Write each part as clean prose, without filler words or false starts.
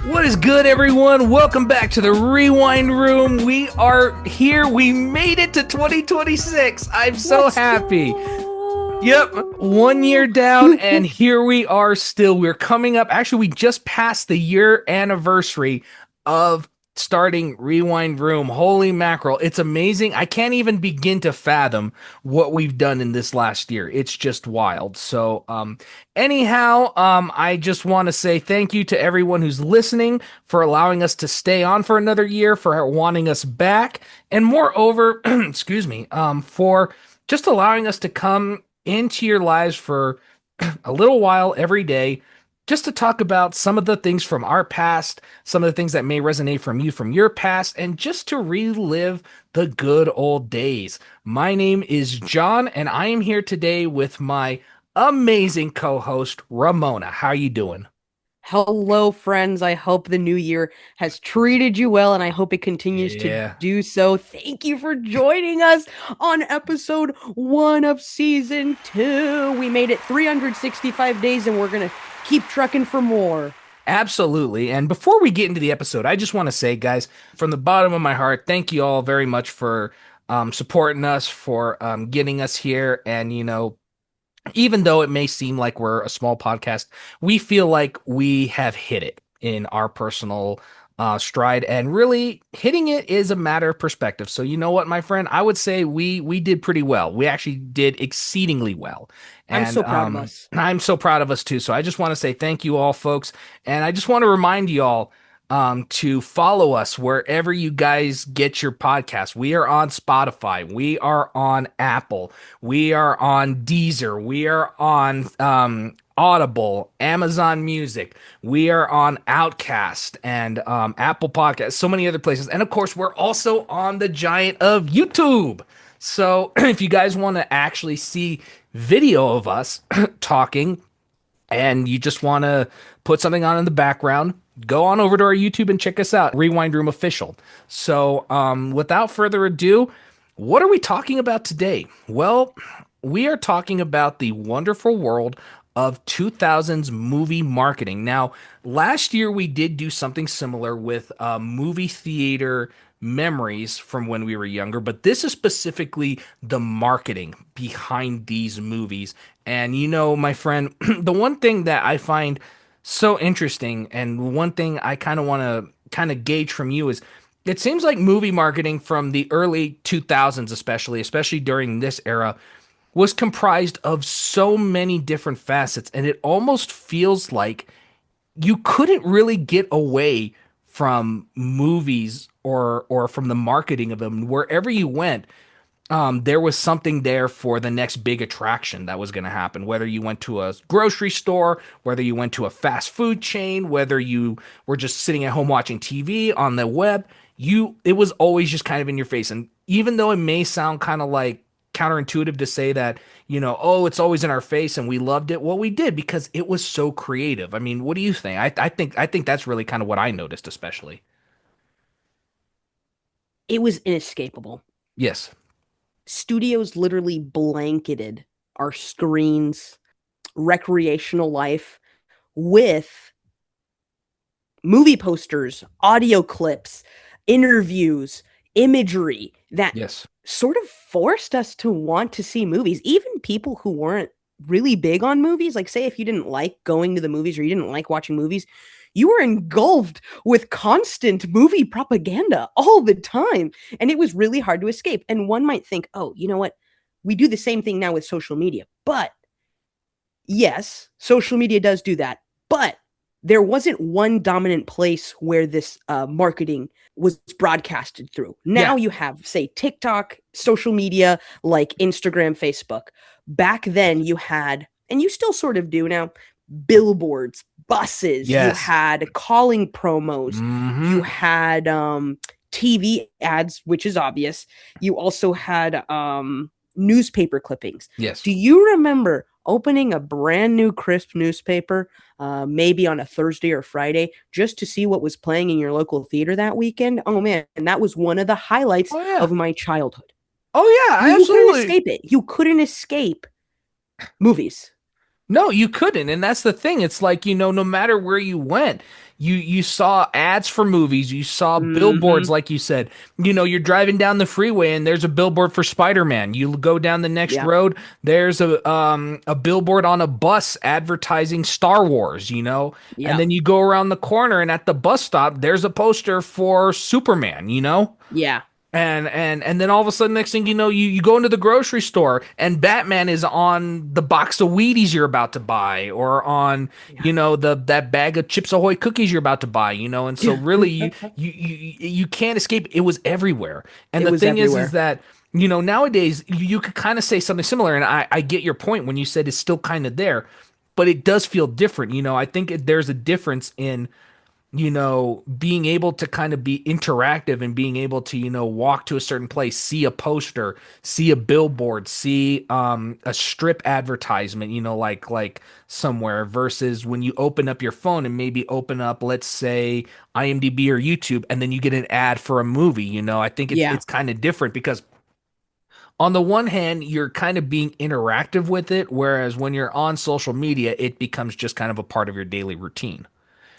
What is good, everyone? Welcome back to the Rewind Room. We are here. We made it to 2026. I'm so happy. Yep, 1 year down, and here we are still. We're coming up. Actually, we just passed the year anniversary of starting Rewind Room. Holy mackerel. It's amazing. I can't even begin to fathom what we've done in this last year. It's just wild. So, anyhow, I just want to say thank you to everyone who's listening for allowing us to stay on for another year, for wanting us back, and moreover, excuse me, for just allowing us to come into your lives for a little while every day, just to talk about some of the things from our past, some of the things that may resonate from you from your past, and just to relive the good old days. My name is John, and I am here today with my amazing co-host, Ramona. How are you doing? Hello, friends. I hope the new year has treated you well, and I hope it continues to Yeah. do so. Thank you for joining us on episode 1 of season 2. We made it 365 days, and we're going to keep trucking for more. Absolutely. And before we get into the episode, I just want to say, guys, from the bottom of my heart, thank you all very much for supporting us, for getting us here. And, even though it may seem like we're a small podcast, we feel like we have hit it in our personal stride, and really hitting it is a matter of perspective. So you know what, my friend, I would say we did pretty well. We actually did exceedingly well, I'm and so proud of us. I'm so proud of us too. So I just want to say thank you all, folks, and I just want to remind you all to follow us wherever you guys get your podcasts. We are on Spotify. We are on Apple. We are on Deezer. We are on Audible, Amazon Music. We are on Outcast and Apple Podcasts, so many other places. And of course, we're also on the giant of YouTube. So if you guys want to actually see video of us talking, and you just want to put something on in the background, go on over to our YouTube and check us out, Rewind Room Official. So, without further ado, what are we talking about today? Well, we are talking about the wonderful world of 2000s movie marketing. Now, last year we did do something similar with movie theater memories from when we were younger, but this is specifically the marketing behind these movies. And my friend, the one thing that I find so interesting, and one thing I kind of want to kind of gauge from you is, it seems like movie marketing from the early 2000s, especially during this era, was comprised of so many different facets, and it almost feels like you couldn't really get away from movies or from the marketing of them. Wherever you went, there was something there for the next big attraction that was going to happen. Whether you went to a grocery store, whether you went to a fast food chain, whether you were just sitting at home watching TV on the web, it was always just kind of in your face. And even though it may sound kind of like counterintuitive to say that, oh, it's always in our face and we loved it. Well, we did, because it was so creative. I mean, what do you think? I think that's really kind of what I noticed, especially. It was inescapable. Yes. Studios literally blanketed our screens, recreational life with movie posters, audio clips, interviews, imagery that Yes. sort of forced us to want to see movies. Even people who weren't really big on movies, like say if you didn't like going to the movies or you didn't like watching movies, you were engulfed with constant movie propaganda all the time. And it was really hard to escape. And one might think, oh, you know what? We do the same thing now with social media. But yes, social media does do that. But there wasn't one dominant place where this marketing was broadcasted through. Yeah. Now you have, say, TikTok, social media like Instagram, Facebook. Back then you had, and you still sort of do now, billboards, buses, you Yes. had calling promos, you Hmm. had TV ads, which is obvious. You also had newspaper clippings. Yes. Do you remember opening a brand new crisp newspaper, maybe on a Thursday or Friday, just to see what was playing in your local theater that weekend? Oh man, and that was one of the highlights Oh yeah. of my childhood. Oh yeah. I You couldn't absolutely. escape it. You couldn't escape movies. No, you couldn't. And that's the thing. It's like, no matter where you went, you saw ads for movies, you saw billboards, Hmm. like you said. You're driving down the freeway and there's a billboard for Spider-Man. You go down the next Yeah. road, there's a billboard on a bus advertising Star Wars, And Yeah. then you go around the corner and at the bus stop, there's a poster for Superman. Yeah. And then all of a sudden, next thing you know, you go into the grocery store and Batman is on the box of Wheaties you're about to buy, or on Yeah. that bag of Chips Ahoy cookies you're about to buy. And so really you can't escape. It was everywhere. And It the was thing is everywhere. that nowadays you could kind of say something similar, and I get your point when you said it's still kind of there, but it does feel different. I think there's a difference in being able to kind of be interactive and being able to, walk to a certain place, see a poster, see a billboard, see a strip advertisement, like somewhere versus when you open up your phone and maybe open up, let's say, IMDb or YouTube, and then you get an ad for a movie. I think it's Yeah. it's kind of different because on the one hand, you're kind of being interactive with it, whereas when you're on social media, it becomes just kind of a part of your daily routine.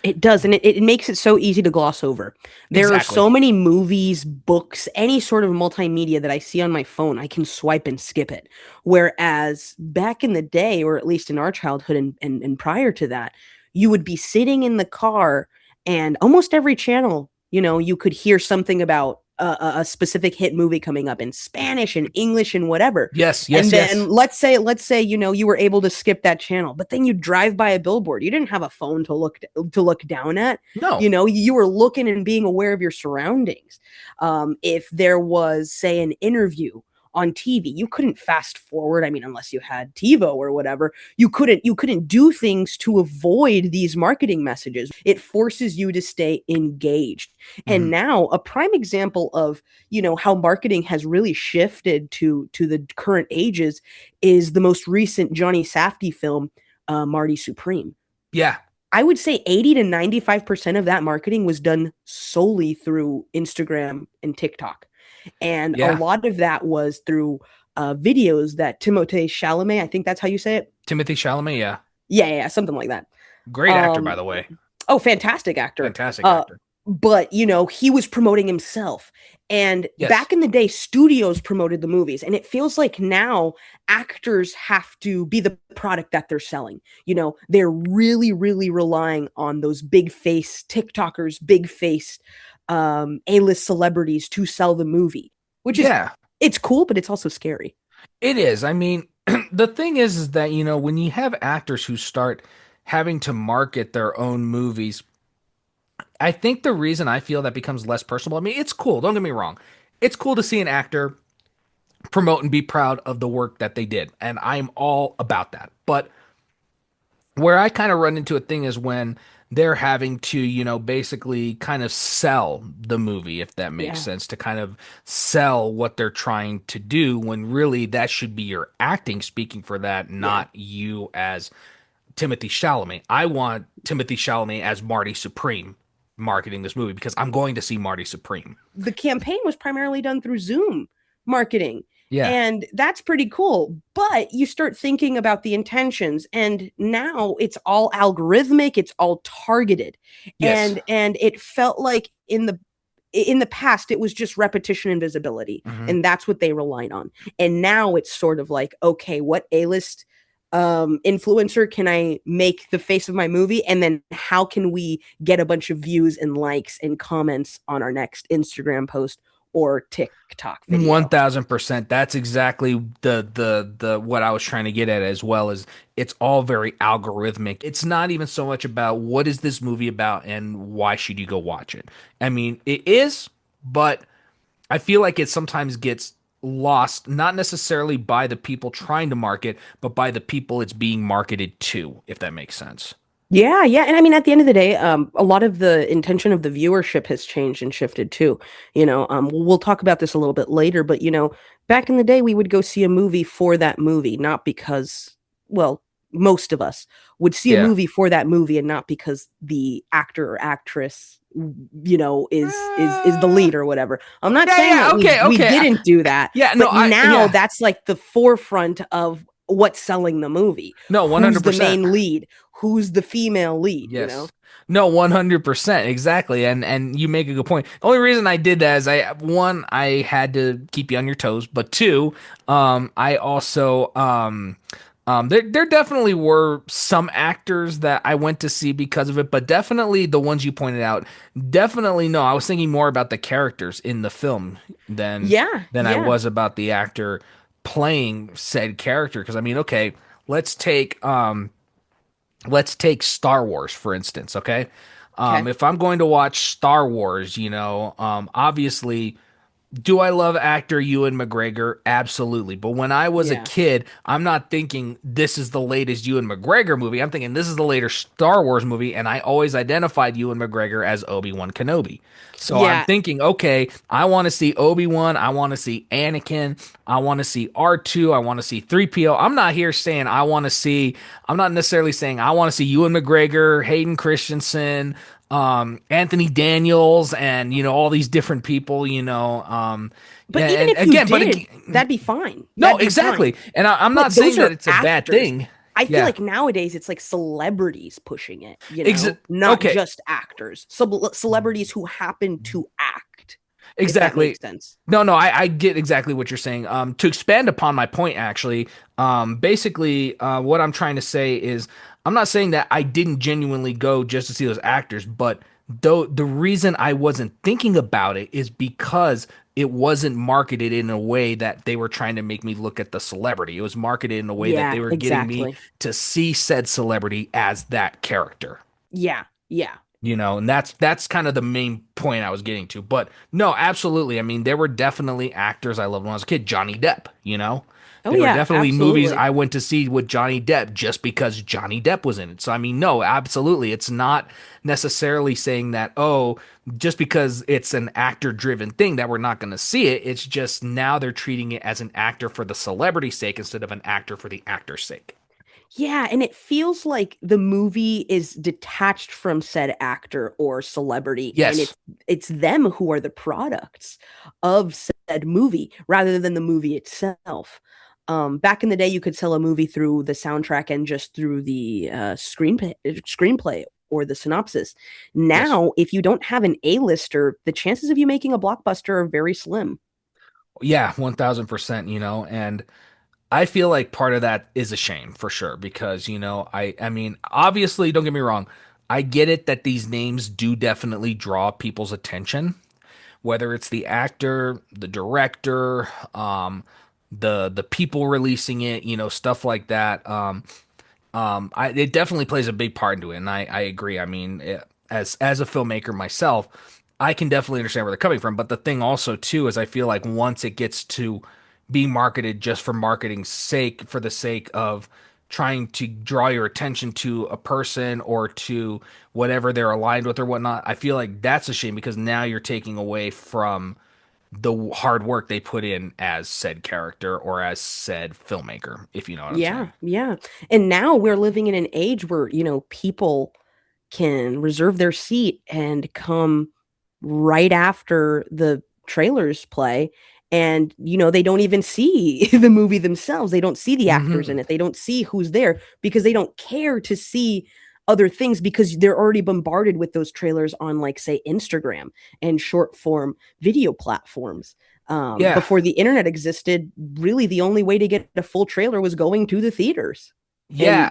It does, and it makes it so easy to gloss over. There are Exactly. so many movies, books, any sort of multimedia that I see on my phone, I can swipe and skip it. Whereas back in the day, or at least in our childhood and prior to that, you would be sitting in the car and almost every channel, you could hear something about a specific hit movie coming up in Spanish and English and whatever. Yes, And yes, then yes. let's say you were able to skip that channel, but then you drive by a billboard. You didn't have a phone to look down at. No. You were looking and being aware of your surroundings. If there was, say, an interview on TV, you couldn't fast forward. I mean, unless you had TiVo or whatever, you couldn't do things to avoid these marketing messages. It forces you to stay engaged. And Mhm. now a prime example of how marketing has really shifted to the current ages is the most recent Johnny Safdie film, Marty Supreme. Yeah. I would say 80 to 95% of that marketing was done solely through Instagram and TikTok. And a Yeah. lot of that was through videos that Timothée Chalamet, I think that's how you say it. Timothy Chalamet, yeah. Yeah, yeah, yeah, something like that. Great actor, by Um, the way. oh, fantastic actor. Fantastic Uh, actor. but he was promoting himself. And Yes. back in the day, studios promoted the movies. And it feels like now actors have to be the product that they're selling. They're really, really relying on those big face TikTokers, big face A-list celebrities to sell the movie, which is Yeah, it's cool, but it's also scary. it is. I mean, the thing is that, when you have actors who start having to market their own movies, I think the reason I feel that becomes less personal, I mean, it's cool. Don't get me wrong. It's cool to see an actor promote and be proud of the work that they did. And I'm all about that. But where I kind of run into a thing is when they're having to, basically kind of sell the movie, if that makes Yeah, sense, to kind of sell what they're trying to do when really that should be your acting speaking for that, yeah. not you as Timothy Chalamet. I want Timothy Chalamet as Marty Supreme marketing this movie because I'm going to see Marty Supreme. The campaign was primarily done through Zoom marketing. Yeah. And that's pretty cool. But you start thinking about the intentions, and now it's all algorithmic, it's all targeted. Yes. And it felt like in the past it was just repetition and visibility, Hmm. and that's what they relied on. And now it's sort of like, okay, what A-list influencer can I make the face of my movie, and then how can we get a bunch of views and likes and comments on our next Instagram post or TikTok video. 1000%. That's exactly the what I was trying to get at, as well as it's all very algorithmic. It's not even so much about what is this movie about and why should you go watch it. I mean, it is, but I feel like it sometimes gets lost, not necessarily by the people trying to market, but by the people it's being marketed to, if that makes sense. Yeah, yeah. And I mean, at the end of the day, a lot of the intention of the viewership has changed and shifted too. We'll talk about this a little bit later, but back in the day, we would go see a movie for that movie, not because, well, most of us would see a Yeah. movie for that movie and not because the actor or actress, is the Uh, lead or whatever. I'm not yeah, saying yeah, that we okay, we okay. didn't do that, Yeah, no, but now yeah. that's like the forefront of what's selling the movie, No, who's the 100%. main lead, who's the female lead, you know? Yes. No, 100%. Exactly. And you make a good point. The only reason I did that is I had to keep you on your toes, but two, I also there definitely were some actors that I went to see because of it, but definitely the ones you pointed out, definitely no. I was thinking more about the characters in the film than Yeah, than I yeah. was about the actor playing said character. Because I mean, okay, let's take let's take Star Wars for instance, okay? Okay. If I'm going to watch Star Wars, obviously, do I love actor Ewan McGregor? Absolutely. But when I was a Yeah. kid, I'm not thinking this is the latest Ewan McGregor movie. I'm thinking this is the later Star Wars movie, and I always identified Ewan McGregor as Obi-Wan Kenobi. So I'm Yeah. thinking, okay, I want to see Obi-Wan, I want to see Anakin, I want to see R2, I want to see 3PO. I'm not here saying I want to see, I'm not necessarily saying I want to see Ewan McGregor, Hayden Christensen, Anthony Daniels, and all these different people, But yeah, even and if you again, but did, that'd be fine. no, That'd be fine. exactly, and I'm not But saying those that are it's a bad actors. thing. I feel Yeah, like nowadays it's like celebrities pushing it, ex- not okay, just actors. Celebrities who happen to act, if that exactly. makes sense. No, no, I get exactly what you're saying. To expand upon my point, actually, basically, what I'm trying to say is, I'm not saying that I didn't genuinely go just to see those actors, but though the reason I wasn't thinking about it is because it wasn't marketed in a way that they were trying to make me look at the celebrity. It was marketed in a way that they Yeah, were getting me exactly. to see said celebrity as that character. Yeah, yeah. And that's kind of the main point I was getting to. But no, absolutely. I mean, there were definitely actors I loved when I was a kid. Johnny Depp. Oh There were yeah, definitely movies absolutely. I went to see with Johnny Depp just because Johnny Depp was in it. So I mean, no, absolutely. It's not necessarily saying that, oh, just because it's an actor driven thing that we're not going to see it. It's just now they're treating it as an actor for the celebrity's sake instead of an actor for the actor's sake. Yeah, and it feels like the movie is detached from said actor or celebrity, and Yes. it's them who are the products of said movie rather than the movie itself. Back in the day, you could sell a movie through the soundtrack and just through the screenplay or the synopsis. Yes. Now, if you don't have an A-lister, the chances of you making a blockbuster are very slim. Yeah, 1000%, and I feel like part of that is a shame for sure because I mean obviously don't get me wrong, I get it that these names do definitely draw people's attention, whether it's the actor, the director, the people releasing it, stuff like that. It definitely plays a big part into it, and I agree. I mean, as a filmmaker myself, I can definitely understand where they're coming from. But the thing also too is I feel like once it gets to being marketed just for marketing's sake, for the sake of trying to draw your attention to a person or to whatever they're aligned with or whatnot, I feel like that's a shame because now you're taking away from the hard work they put in as said character or as said filmmaker, if you know what I'm Yeah, saying. yeah. And now we're living in an age where, people can reserve their seat and come right after the trailers play. And, they don't even see the movie themselves. They don't see the actors Hmm. in it. They don't see who's there because they don't care to see other things because they're already bombarded with those trailers on, like, say, Instagram and short form video platforms. Yeah. Before the internet existed, really the only way to get a full trailer was going to the theaters. And Yeah.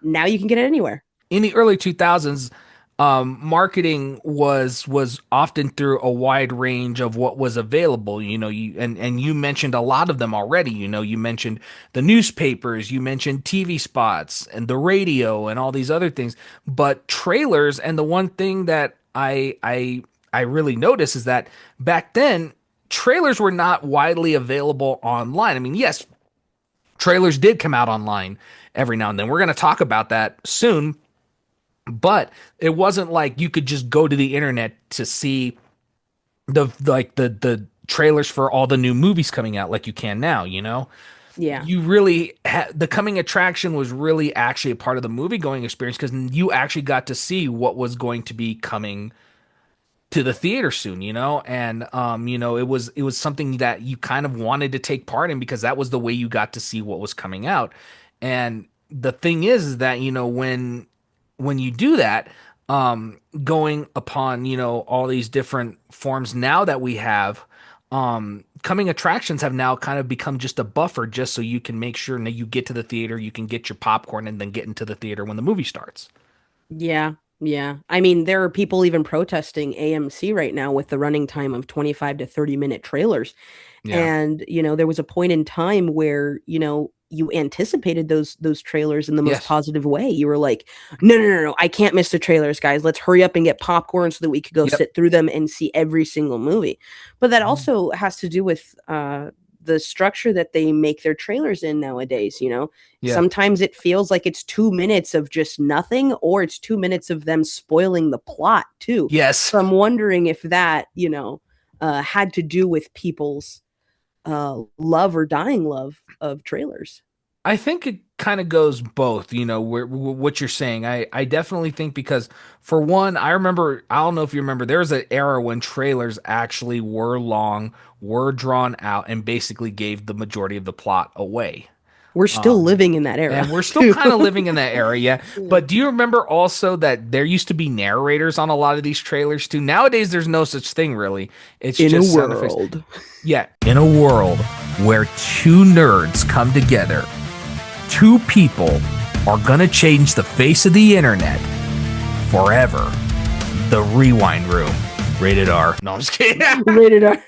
now you can get it anywhere. In the early 2000s, marketing was often through a wide range of what was available. And you mentioned a lot of them already. You mentioned the newspapers, you mentioned TV spots, and the radio, and all these other things. But trailers, and the one thing that I really noticed is that back then trailers were not widely available online. I mean, yes, trailers did come out online every now and then. We're going to talk about that soon, but it wasn't like you could just go to the internet to see the trailers for all the new movies coming out like you can now, Yeah. you really the coming attraction was really actually a part of the movie going experience because you actually got to see what was going to be coming to the theater soon, and it was something that you kind of wanted to take part in because that was the way you got to see what was coming out. And the thing is that when you do that, going upon all these different forms now that we have, coming attractions have now kind of become just a buffer just so you can make sure that you get to the theater, you can get your popcorn and then get into the theater when the movie starts. Yeah, yeah. I mean, there are people even protesting AMC right now with the running time of 25 to 30-minute trailers. Yeah. And, there was a point in time where, you anticipated those trailers in the most Yes. positive way. You were like, no, no, no, no, I can't miss the trailers, guys. Let's hurry up and get popcorn so that we could go Yep. sit through them and see every single movie. But that Mhm. also has to do with the structure that they make their trailers in nowadays. Yeah. Sometimes it feels like it's 2 minutes of just nothing, or it's 2 minutes of them spoiling the plot too. Yes. So I'm wondering if that, had to do with people's love or dying love of trailers. I think it kind of goes both, what you're saying. I definitely think because, for one, I remember, I don't know if you remember, there was an era when trailers actually were long, were drawn out, and basically gave the majority of the plot away. We're still Um, living in that era and we're still too. kind of living in that era, yeah. Yeah. But do you remember also that there used to be narrators on a lot of these trailers too? Nowadays, there's no such thing really. It's In a just sound effects. world. Yeah, in a world where two nerds come together, two people are gonna change the face of the internet forever. The Rewind Room. Rated R. No, I'm just kidding. Rated R.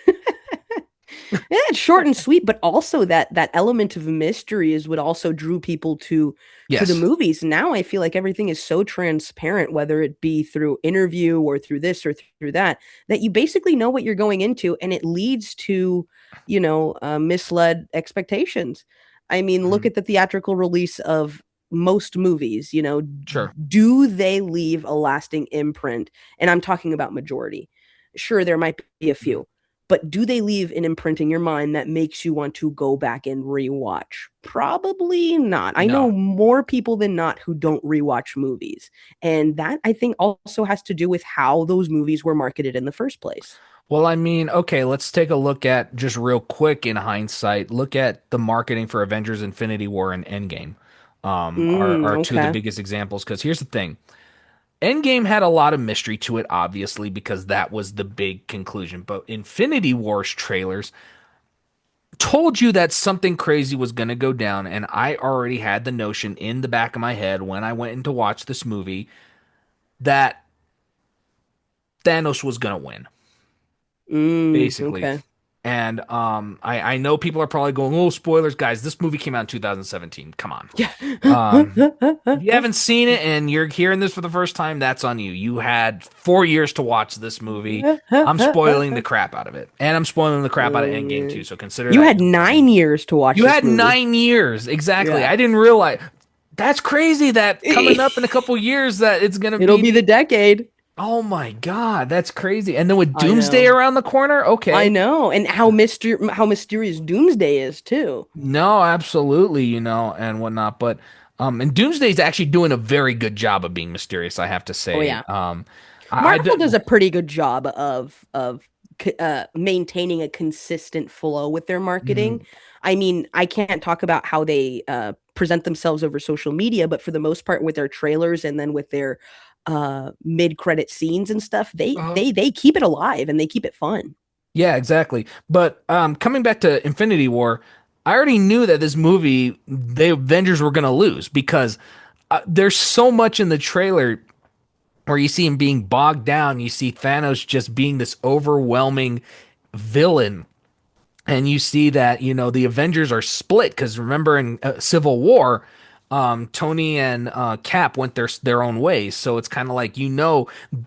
Yeah, it's short and sweet, but also that element of mystery is what also drew people to the Yes. movies. Now I feel like everything is so transparent, whether it be through interview or through this or through that, that you basically know what you're going into, and it leads to, misled expectations. I mean, look Mhm. at the theatrical release of most movies. Sure. Do they leave a lasting imprint? And I'm talking about majority. Sure, there might be a Mhm. few, but do they leave an imprint in your mind that makes you want to go back and rewatch? Probably not. I No. know more people than not who don't rewatch movies. And that, I think, also has to do with how those movies were marketed in the first place. Well, I mean, okay, let's take a look at, just real quick in hindsight, look at the marketing for Avengers Infinity War and Endgame. Are two of the Okay. biggest examples because here's the thing. Endgame had a lot of mystery to it, obviously, because that was the big conclusion. But Infinity War's trailers told you that something crazy was going to go down, and I already had the notion in the back of my head when I went in to watch this movie that Thanos was going to win, basically. Okay. And I know people are probably going, oh, spoilers, guys. This movie came out in 2017. Come on. Yeah. If you haven't seen it and you're hearing this for the first time, that's on you. You had 4 years to watch this movie. I'm spoiling the crap out of it. And I'm spoiling the crap out of Oh, Endgame man. too. So consider You that had your warning. 9 years to watch You this had movie. 9 years. Exactly. Yeah. I didn't realize. That's crazy that coming up in a couple years that it's going to It'll be be the the. decade. Oh my God. That's crazy. And then with I Doomsday know. around the corner. I Okay. know. And how mysterious Doomsday is too. No, absolutely, and whatnot. But and Doomsday's actually doing a very good job of being mysterious, I have to Oh say. yeah. I Marvel does did. a pretty good job of maintaining a consistent flow with their marketing. Mhm. I mean, I can't talk about how they present themselves over social media, but for the most part, with their trailers and then with their mid-credit scenes and stuff, they Uh-huh. they they keep it alive and they keep it fun. Yeah, exactly. But coming back to Infinity War, I already knew that this movie, the Avengers were going to lose because there's so much in the trailer where you see him being bogged down. You see Thanos just being this overwhelming villain, and you see that the Avengers are split because remember in Civil War, Tony and Cap went their own ways. So it's kind of like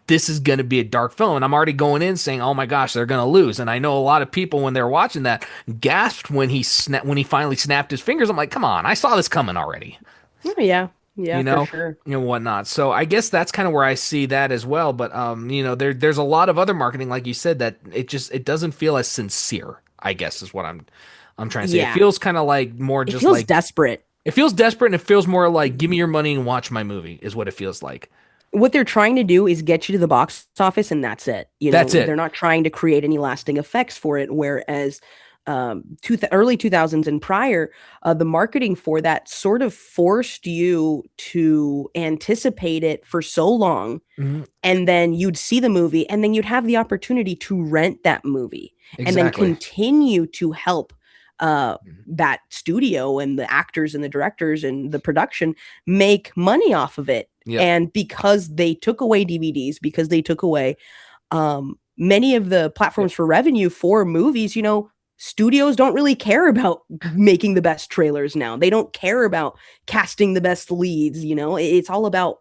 this is going to be a dark film, and I'm already going in saying, "Oh my gosh, they're going to lose." And I know a lot of people when they're watching that gasped when he finally snapped his fingers. I'm like, "Come on, I saw this coming already." Oh, yeah, yeah, You for know, sure. whatnot. So I guess that's kind of where I see that as well. But there's a lot of other marketing, like you said, that it doesn't feel as sincere. I guess is what I'm trying to say. It Yeah, feels kind of like more it just feels like desperate. it feels desperate, and it feels more like give me your money and watch my movie is what it feels like. what they're trying to do is get you to the box office, and that's it. That's They're it. not trying to create any lasting effects for it. Whereas early 2000s and prior, the marketing for that sort of forced you to anticipate it for so long, Mhm. and then you'd see the movie, and then you'd have the opportunity to rent that movie and then Exactly. continue to help Mhm. that studio and the actors and the directors and the production make money off of it. Yep. And because they took away DVDs, because they took away many of the Yep. platforms for revenue for movies, studios don't really care about making the best trailers now. They don't care about casting the best leads. It's all about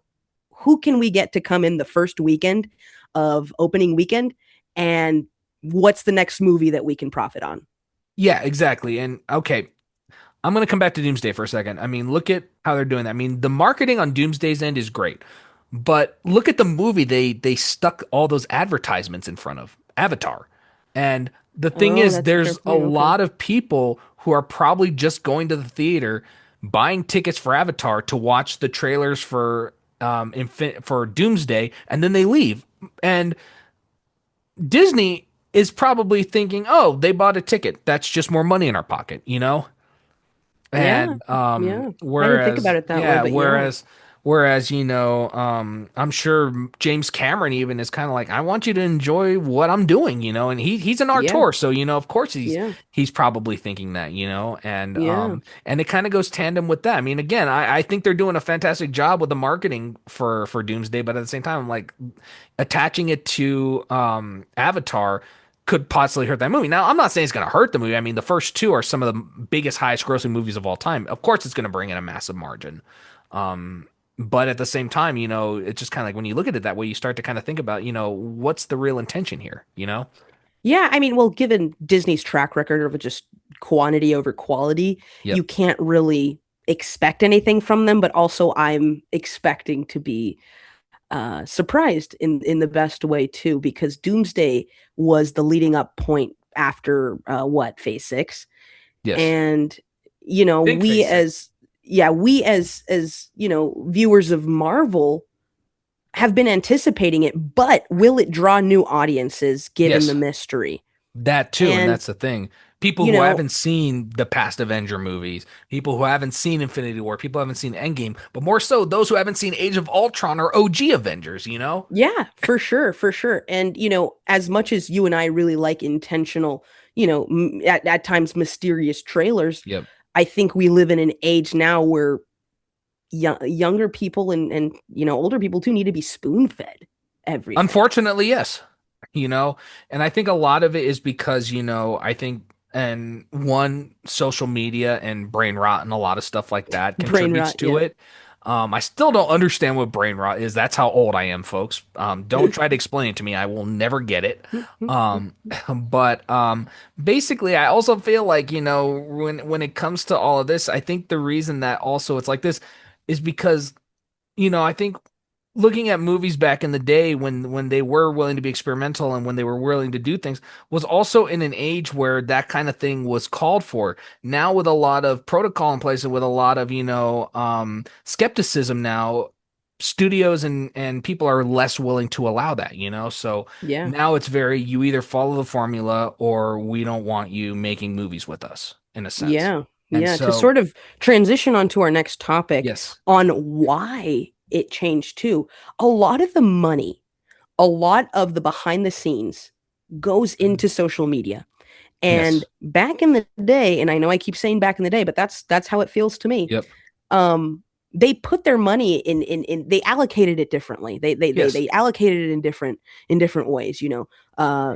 who can we get to come in the first weekend of opening weekend, and what's the next movie that we can profit on. Yeah, exactly. And okay, I'm going to come back to Doomsday for a second. I mean, look at how they're doing that. I mean, the marketing on Doomsday's end is great, but look at the movie. They stuck all those advertisements in front of Avatar, and the thing Oh, is, that's a fair there's a point. Okay. lot of people who are probably just going to the theater, buying tickets for Avatar to watch the trailers for Doomsday, and then they leave. And Disney is probably thinking, "Oh, they bought a ticket. That's just more money in our pocket," you know? Yeah. And Yeah. I didn't think whereas about it that way, yeah, but yeah. whereas I'm sure James Cameron even is kind of like, I want you to enjoy what I'm doing, and he's an Yeah. auteur, so of course Yeah. he's probably thinking that, Yeah. and it kind of goes tandem with that. I mean, again, I think they're doing a fantastic job with the marketing for Doomsday, but at the same time, I'm like, attaching it to Avatar could possibly hurt that movie. Now, I'm not saying it's going to hurt the movie. I mean, the first two are some of the biggest, highest grossing movies of all time. Of course, it's going to bring in a massive margin. Um, but at the same time, it's just kind of like when you look at it that way, you start to kind of think about, what's the real intention here, Yeah, I mean, well, given Disney's track record of just quantity over quality, you Yep. can't really expect anything from them. But also, I'm expecting to be surprised in the best way too, because Doomsday was the leading up point after what Phase 6, Yes. and Think we Phase 6. as yeah we as viewers of Marvel have been anticipating it, but will it draw new audiences given the Yes. mystery? That too, and And that's the thing. People you who know, haven't seen the past Avenger movies, people who haven't seen Infinity War, people who haven't seen Endgame, but more so those who haven't seen Age of Ultron or OG Avengers. yeah, for sure, for sure. And as much as you and I really like intentional, at times mysterious trailers, Yep. I think we live in an age now where younger people and older people too need to be spoon fed everything. Unfortunately, yes. And I think a lot of it is because, I think, and one, social media and brain rot and a lot of stuff like that Brain contributes rot, to yeah. it. I still don't understand what brain rot is. That's how old I am, folks. Don't try to explain it to me. I will never get it. Um, but basically, I also feel like, when it comes to all of this, I think the reason that also it's like this is because I think looking at movies back in the day when they were willing to be experimental and when they were willing to do things was also in an age where that kind of thing was called for. Now with a lot of protocol in place and with a lot of, skepticism now, studios and people are less willing to allow that. So Yeah. now it's very you either follow the formula or we don't want you making movies with us in a sense. Yeah. And Yeah. To so, sort of transition onto our next topic yes. on why it changed too, a lot of the money, a lot of the behind the scenes goes into social media. And Yes. back in the day, and I know I keep saying back in the day, but that's how it feels to me. Yep. They put their money in they allocated it differently. Yes. They allocated it in different ways,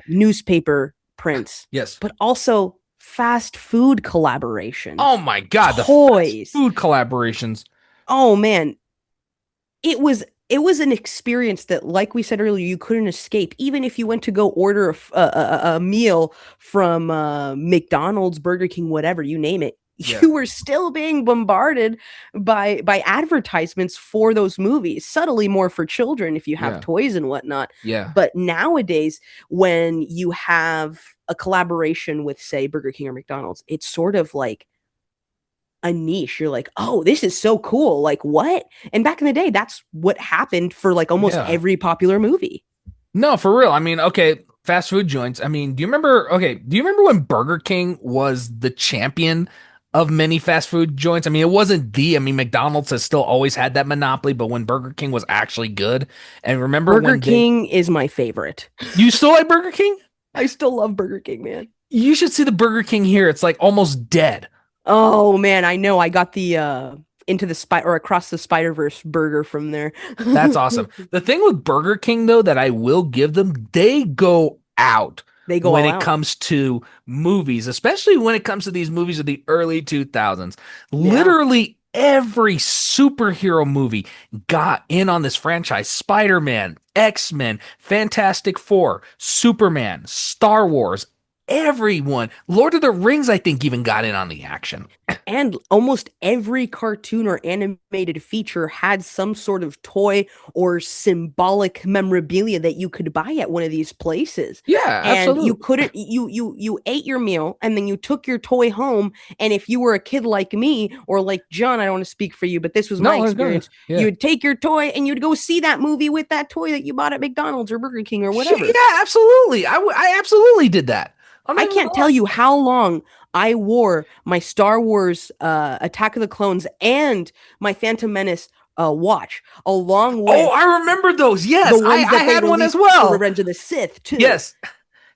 newspaper prints, Yes. but also fast food collaborations, Oh my God, the fast toys. food collaborations. Oh man, it was an experience that, like we said earlier, you couldn't escape. Even if you went to go order a meal from McDonald's, Burger King, whatever, you name it, Yeah. you were still being bombarded by advertisements for those movies. Subtly more for children if you have Yeah. toys and whatnot. Yeah. But nowadays, when you have a collaboration with, say, Burger King or McDonald's, it's sort of like a niche. You're like, oh, this is so cool. Like, what? And back in the day, that's what happened for like almost Yeah. every popular movie. No, for real. I mean, okay, fast food joints. I mean, do you remember when Burger King was the champion of many fast food joints? I mean, it wasn't I mean, McDonald's has still always had that monopoly, but when Burger King was actually good, and remember Burger when King is my favorite. you still like Burger King? I still love Burger King, man. You should see the Burger King here. It's like almost dead. Oh man, I know. I got the into the spy or across the Spider-Verse burger from there. That's awesome. The thing with Burger King, though, that I will give them, they go out They go when all it out. comes to movies, especially when it comes to these movies of the early 2000s. Yeah. Literally every superhero movie got in on this franchise. Spider-Man, X-Men, Fantastic Four, Superman, Star Wars, everyone. Lord of the Rings, I think, even got in on the action. And almost every cartoon or animated feature had some sort of toy or symbolic memorabilia that you could buy at one of these places. Yeah, And you absolutely. couldn't you ate your meal and then you took your toy home, and if you were a kid like me or like John, I don't want to speak for you, but this was my No, let's go. experience. Yeah. You'd take your toy and you'd go see that movie with that toy that you bought at McDonald's or Burger King or whatever. Yeah, absolutely. I absolutely did that. I'm not I even gonna can't tell lie. you how long I wore my Star Wars Attack of the Clones and my Phantom Menace watch, along Oh, with I remember those. the Yes, ones I that they had one as released for well. Revenge of the Sith, too. Yes,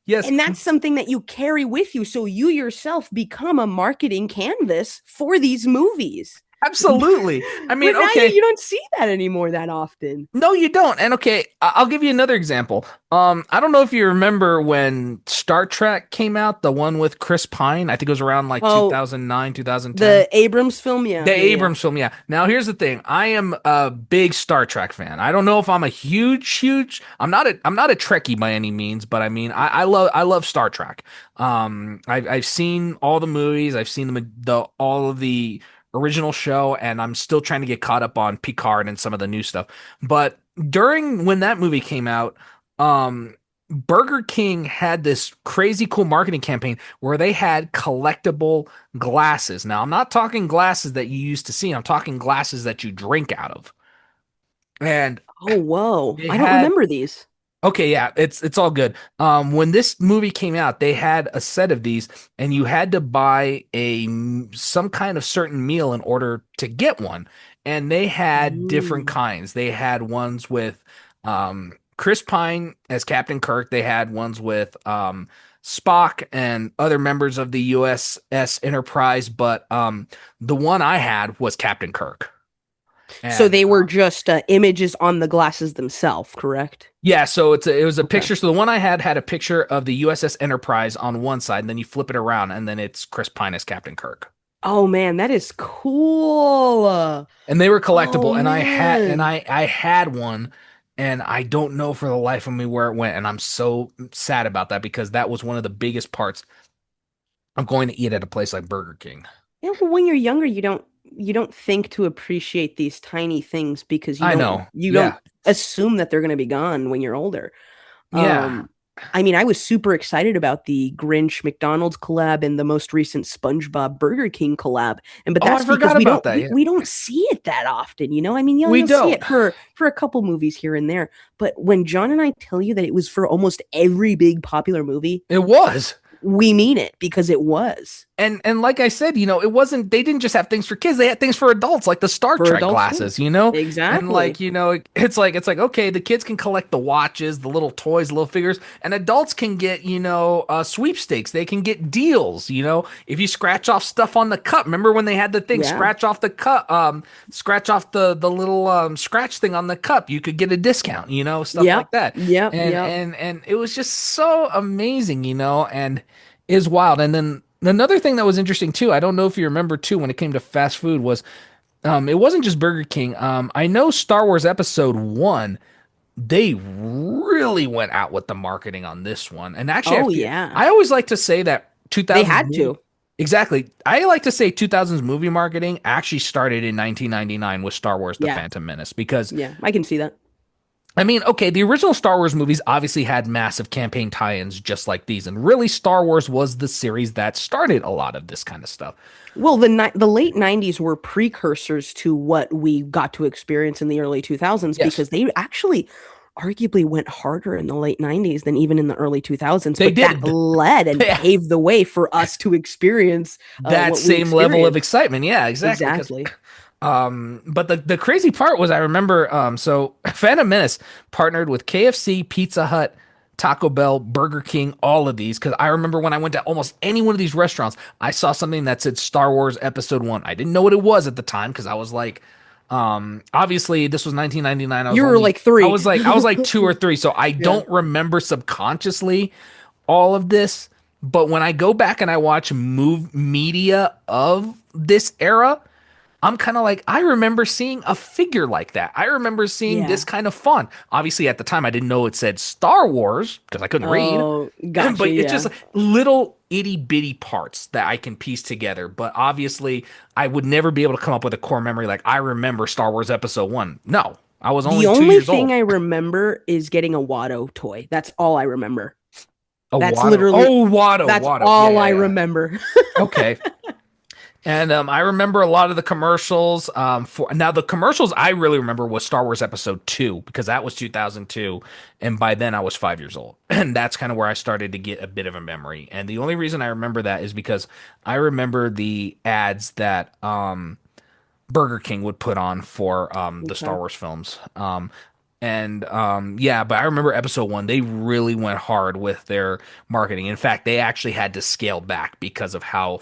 yes, And that's something that you carry with you. So you yourself become a marketing canvas for these movies. absolutely. I But mean, now okay. you don't see that anymore that often. No, you don't. And okay, I'll give you another example. I don't know if you remember when Star Trek came out, the one with Chris Pine. I think it was around like Oh, 2009, 2010. the Abrams film? Yeah, The yeah, yeah. Abrams film, yeah. Now here's the thing. I am a big Star Trek fan. I don't know if I'm a huge. I'm not a Trekkie by any means, but I mean I love Star Trek. I've seen all the movies. I've seen the all of the original show, and I'm still trying to get caught up on Picard and some of the new stuff. But during when that movie came out, Burger King had this crazy cool marketing campaign where they had collectible glasses. Now, I'm not talking glasses that you used to see. I'm talking glasses that you drink out of. And Oh, whoa. they I don't had remember these. okay, yeah, it's all good. When this movie came out, they had a set of these, and you had to buy some kind of certain meal in order to get one. And they had different Mm. kinds. They had ones with Chris Pine as Captain Kirk. They had ones with Spock and other members of the USS Enterprise, but the one I had was Captain Kirk. So And they were just images on the glasses themselves, correct? yeah, so it was a Okay. picture. So the one I had a picture of the USS Enterprise on one side, and then you flip it around, and then it's Chris Pine as Captain Kirk. Oh man, that is cool. And they were Oh collectible, and man. I had one, and I don't know for the life of me where it went, and I'm so sad about that because that was one of the biggest parts of going to eat at a place like Burger King. Yeah, well, when you're younger, you don't think to appreciate these tiny things because you I don't know. you don't Yeah. assume that they're going to be gone when you're older. Yeah. Um, I mean, I was super excited about the Grinch McDonald's collab and the most recent SpongeBob Burger King collab. And but Oh, I that's because forgot we about don't that. we, Yeah. we don't see it that often, you know? I mean, We you'll see it don't. for a couple movies here and there, but when John and I tell you that it was for almost every big popular movie, It was. we mean it because it was And like I said, it wasn't they didn't just have things for kids, they had things for adults like the Star for Trek adults too. glasses. And like, Exactly. it's like okay, the kids can collect the watches, the little toys, little figures, and adults can get, sweepstakes. They can get deals. If you scratch off stuff on the cup. Remember when they had the thing Yeah. scratch off the cup, scratch off the little scratch thing on the cup, you could get a discount, stuff Yep. like that. Yep. And Yep. and and it was just so amazing, and is wild. And then another thing that was interesting too, I don't know if you remember too, when it came to fast food was it wasn't just Burger King. I know Star Wars Episode 1, they really went out with the marketing on this one. And actually, Oh yeah. I always like to say that They 2000s had movie, to. exactly. I like to say 2000s movie marketing actually started in 1999 with Star Wars: The Yeah. Phantom Menace because Yeah. I can see that. I mean, okay, the original Star Wars movies obviously had massive campaign tie-ins just like these, and really Star Wars was the series that started a lot of this kind of stuff. Well, the late 90s were precursors to what we got to experience in the early 2000s Yes, because they actually arguably went harder in the late 90s than even in the early 2000s, they but that did. led and paved the way for us to experience That what we same level of experienced. excitement. Yeah, exactly. Because Exactly. but the crazy part was I remember so Phantom Menace partnered with KFC, Pizza Hut, Taco Bell, Burger King, all of these because I remember when I went to almost any one of these restaurants, I saw something that said Star Wars Episode 1. I didn't know what it was at the time because I was like obviously this was 1999. You were like three. I was like 2 or 3, so I Yeah. don't remember subconsciously all of this, but when I go back and I watch media of this era, I'm kind of like, I remember seeing a figure like that. I remember seeing this Yeah. kind of font. Obviously, at the time, I didn't know it said Star Wars because I couldn't read, Oh, gotcha. but it's just Yeah. like little itty bitty parts that I can piece together. But obviously, I would never be able to come up with a core memory like I remember Star Wars Episode 1. No, I was The only two only years thing old. I remember is getting a Watto toy. That's all I remember. A That's Watto. literally Oh, Watto, that's Watto. Yeah, all yeah, I yeah. remember. Okay. And I remember a lot of the commercials. For now, the commercials I really remember was Star Wars Episode 2 because that was 2002, and by then I was 5 years old, and that's kind of where I started to get a bit of a memory. And the only reason I remember that is because I remember the ads that Burger King would put on for the Okay. Star Wars films. Yeah, but I remember Episode 1. They really went hard with their marketing. In fact, they actually had to scale back because of how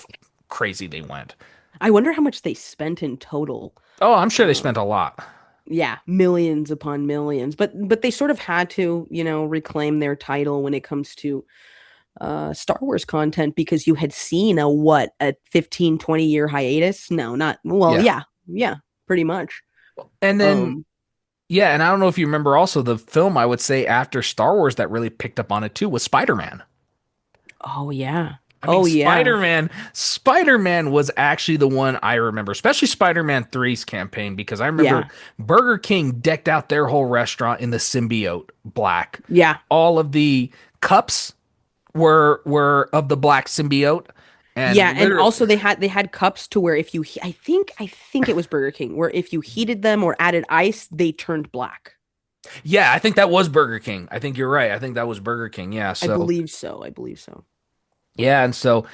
crazy they went. I wonder how much they spent in total. Oh, I'm sure they Uh, spent a lot. yeah, millions upon millions. But they sort of had to, reclaim their title when it comes to Star Wars content because you had seen a 15-20 year hiatus? No, not well, Yeah. yeah, pretty much. And then, Um, yeah, and I don't know if you remember also the film I would say after Star Wars that really picked up on it too was Spider-Man. oh yeah. I mean, Oh yeah. Spider-Man was actually the one I remember, especially Spider-Man 3's campaign, because I remember Yeah. Burger King decked out their whole restaurant in the symbiote black. Yeah. All of the cups were of the black symbiote, Yeah, and and literally, also they had cups to where if you I think it was Burger King where if you heated them or added ice, they turned black. yeah, I think that was Burger King. I think you're right. I think that was Burger King. Yeah, I so believe so. I believe so. yeah, and so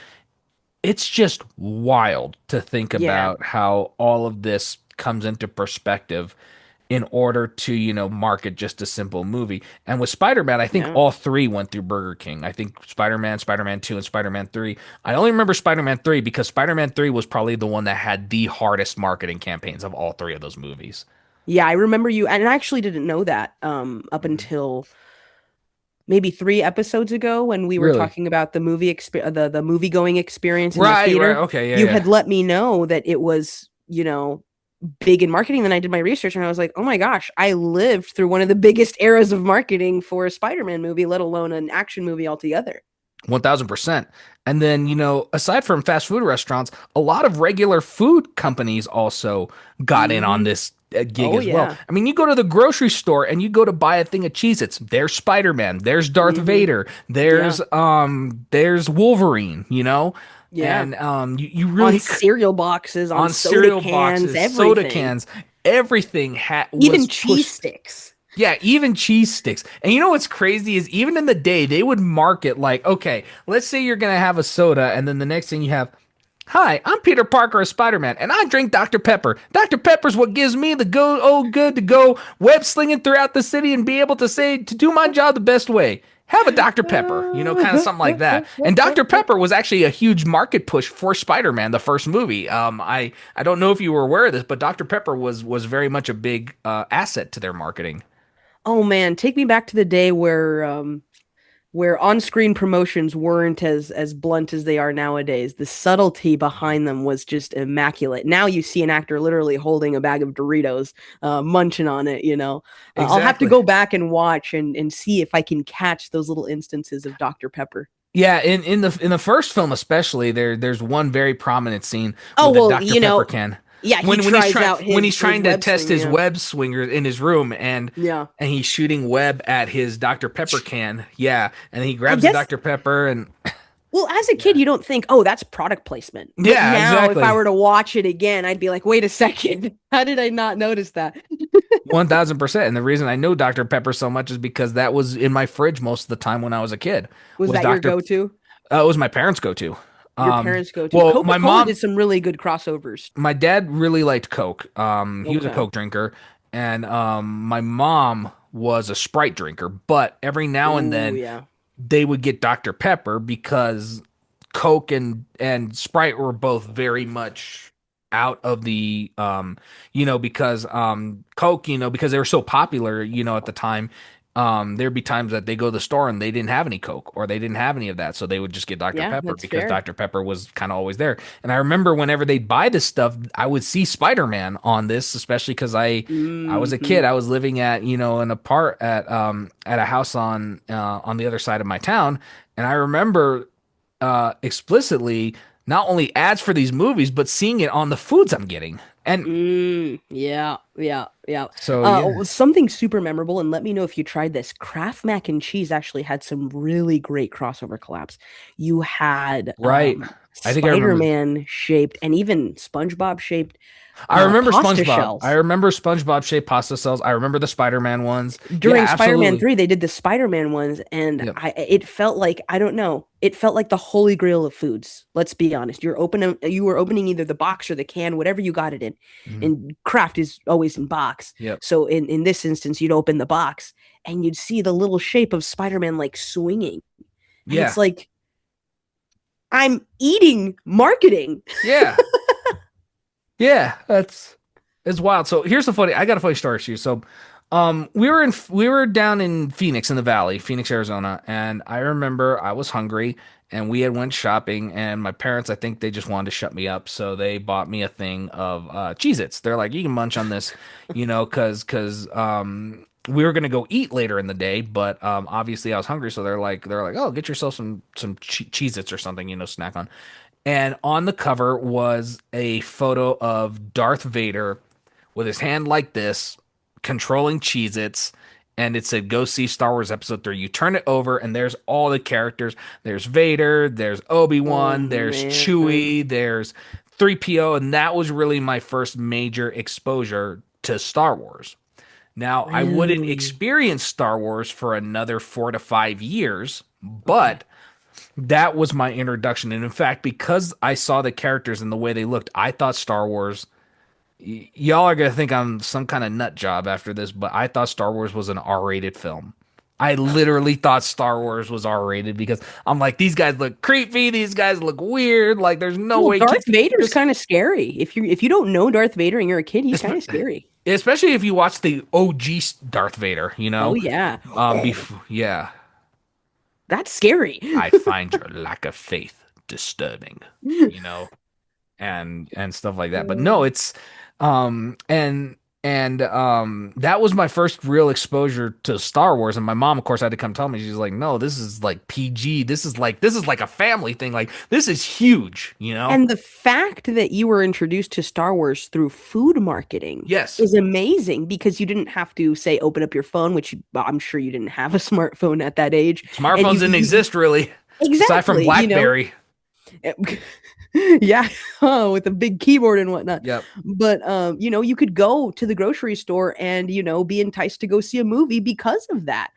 it's just wild to think Yeah. about how all of this comes into perspective in order to, market just a simple movie. And with Spider-Man, I think Yeah. all three went through Burger King. I think Spider-Man, Spider-Man 2, and Spider-Man 3. I only remember Spider-Man 3 because Spider-Man 3 was probably the one that had the hardest marketing campaigns of all three of those movies. Yeah, I remember you and I actually didn't know that up Mhm. until maybe 3 episodes ago when we were Really? talking about the movie going experience in the Right, right. theater. Okay, yeah, You yeah. had let me know that it was, big in marketing. Then I did my research and I was like, oh my gosh, I lived through one of the biggest eras of marketing for a Spider-Man movie, let alone an action movie altogether. 1000%. And then, aside from fast food restaurants, a lot of regular food companies also got in on Hmm. this gig Oh as well. yeah. I mean, you go to the grocery store and you go to buy a thing of Cheez-Its. There's Spider-Man, there's Darth Hmm. Vader, Yeah. there's Wolverine, Yeah. and you On really cereal boxes, on on soda cereal cans, boxes, soda everything. cans, everything Even was cheese pushed. sticks. Yeah, even cheese sticks. And you know what's crazy is even in the day, they would market like, okay, let's say you're going to have a soda, and then the next thing you have, hi, I'm Peter Parker of Spider-Man, and I drink Dr. Pepper. Dr. Pepper's what gives me the good to go web slinging throughout the city and be able to say, to do my job the best way. Have a Dr. Pepper, kind of something like that. And Dr. Pepper was actually a huge market push for Spider-Man, the first movie. I don't know if you were aware of this, but Dr. Pepper was very much a big asset to their marketing. Oh man, take me back to the day where on-screen promotions weren't as blunt as they are nowadays. The subtlety behind them was just immaculate. Now you see an actor literally holding a bag of Doritos, munching on it. I'll have to Exactly. go back and watch and see if I can catch those little instances of Dr. Pepper. Yeah, in the first film especially, there's one very prominent scene Oh with a well, Dr. Pepper can. Yeah, he tries out when he's his trying to web test sling. his Yeah, web swinger in his room, yeah. and he's shooting web at his Dr. Pepper can. Yeah, and he I grabs the guess. Dr. Pepper and Well, as a kid, yeah. you don't think, oh, that's product placement. But Yeah, now, if I exactly. were to watch it again, I'd be like, wait a second, how did I not notice that? 1000%. And the reason I know Dr. Pepper so much is because that was in my fridge most of the time when I was a kid. Was Was that your Dr. go-to? It was my parents' go-to. Your Um, parents' go-to? well, my Coca-Cola mom, did some really good crossovers. my dad really liked Coke. He was a Okay. Coke drinker, and my mom was a Sprite drinker. But every now and Oh then yeah. they would get Dr. Pepper because Coke and Sprite were both very much out of the because Coke, because they were so popular, at the time, there'd be times that they go to the store and they didn't have any Coke or they didn't have any of that, so they would just get Dr. Yeah, Pepper that's because fair. Dr. Pepper was kind of always there. And I remember whenever they'd buy this stuff, I would see Spider-Man on this, especially because I was a kid. Hmm. I was living at, an at a house on the other side of my town, and I remember explicitly not only ads for these movies, but seeing it on the foods I'm getting. And Yeah, yeah, yeah. so yeah, Something super memorable, and let me know if you tried this. Kraft mac and cheese actually had some really great crossover collabs. You had right. I think I remember. Spider-Man shaped and even SpongeBob shaped I remember pasta SpongeBob. I shells. remember SpongeBob shaped pasta cells. I remember the Spider-Man ones. Yeah, During Spider-Man absolutely. 3, they did the Spider-Man ones, and Yep. it felt like, I don't know, it felt like the holy grail of foods. Let's be honest. You were opening either the box or the can, whatever you got it in. Mhm. And Kraft is always in box. Yep. So in this instance, you'd open the box and you'd see the little shape of Spider-Man like swinging. And it's Yeah. like, I'm eating marketing. Yeah. Yeah. It's wild. So here's the funny. I got a funny story for you. So, we were down in Phoenix in the Valley, Phoenix, Arizona, and I remember I was hungry and we had went shopping and my parents, I think they just wanted to shut me up, so they bought me a thing of Cheez-Its. They're like, you can munch on this, cause we were gonna go eat later in the day, but obviously I was hungry, so they're like, oh, get yourself some Cheez-Its or something, snack on. And on the cover was a photo of Darth Vader with his hand like this, controlling Cheez Its. And it said, go see Star Wars Episode 3. You turn it over, and there's all the characters. There's Vader, there's Oh Obi-Wan, there's man. Chewie, there's 3PO. And that was really my first major exposure to Star Wars. Now, I wouldn't Really? experience Star Wars for another 4 to 5 years, Okay. but that was my introduction. And in fact, because I saw the characters and the way they looked, I thought Star Wars. Y'all are gonna think I'm some kind of nut job after this, but I thought Star Wars was an R-rated film. I literally thought Star Wars was R-rated because I'm like, these guys look creepy, these guys look weird. Like, there's no Well, way Darth kids can see Vader's this. kind of scary. If you don't know Darth Vader and you're a kid, he's kind of scary. Especially if you watch the OG Darth Vader, Oh yeah. yeah, That's scary. I find your lack of faith disturbing, you know. and stuff like that. But no, it's that was my first real exposure to Star Wars. And my mom, of course, had to come tell me. She's like, "No, this is like PG. This is like a family thing. Like this is huge, you know?" And the fact that you were introduced to Star Wars through food marketing Yes. is amazing because you didn't have to say open up your phone, which I'm sure you didn't have a smartphone at that age. And Smartphones didn't you exist really, aside from exactly, BlackBerry. yeah, with a big keyboard and whatnot. Yep. But you could go to the grocery store and be enticed to go see a movie because of that.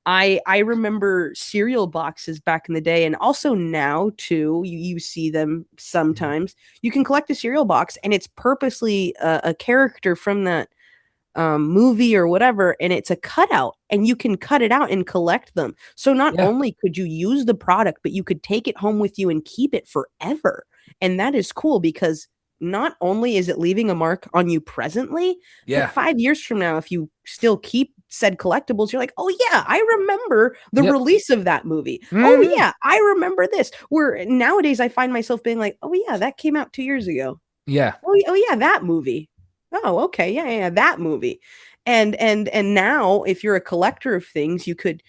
I remember cereal boxes back in the day, and also now too. You see them sometimes. You can collect a cereal box, and it's purposely a character from that movie or whatever, and it's a cutout, and you can cut it out and collect them. So not Yeah. only could you use the product, but you could take it home with you and keep it forever. And that is cool because not only is it leaving a mark on you presently, but Yeah. 5 years from now, if you still keep said collectibles, you're like, oh yeah, I remember the Yep. release of that movie. Oh Hmm. yeah, I remember this. Where nowadays I find myself being like, oh yeah, that came out 2 years ago. Yeah. Oh yeah, that movie. Oh, okay. Yeah, yeah, that movie. And now if you're a collector of things, you could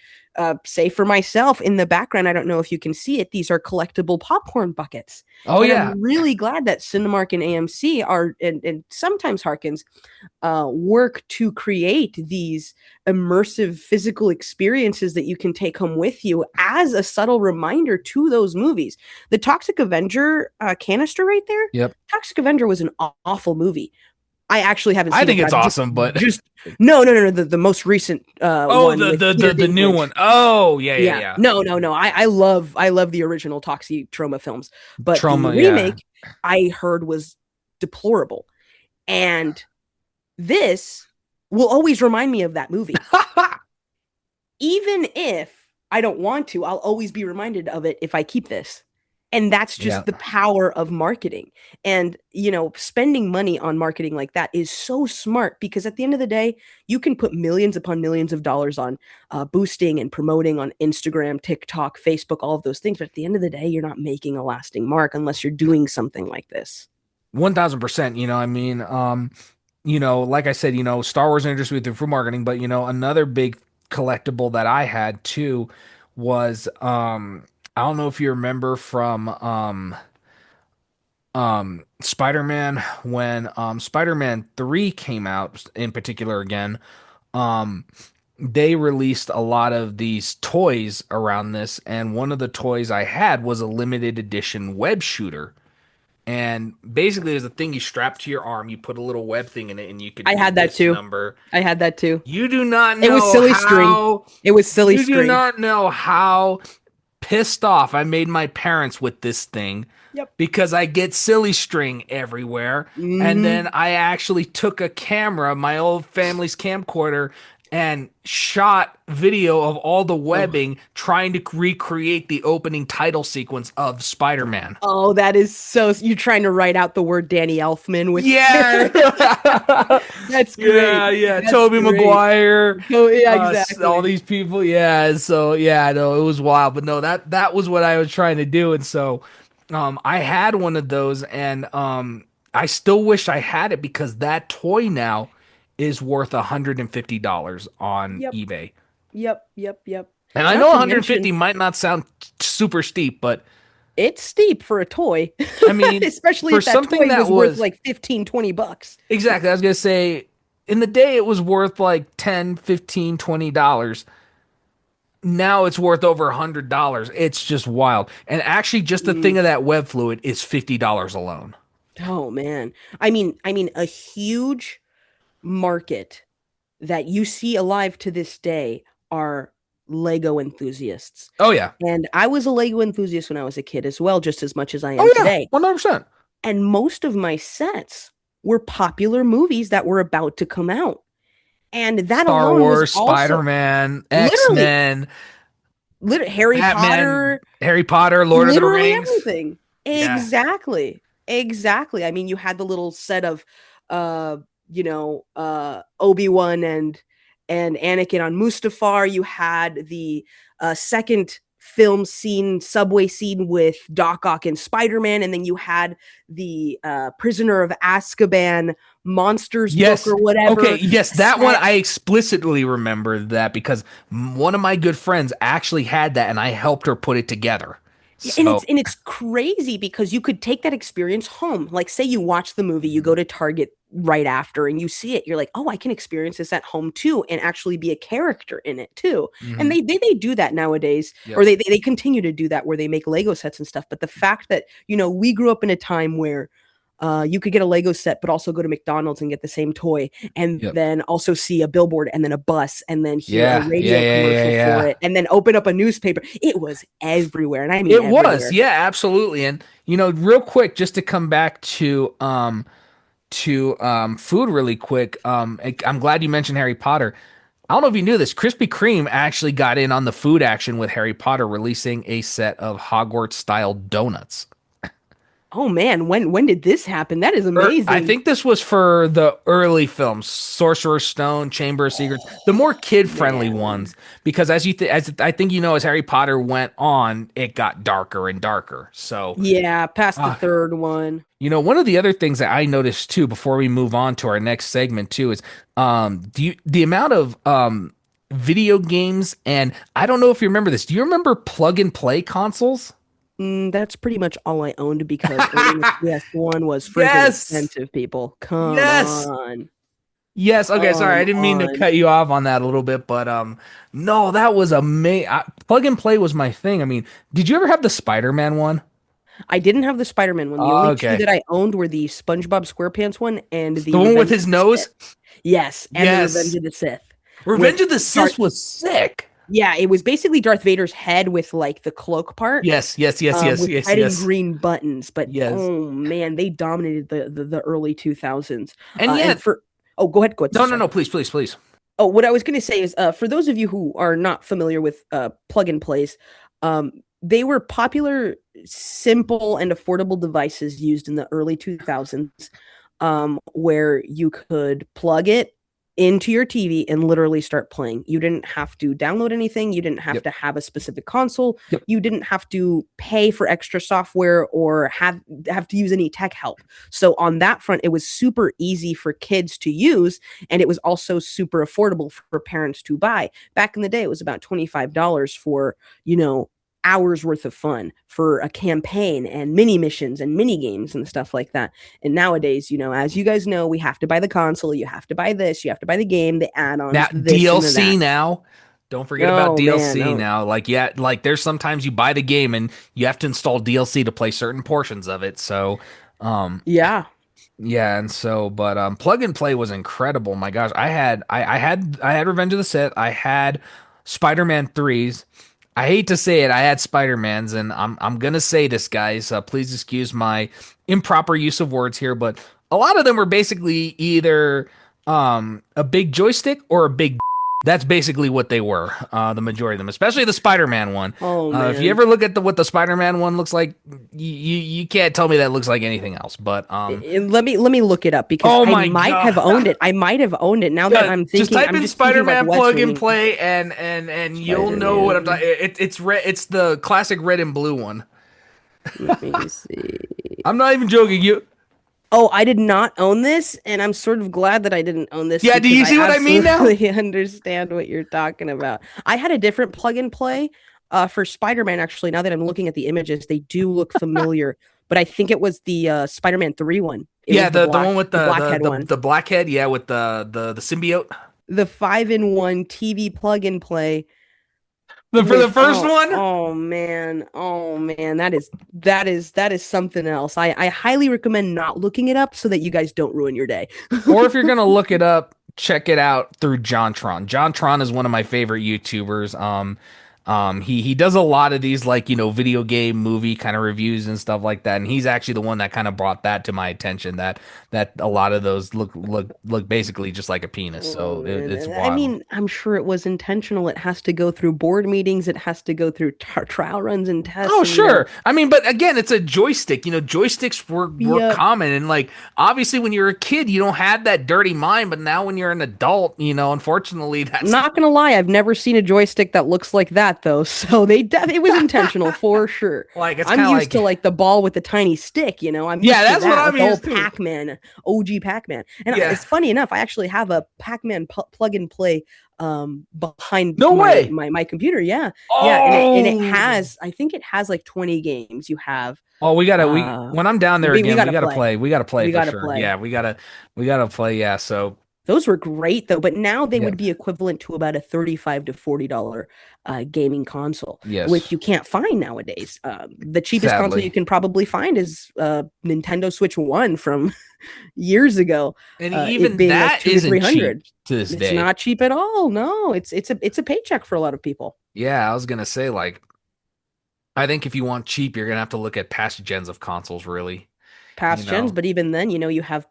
say for myself in the background, I don't know if you can see it, these are collectible popcorn buckets. Oh And yeah. I'm really glad that Cinemark and AMC are, and sometimes Harkins, work to create these immersive physical experiences that you can take home with you as a subtle reminder to those movies. The Toxic Avenger canister right there, Yep. Toxic Avenger was an awful movie. I actually haven't I seen it, think but it's I've awesome, but just no, the most recent oh, one with the Peter the new Dinklage. one. Oh, yeah, yeah, Yeah, yeah. no. I love the original Toxie Trauma films, but the Trauma, yeah. remake I heard was deplorable, and this will always remind me of that movie. Even if I don't want to, I'll always be reminded of it if I keep this. And that's Yeah. just the power of marketing. And, spending money on marketing like that is so smart because at the end of the day, you can put millions upon millions of dollars on boosting and promoting on Instagram, TikTok, Facebook, all of those things. But at the end of the day, you're not making a lasting mark unless you're doing something like this. 1000%. I mean, like I said, Star Wars introduced me through marketing, but another big collectible that I had too was I don't know if you remember from Spider-Man when Spider-Man 3 came out in particular again. Um they released a lot of these toys around this, and one of the toys I had was a limited edition web shooter. And basically, there's a thing you strap to your arm. You put a little web thing in it, and you could I do had that this too. number. I had that too. You do not It was know silly string. how. It was silly You do string. not know how pissed off I made my parents with this thing Yep. because I get silly string everywhere. And then Hmm. I actually took a camera, my old family's camcorder, and shot video of all the Oh. webbing trying to recreate the opening title sequence of Spider-Man. Oh, that is so. You're trying to write out the word Danny Elfman with your. Yeah. That's great. Yeah, yeah. That's Toby great. Maguire, Oh, yeah, all exactly. these people. Yeah. So yeah, no, it was wild. But no, that was what I was trying to do. And so I had one of those, and I still wish I had it because that toy now is worth $150 on Yep. eBay. Yep. And I know Not to 150 mention, might not sound super steep, but it's steep for a toy, I mean, especially for if that something toy that was worth was like 15, $20. exactly, I was gonna say in the day it was worth like 10, 15, $20. Now it's worth over $100. It's just wild. And actually just the thing Mm. of that web fluid is $50 alone. Oh man. I mean, a huge market that you see alive to this day are Lego enthusiasts. Oh yeah. And I was a Lego enthusiast when I was a kid as well, just as much as I am Oh yeah. today. 100%. And most of my sets were popular movies that were about to come out. And that Star alone was Wars, also Spider-Man, literally, X-Men, Harry Batman, Potter, Harry Potter, Lord of the literally Rings. everything. Yeah. Exactly. I mean, you had the little set of uh, Obi-Wan and Anakin on Mustafar. You had the second film scene, subway scene with Doc Ock and Spider-Man, and then you had the Prisoner of Azkaban monsters book Yes. or Okay. whatever Yes, that one set. I explicitly remember that because one of my good friends actually had that, and I helped her put it together. Yeah, and So, it's crazy because you could take that experience home. Like, say you watch the movie, you go to Target right after and you see it, you're like, oh, I can experience this at home too, and actually be a character in it too. And mhm. they do that nowadays, or Yep. they continue to do that where they make Lego sets and stuff. But the fact that we grew up in a time where you could get a Lego set, but also go to McDonald's and get the same toy, and Yep. then also see a billboard and then a bus, and then hear a Yeah. Yeah. radio Yeah. Yeah. commercial for Yeah. it, and then open up a newspaper. It was everywhere, and I mean It was. everywhere. Yeah. Absolutely. And real quick, just to come back to food really quick. I'm glad you mentioned Harry Potter. I don't know if you knew this. Krispy Kreme actually got in on the food action with Harry Potter releasing a set of Hogwarts style donuts. Oh man, when did this happen? That is I amazing. think this was for the early films, Sorcerer's Stone, Chamber of Secrets, the more kid-friendly Man. ones. Because as I think as Harry Potter went on, it got darker and darker. So, Yeah, past the uh, third one. one of the other things that I noticed too, before we move on to our next segment too, is the amount of video games, and I don't know if you remember this. Do you remember plug and play consoles? That's pretty much all I owned because owning a PS1 was freaking Yes. expensive, people. Come Yes. on. Yes. Okay. Sorry, Come I didn't mean to on. cut you off on that a little bit, but no, that was amazing. Plug and play was my thing. I mean, did you ever have the Spider-Man one? I didn't have the Spider-Man one. The Oh, only two okay. that I owned were the SpongeBob SquarePants one and The the one with Revenge of his the Sith. nose? Yes, and the Revenge Yes. of the Sith Revenge with of the Darth. Sith was sick. Yeah, it was basically Darth Vader's head with like the cloak part, Yes, yes, yes, yes, with yes, red and yes, green buttons. But yes. oh man, they dominated the early 2000s. And And yet, for oh, go ahead, go ahead. no, So no, sorry. no, please, please, please. Oh, what I was going to say is, for those of you who are not familiar with plug and plays, they were popular, simple, and affordable devices used in the early 2000s, where you could plug it into your TV and literally start playing. You didn't have to download anything. You didn't have Yep, to have a specific console. yep. You didn't have to pay for extra software or have to use any tech help. So on that front, it was super easy for kids to use, and it was also super affordable for parents to buy. Back in the day, it was about $25 for, hours worth of fun for a campaign and mini missions and mini games and stuff like that. And nowadays, as you guys know, we have to buy the console, you have to buy this, you have to buy the game, the Now add-ons, the this and the DLC that. now. Don't forget about Oh man, DLC no. now. Like yeah, like there's sometimes you buy the game and you have to install DLC to play certain portions of it. So, um, Yeah. yeah, and so but plug and play was incredible. My gosh, I had Revenge of the Sith. I had Spider-Man 3s. I hate to say it, I had Spider-Mans, and I'm gonna say this, guys. Please excuse my improper use of words here, but a lot of them were basically either a big joystick or a big. That's basically what they were. The majority of them, especially the Spider-Man one. Oh If you man. ever look at what the Spider-Man one looks like, you can't tell me that looks like anything else. But Let me look it up because oh I my might have god. owned it. I might have owned it. Now that Yeah, I'm just thinking, type I'm in just thinking like Spider-Man what's plug and ringing. play, and you'll know what I'm Spider-Man. talking. It's red. It's the classic red and blue one. Let me see. I'm not even joking. You, Oh, I did not own this, and I'm sort of glad that I didn't own this yeah. Do because you I see what I mean now? absolutely understand what you're talking about. I had a different plug and play for Spider-Man, actually. Now that I'm looking at the images, they do look familiar, but I think it was the Spider-Man 3 one. It Yeah, was the one with the the blackhead one. the blackhead. Yeah, with the symbiote. The 5-in-1 TV plug and play For the with first one. oh man, that is something else. I highly recommend not looking it up so that you guys don't ruin your day. Or if you're gonna look it up, check it out through JonTron. JonTron is one of my favorite YouTubers. He does a lot of these like video game movie kind of reviews and stuff like that, and he's actually the one that kind of brought that to my attention. That a lot of those look basically just like a penis, Oh so man, it's I wild. mean, I'm sure it was intentional. It has to go through board meetings. It has to go through trial runs and tests, Oh, and sure. I mean, but again, it's a joystick. Joysticks were yep. common, and like obviously when you're a kid, you don't have that dirty mind, but now when you're an adult, unfortunately, I'm that's not gonna lie, I've never seen a joystick that looks like that though. So it was intentional for sure. like it's I'm kind of used to like like the ball with the tiny stick, I'm yeah, used to that's what that, I'm like the used old to. Pac-Man, OG Pac-Man. And Yeah. it's funny enough, I actually have a Pac-Man plug and play behind No my way. my my computer. Yeah. Yeah, and it Oh. has I think it has like 20 games. You have Oh, we uh when I'm down there we again, got to play. we gotta play We for got to sure. play. Yeah, we gotta play. Yeah, so Those were great though, but now they yeah, would be equivalent to about a 35 to $40 gaming console, which yes, you can't find nowadays. The cheapest console you sadly, can probably find is Nintendo Switch One from years ago. and It even being like that two to isn't three cheap hundred. to this It's day. not cheap at all. No, it's a paycheck for a lot of people. Yeah, I was gonna say like I think if you want cheap, you're gonna have to look at past gens of consoles, really. You Past gens, know, but even then, you have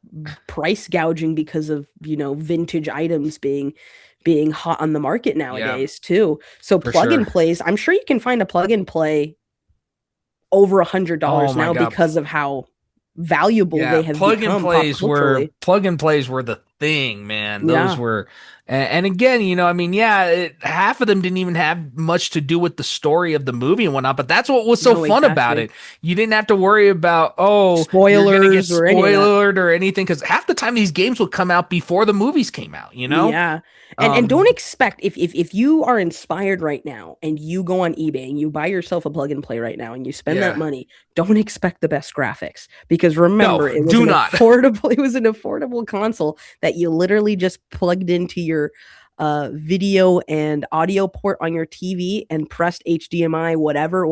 price gouging because of vintage items being hot on the market yeah, nowadays too. So for plug sure. and plays, I'm sure you can find a plug and play over a hundred Oh dollars my now God. because of how valuable Yeah, they have become pop culturally. plug and plays were the thing, man. Those Yeah. were, and again, I mean, yeah, half of them didn't even have much to do with the story of the movie and whatnot, but that's what was so No, fun about exactly. it. You didn't have to worry about, oh, you're gonna get Spoilers or any of that. spoiled or anything, because half the time these games would come out before the movies came out, you know? Yeah. And don't Um, expect if you are inspired right now and you go on eBay and you buy yourself a plug and play right now and you spend that yeah. money, don't expect the best graphics because No, remember it was do an not. affordable console that you literally just plugged into your video and audio port on your TV and pressed HDMI whatever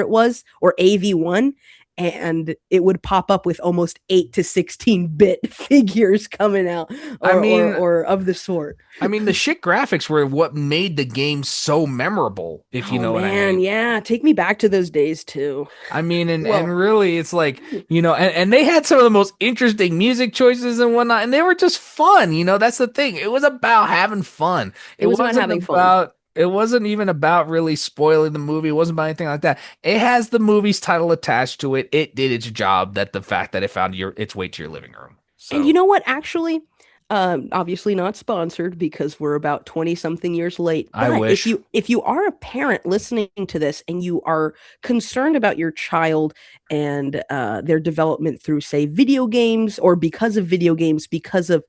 it was or AV1 and it would pop up with almost 8 to 16-bit figures coming out I mean, or of the sort. the shit graphics were what made the game so memorable, if you Oh know what I man, mean. yeah, take me back to those days too. I mean, and Well, really, it's like, and they had some of the most interesting music choices and whatnot, and they were just fun. That's the thing. It was about having fun. it was about having fun. It wasn't even about really spoiling the movie. It wasn't about anything like that. It has the movie's title attached to it. It did its job. That the fact that it found its way to your living room. And you So know what? Actually, obviously not sponsored because we're about 20 something years late. I But if wish. you are a parent listening to this and you are concerned about your child and their development through, say, video games or because of video games, because of,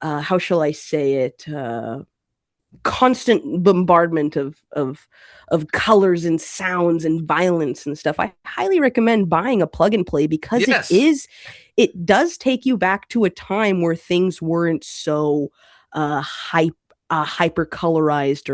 how shall I say it? Constant bombardment of colors and sounds and violence and stuff. I highly recommend buying a plug and play because Yes. it does take you back to a time where things weren't so hyper colorized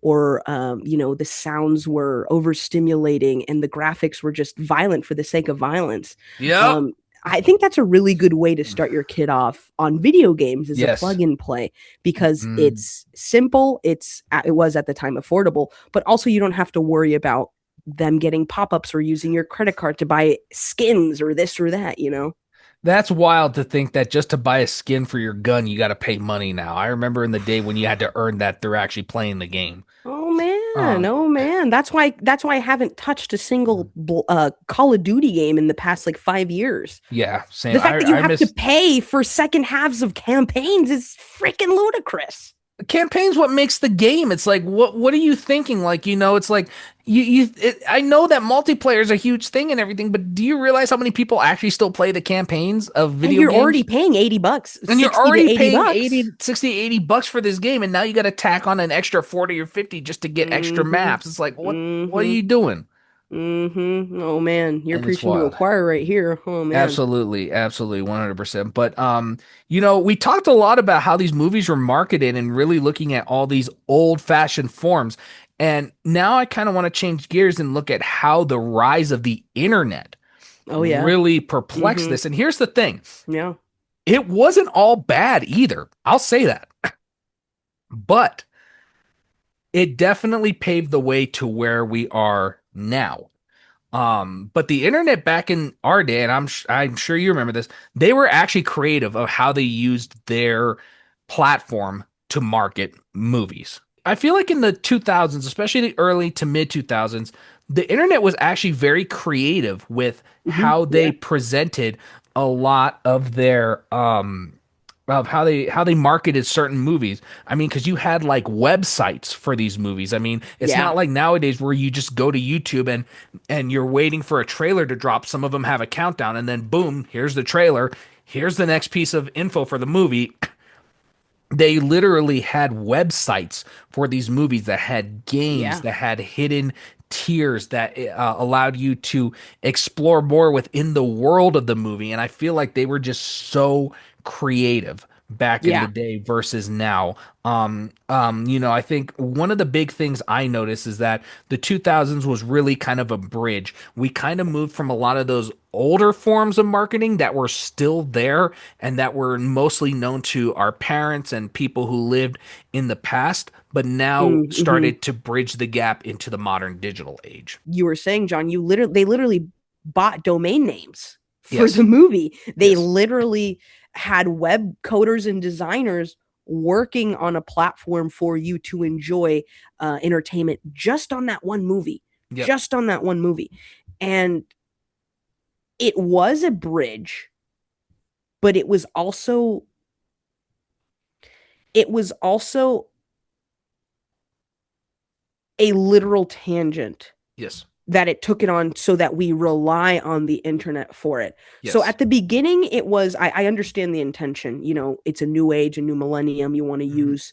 or the sounds were overstimulating and the graphics were just violent for the sake of violence. Yep. um I think that's a really good way to start your kid off on video games as a Yes. plug and play because Mm, it's simple, it was at the time affordable, but also you don't have to worry about them getting pop-ups or using your credit card to buy skins or this or that. That's wild to think that just to buy a skin for your gun, you got to pay money now. I remember in the day when you had to earn that through actually playing the game. Oh man, Um, oh man. That's why I haven't touched a single Call of Duty game in the past like 5 years. yeah, same. The fact that you I have to miss pay for second halves of campaigns is freaking ludicrous. campaign's what makes the game. It's like, what are you thinking? Like, it's like I know that multiplayer is a huge thing and everything, but do you realize how many people actually still play the campaigns of And video you're already games? paying $80, And you're 60 to already 80 paying bucks. 80 bucks for this game, and now you got to tack on an extra 40 or 50 just to get extra Mhm. maps. It's like, what are Mhm. you doing? Mhm. Oh man, you're And it's preaching to a wild. choir right here. Oh man. Absolutely, absolutely, 100%. But we talked a lot about how these movies were marketed and really looking at all these old-fashioned forms. And now I kind of want to change gears and look at how the rise of the internet Oh yeah. really perplexed Mhm. this. And here's the thing. Yeah. It wasn't all bad either. I'll say that. But it definitely paved the way to where we are now. But the internet back in our day, and I'm sure you remember this, they were actually creative of how they used their platform to market movies. I feel like in the 2000s, especially the early to mid 2000s, the internet was actually very creative with how they Yeah. presented a lot of their of how they marketed certain movies. I mean, because you had like websites for these movies. I mean, it's Yeah. not like nowadays where you just go to YouTube and you're waiting for a trailer to drop. Some of them have a countdown, and then boom, here's the trailer. Here's the next piece of info for the movie. They literally had websites for these movies that had games Yeah. that had hidden tiers that allowed you to explore more within the world of the movie. And I feel like they were just so creative back in the Yeah. day versus now. I think one of the big things I noticed is that the 2000s was really kind of a bridge. We kind of moved from a lot of those older forms of marketing that were still there and that were mostly known to our parents and people who lived in the past, but now Mm-hmm. started to bridge the gap into the modern digital age. You were saying, John, they literally bought domain names for Yes. the movie. They Yes. literally had web coders and designers working on a platform for you to enjoy entertainment just on that one movie, Yep. just on that one movie. And it was a bridge, but it was also a literal tangent Yes. that it took it on, so that we rely on the internet for it. So Yes. at the beginning, it was, I understand the intention. It's a new age, a new millennium. Mhm.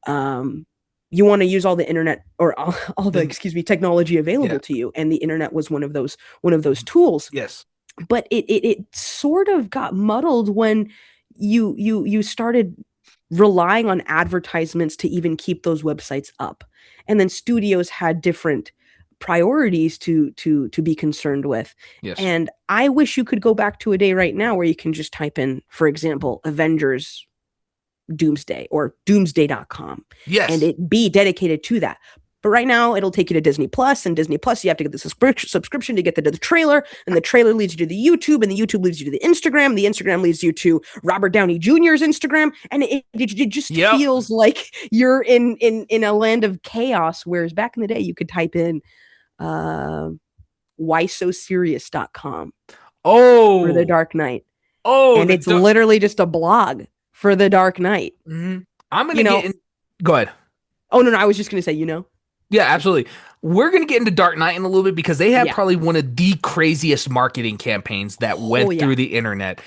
Um, you want to use all the internet, or all the, Then excuse me, technology yeah. available to you, and the internet was one of those Mhm. tools. Yes. But it sort of got muddled when you started relying on advertisements to even keep those websites up, and then studios had different priorities to be concerned with. Yes. And I wish you could go back to a day right now where you can just type in, for example, Avengers Doomsday or doomsday.com, and Yes. it be dedicated to that. But right now, it'll take you to Disney Plus, and Disney Plus, you have to get the subscription to get the trailer, and the trailer leads you to the YouTube, and the YouTube leads you to the Instagram. The Instagram leads you to Robert Downey Jr.'s Instagram, and it just Yep. feels like you're in a land of chaos. Whereas back in the day, you could type in uh, whysoserious.com for the Oh. Dark Knight, Oh, and it's literally just a blog for the Dark Knight. Mhm. I'm You gonna get know, in. Go ahead. oh no, no, I was just gonna say, Yeah, absolutely. We're going to get into Dark Knight in a little bit because they had yeah, probably one of the craziest marketing campaigns that oh went yeah, through the internet.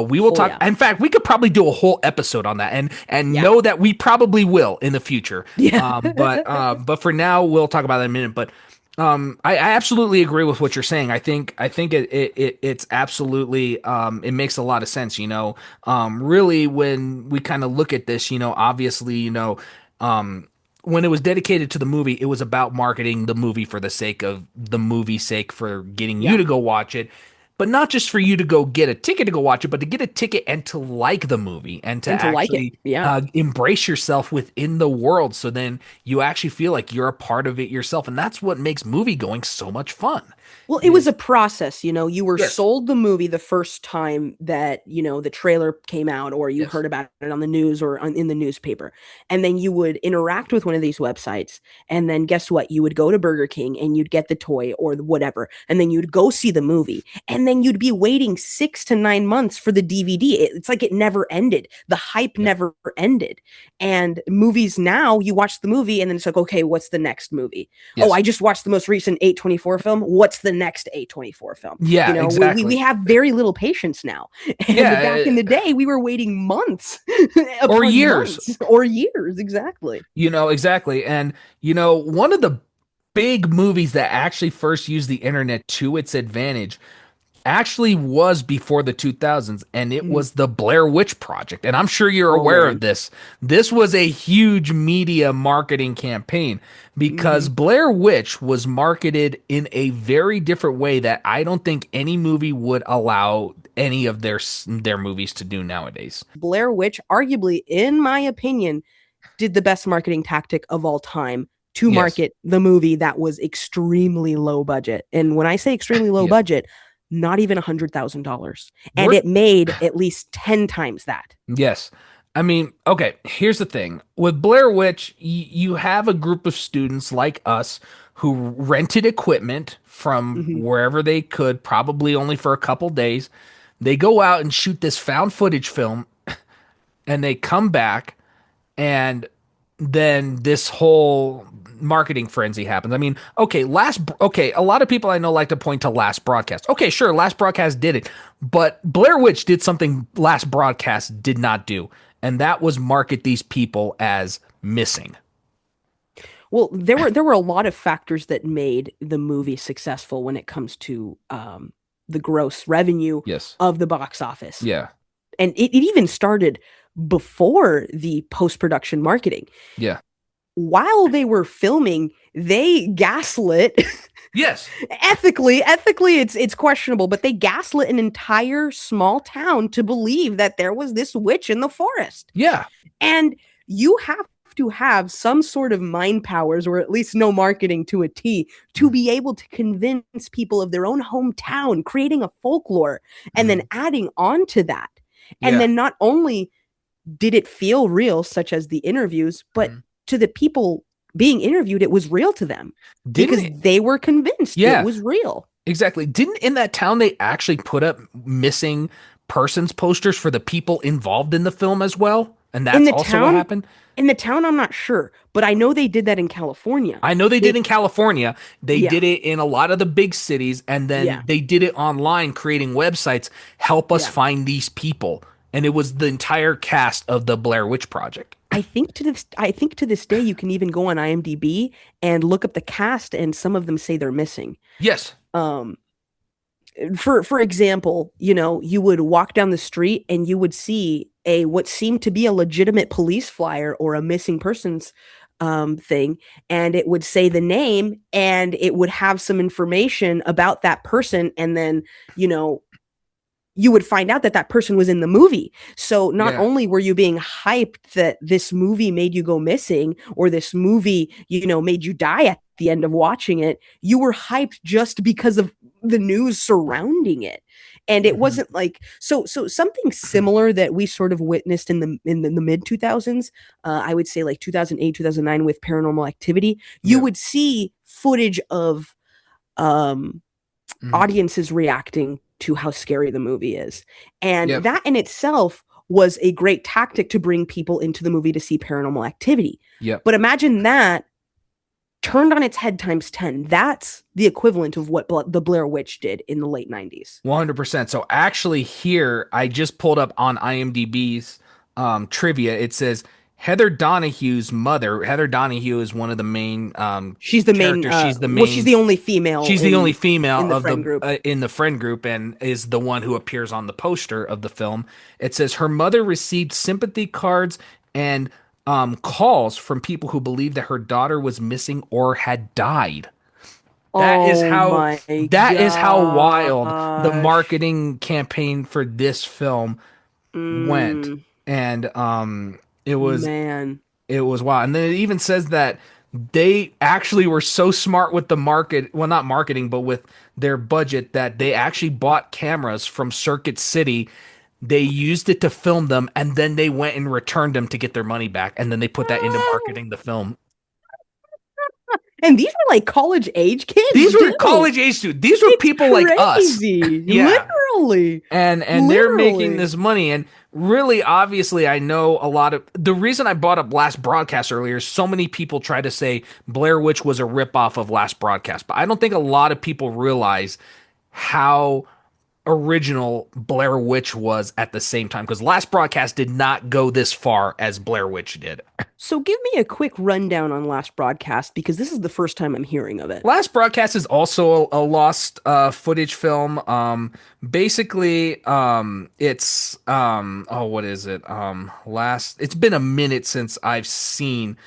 We will oh talk. yeah, In fact, we could probably do a whole episode on that, and yeah, know that we probably will in the future. yeah. But for now, we'll talk about that in a minute. But I absolutely agree with what you're saying. I think it's absolutely it makes a lot of sense. Really, when we kind of look at this, obviously, um when it was dedicated to the movie, it was about marketing the movie for the sake of the movie's sake, for getting you Yeah, to go watch it, but not just for you to go get a ticket to go watch it, but to get a ticket and to like the movie and to and to like it. actually Yeah. embrace yourself within the world. So then you actually feel like you're a part of it yourself, and that's what makes movie going so much fun. Well, it was Is a process. You were yes, sold the movie the first time that, the trailer came out, or you yes, heard about it on the news or in the newspaper. And then you would interact with one of these websites. And then guess what? You would go to Burger King and you'd get the toy or whatever. And then you'd go see the movie. And then you'd be waiting 6 to 9 months for the DVD. It's like it never ended. The hype yes, never ended. And movies now, you watch the movie and then it's like, okay, what's the next movie? Oh, yes, I just watched the most recent A24 film. What's the next A24 film? yeah, We exactly, have very little patience now. And back yeah, in the day, we were waiting months or upon years. months or years. Exactly. Exactly. And, one of the big movies that actually first used the internet to its advantage actually was before the 2000s, and it Mhm. was the Blair Witch Project. And I'm sure you're Oh, aware of man. this. This was a huge media marketing campaign because Hmm. Blair Witch was marketed in a very different way that I don't think any movie would allow any of their movies to do nowadays. Blair Witch, arguably, in my opinion, did the best marketing tactic of all time to Yes. market the movie that was extremely low budget. And when I say extremely low Yes. budget, not even $100,000. And We're it made at least 10 times that. Yes. I mean, okay, here's the thing. With Blair Witch, you have a group of students like us who rented equipment from Hmm. wherever they could, probably only for a couple days. They go out and shoot this found footage film, and they come back, and then this whole marketing frenzy happens. I mean, okay, a lot of people I know like to point to Last Broadcast. Okay, sure, Last Broadcast did it, but Blair Witch did something Last Broadcast did not do, and that was market these people as missing. Well, there were a lot of factors that made the movie successful when it comes to the gross revenue Yes. of the box office. Yeah. And it even started before the post-production marketing. Yeah. While they were filming, they gaslit Yes. ethically it's questionable, but they gaslit an entire small town to believe that there was this witch in the forest. Yeah. And you have to have some sort of mind powers, or at least know marketing to a T, to be able to convince people of their own hometown, creating a folklore and then Mhm. adding on to that. And Yeah. then not only did it feel real, such as the interviews, but Mhm. to the people being interviewed, it was real to them Didn't because it? they were convinced it Yeah. was real. Exactly. Didn't in that town they actually put up missing persons posters for the people involved in the film as well. And In that's the also what town, happened. I'm not sure, but I know they did that in California. I know they did They, in California. They yeah, did it in a lot of the big cities, and then yeah, they did it online, creating websites. Help us yeah. find these people, and it was the entire cast of the Blair Witch Project. I think to this day you can even go on IMDb and look up the cast, and some of them say they're missing. Yes. Um, for example, you would walk down the street and you would see a what seemed to be a legitimate police flyer or a missing persons thing, and it would say the name and it would have some information about that person, and then you know you would find out that that person was in the movie. So not Yeah. only were you being hyped that this movie made you go missing, or this movie, made you die at the end of watching it, you were hyped just because of the news surrounding it. And it Mhm. wasn't like so something similar that we sort of witnessed in the mid 2000s, I would say like 2008, 2009 with Paranormal Activity. You Yep. would see footage of um Mhm. audiences reacting to how scary the movie is. And Yep. that in itself was a great tactic to bring people into the movie to see Paranormal Activity. Yep. But imagine that turned on its head times 10. That's the equivalent of what the Blair Witch did in the late 90s. 100%. So actually, here I just pulled up on IMDb's trivia. It says Heather Donahue's mother. Heather Donahue is one of the main She's the main characters. She's the well, she's main. the only female She's the only female in the of friend the group. in the friend group, and is the one who appears on the poster of the film. It says her mother received sympathy cards and calls from people who believed that her daughter was missing or had died. That is Oh how my that is how wild the gosh. marketing campaign for this film went. Mm, And it was man. it was wild. And then it even says that they actually were so smart with the market, well, not marketing, but with their budget, that they actually bought cameras from Circuit City. They used it to film them, and then they went and returned them to get their money back, and then they put that into marketing the film. And these were like college age These kids were too. college age students. These were It's people like us. crazy. Yeah. Literally. And they're making Literally. this money, and really, obviously, I know a lot of the reason I brought up Last Broadcast earlier is so many people try to say Blair Witch was a ripoff of Last Broadcast, but I don't think a lot of people realize how original Blair Witch was at the same time, because Last Broadcast did not go this far as Blair Witch did. So give me a quick rundown on Last Broadcast, because this is the first time I'm hearing of it. Last Broadcast is also a lost footage film. Basically, it's oh, what is it? Last. It's been a minute since I've seen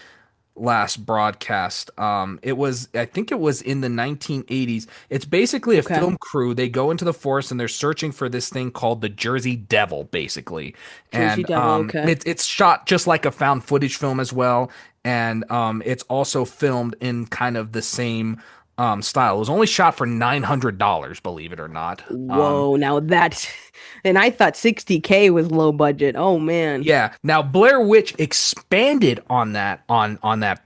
Last Broadcast. I think it was in the 1980s. It's basically a Okay. film crew. They go into the forest and they're searching for this thing called the Jersey Devil, basically. Jersey And Devil, okay. it's shot just like a found footage film as well. And it's also filmed in kind of the same style. It was only shot for $900, believe it or not. Whoa, now that's and I thought 60K was low budget. Oh man. Yeah. Now Blair Witch expanded on that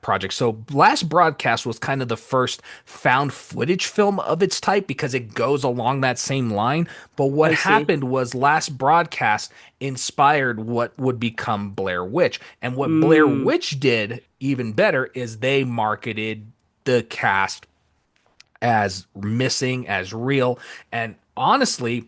project. So Last Broadcast was kind of the first found footage film of its type because it goes along that same line. But what I see. happened was Last Broadcast inspired what would become Blair Witch. And what Blair Mm. Witch did even better is they marketed the cast as missing, as real. And honestly,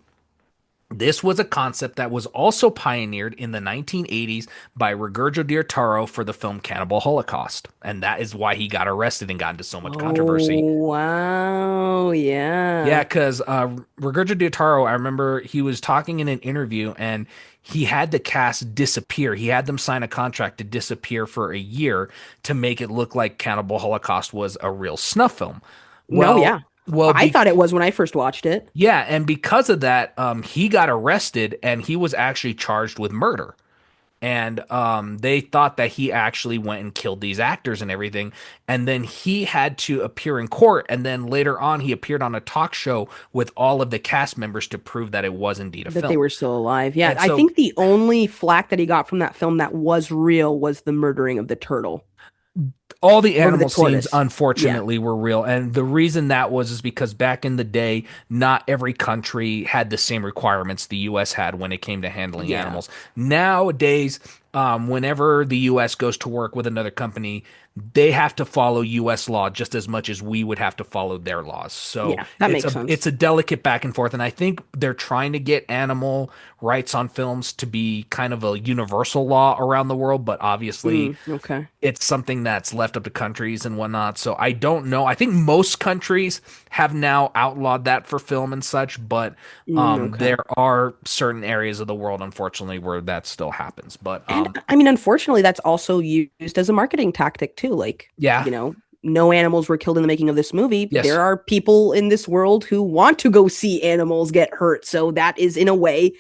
this was a concept that was also pioneered in the 1980s by Rogergo del Toro for the film Cannibal Holocaust. And that is why he got arrested and got into so much controversy. Oh wow. Yeah, Yeah. because Rogergo del Toro, I remember he was talking in an interview and he had the cast disappear. He had them sign a contract to disappear for a year to make it look like Cannibal Holocaust was a real snuff film. No, Well, yeah. well, I be, thought it was when I first watched it. yeah, and because of that, he got arrested and he was actually charged with murder. And they thought that he actually went and killed these actors and everything. And then he had to appear in court. And then later on, he appeared on a talk show with all of the cast members to prove that it was indeed a That they film. were still alive. Yeah, And I so think the only flack that he got from that film that was real was the murdering of the turtle. All the or the animal scenes, tortoise. Yeah. unfortunately, were real. And the reason that was is because back in the day, not every country had the same requirements the US had when it came to handling Yeah. animals. Nowadays, whenever the US goes to work with another company, they have to follow US law just as much as we would have to follow their laws. So Yeah, that makes it's sense. a delicate back and forth. And I think they're trying to get animal rights on films to be kind of a universal law around the world, but obviously Okay. it's something that's left up to countries and whatnot. So I don't know. I think most countries have now outlawed that for film and such, but Okay. there are certain areas of the world, unfortunately, where that still happens. But And I mean, unfortunately, that's also used as a marketing tactic too. Like, yeah, you know, no animals were killed in the making of this movie. yes, There are people in this world who want to go see animals get hurt. So that is, in a way,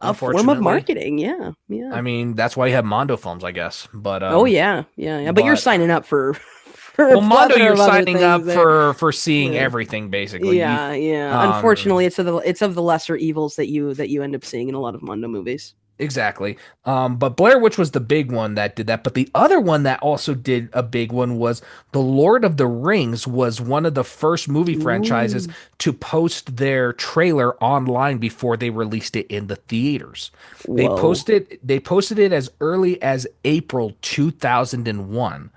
a form of unfortunately. marketing. Yeah. Yeah. I mean, that's why you have Mondo films, I guess. Oh yeah. Yeah. Yeah. But you're But signing up for for a well, Mondo, plethora you're of other signing things up there. for seeing Yeah. everything basically. Yeah. Yeah. Um, Unfortunately, it's of the lesser evils that you end up seeing in a lot of Mondo movies. Exactly. But Blair Witch was the big one that did that. But the other one that also did a big one was The Lord of the Rings was one of the first movie franchises Ooh. to post their trailer online before they released it in the theaters. Whoa. They posted it as early as April 2001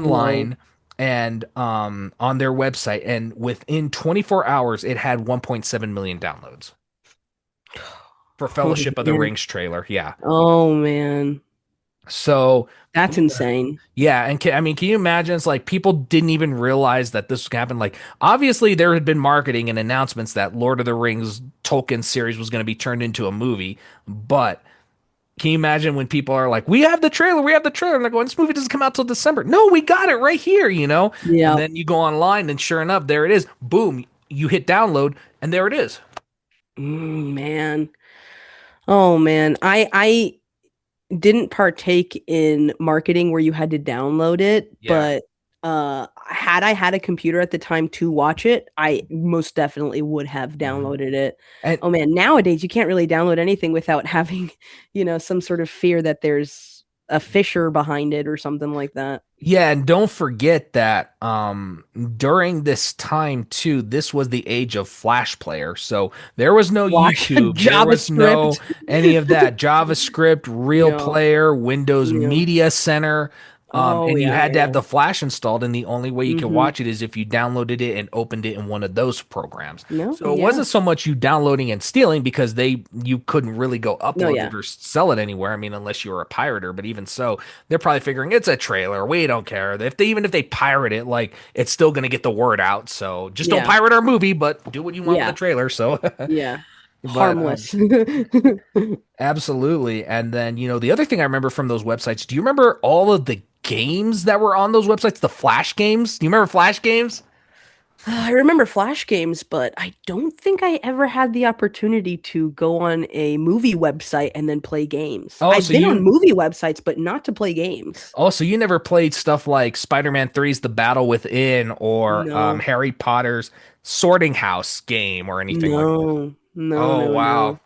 Whoa. online and on their website, and within 24 hours it had 1.7 million downloads for Oh Fellowship of the man. Rings trailer. Yeah. Oh man. So That's insane. yeah, and I mean, can you imagine? It's like people didn't even realize that this was gonna happen. Like, obviously, there had been marketing and announcements that Lord of the Rings Tolkien series was going to be turned into a movie. But can you imagine when people are like, "We have the trailer, we have the trailer," and they're going, "This movie doesn't come out till December." No, we got it right here, you know. And Yeah. then you go online, and sure enough, there it is. Boom! You hit download, and there it is. Man. Oh man. I didn't partake in marketing where you had to download it, Yeah. but had I had a computer at the time to watch it, I most definitely would have Mhm. downloaded it. And Oh man, nowadays you can't really download anything without having, some sort of fear that there's a fissure behind it or something like that. yeah, and don't forget that during this time too, this was the age of Flash Player. So there was no Flash YouTube, there was no JavaScript. any of that. JavaScript, Real Yeah, Player, Windows yeah. Media Center. Oh And you yeah, had to have yeah. the Flash installed, and the only way you could Mm-hmm. watch it is if you downloaded it and opened it in one of those programs. No, So it yeah. wasn't so much you downloading and stealing because you couldn't really go No, upload yeah. it or sell it anywhere. I mean, unless you were a pirater, but even so, they're probably figuring it's a trailer. We don't care. Even if they pirate it, like it's still gonna get the word out. So just don't Yeah. pirate our movie, but do what you want with the Yeah. trailer. So, Yeah. but Harmless. absolutely. And then the other thing I remember from those websites. Do you remember all of the games that were on those websites? The Flash games. Do you remember Flash games? I remember Flash games, but I don't think I ever had the opportunity to go on a movie website and then play games. Oh, I've so been on you movie websites, but not to play games. also you never played stuff like Spider-Man 3's The Battle Within or No, Harry Potter's Sorting House game or anything like that. no, no, Oh, no, wow. no.